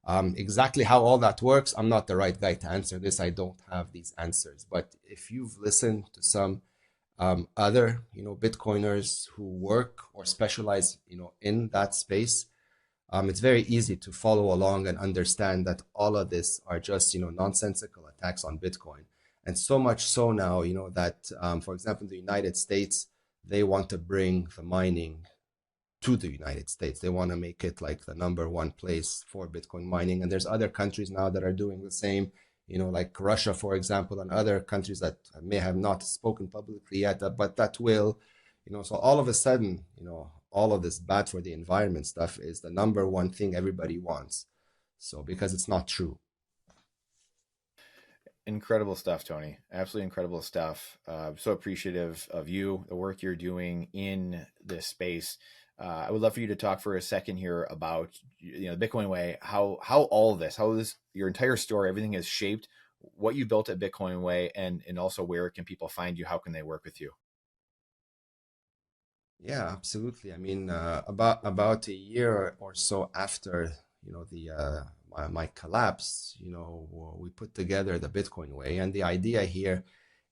S1: Exactly how all that works, I'm not the right guy to answer this. I don't have these answers. But if you've listened to some other, Bitcoiners who work or specialize, in that space, it's very easy to follow along and understand that all of this are just, nonsensical attacks on Bitcoin. And so much so now, that, for example, in the United States, they want to bring the mining to the United States. They want to make it like the number one place for Bitcoin mining. And there's other countries now that are doing the same, like Russia, for example, and other countries that may have not spoken publicly yet, but that will, so all of a sudden, all of this bad for the environment stuff is the number one thing everybody wants. So because it's not true.
S2: Incredible stuff, Tony. Absolutely incredible stuff. So appreciative of you, the work you're doing in this space. I would love for you to talk for a second here about, the Bitcoin way, how all of this, your entire story, everything is shaped, what you built at Bitcoin way, and also where can people find you? How can they work with you?
S1: Yeah, absolutely. I mean, about a year or so after, the my collapse, we put together the Bitcoin way, and the idea here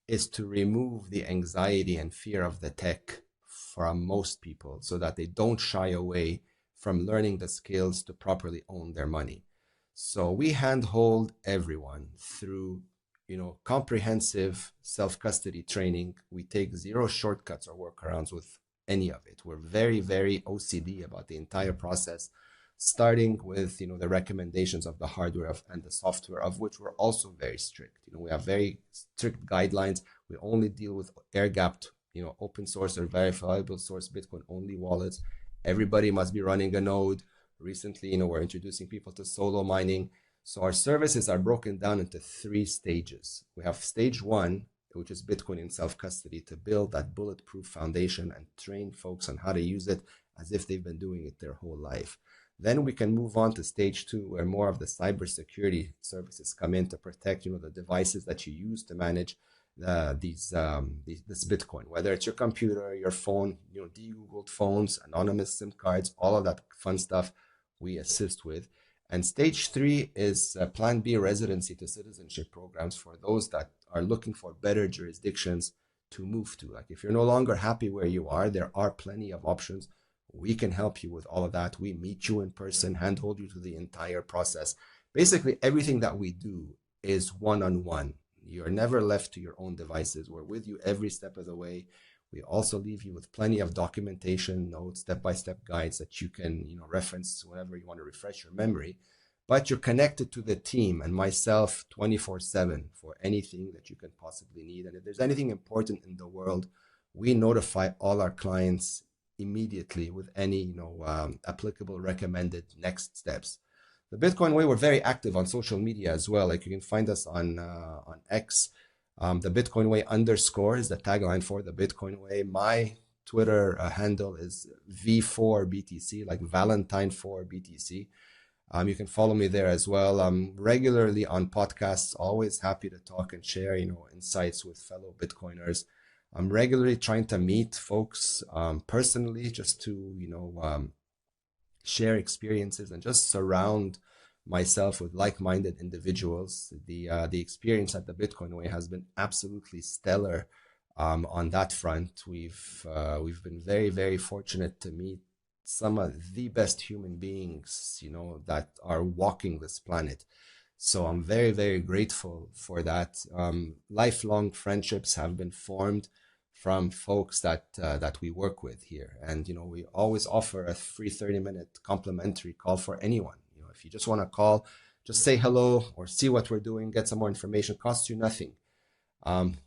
S1: is to remove the anxiety and fear of the tech from most people so that they don't shy away from learning the skills to properly own their money. So we handhold everyone through, comprehensive self-custody training. We take zero shortcuts or workarounds with any of it. We're very, very OCD about the entire process, starting with, the recommendations of the hardware and the software, of which we're also very strict. We have very strict guidelines. We only deal with air-gapped, open source or verifiable source Bitcoin only wallets. Everybody must be running a node. Recently, we're introducing people to solo mining. So our services are broken down into 3 stages. We have stage 1, which is Bitcoin in self-custody, to build that bulletproof foundation and train folks on how to use it as if they've been doing it their whole life. Then we can move on to stage 2, where more of the cybersecurity services come in to protect, the devices that you use to manage this Bitcoin, whether it's your computer, your phone, de-Googled phones, anonymous SIM cards, all of that fun stuff we assist with. And stage 3 is Plan B residency to citizenship programs for those that are looking for better jurisdictions to move to. Like if you're no longer happy where you are, there are plenty of options. We can help you with all of that. We meet you in person, handhold you through the entire process. Basically, everything that we do is one-on-one. You're never left to your own devices. We're with you every step of the way. We also leave you with plenty of documentation, notes, step-by-step guides that you can, reference whenever you want to refresh your memory. But you're connected to the team and myself 24/7 for anything that you can possibly need. And if there's anything important in the world, we notify all our clients immediately with any, applicable recommended next steps. The Bitcoin way, we're very active on social media as well. Like you can find us on X. The Bitcoin way _ is the tagline for the Bitcoin way. My Twitter handle is V4BTC, like Valentine 4 BTC. You can follow me there as well. I'm regularly on podcasts, always happy to talk and share, insights with fellow Bitcoiners. I'm regularly trying to meet folks personally, just to, share experiences and just surround myself with like-minded individuals. The experience at the Bitcoin way has been absolutely stellar on that front. We've been very, very fortunate to meet some of the best human beings, that are walking this planet. So I'm very, very grateful for that. Lifelong friendships have been formed from folks that we work with here. And, we always offer a free 30-minute complimentary call for anyone. If you just want to call, just say hello or see what we're doing, get some more information, costs you nothing.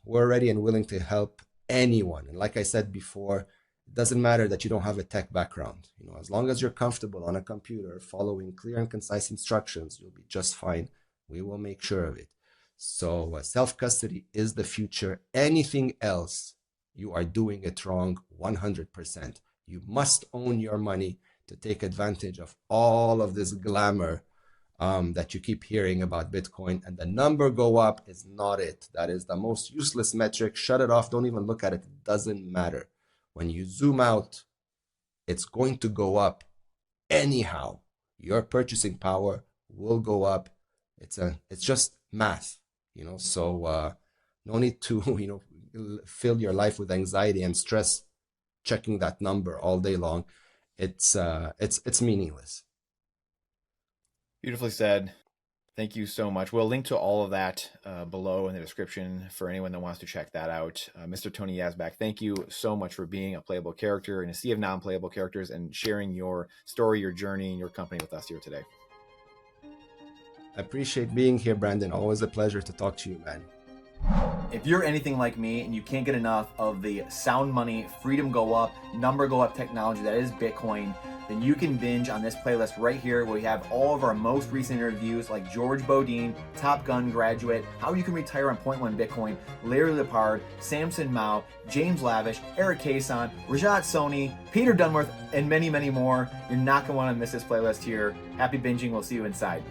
S1: We're ready and willing to help anyone. And like I said before, it doesn't matter that you don't have a tech background. As long as you're comfortable on a computer following clear and concise instructions, you'll be just fine. We will make sure of it. So self-custody is the future. Anything else, you are doing it wrong 100%. You must own your money to take advantage of all of this glamour that you keep hearing about Bitcoin. And the number go up is not it. That is the most useless metric. Shut it off. Don't even look at it. It doesn't matter. When you zoom out, it's going to go up anyhow. Your purchasing power will go up. It's just math, so no need to, fill your life with anxiety and stress checking that number all day long. It's meaningless.
S2: Beautifully said. Thank you so much. We'll link to all of that below in the description for anyone that wants to check that out. Mr. Tony Yazbeck, thank you so much for being a playable character in a sea of non-playable characters and sharing your story, your journey, and your company with us here today.
S1: I appreciate being here, Brandon. Always a pleasure to talk to you, man.
S2: If you're anything like me and you can't get enough of the sound money, freedom go up, number go up technology that is Bitcoin, then you can binge on this playlist right here where we have all of our most recent interviews like George Bodine, Top Gun graduate, How You Can Retire on 0.1 Bitcoin, Larry Lepard, Samson Mao, James Lavish, Eric Kason, Rajat Soni, Peter Dunworth, and many, many more. You're not going to want to miss this playlist here. Happy binging. We'll see you inside.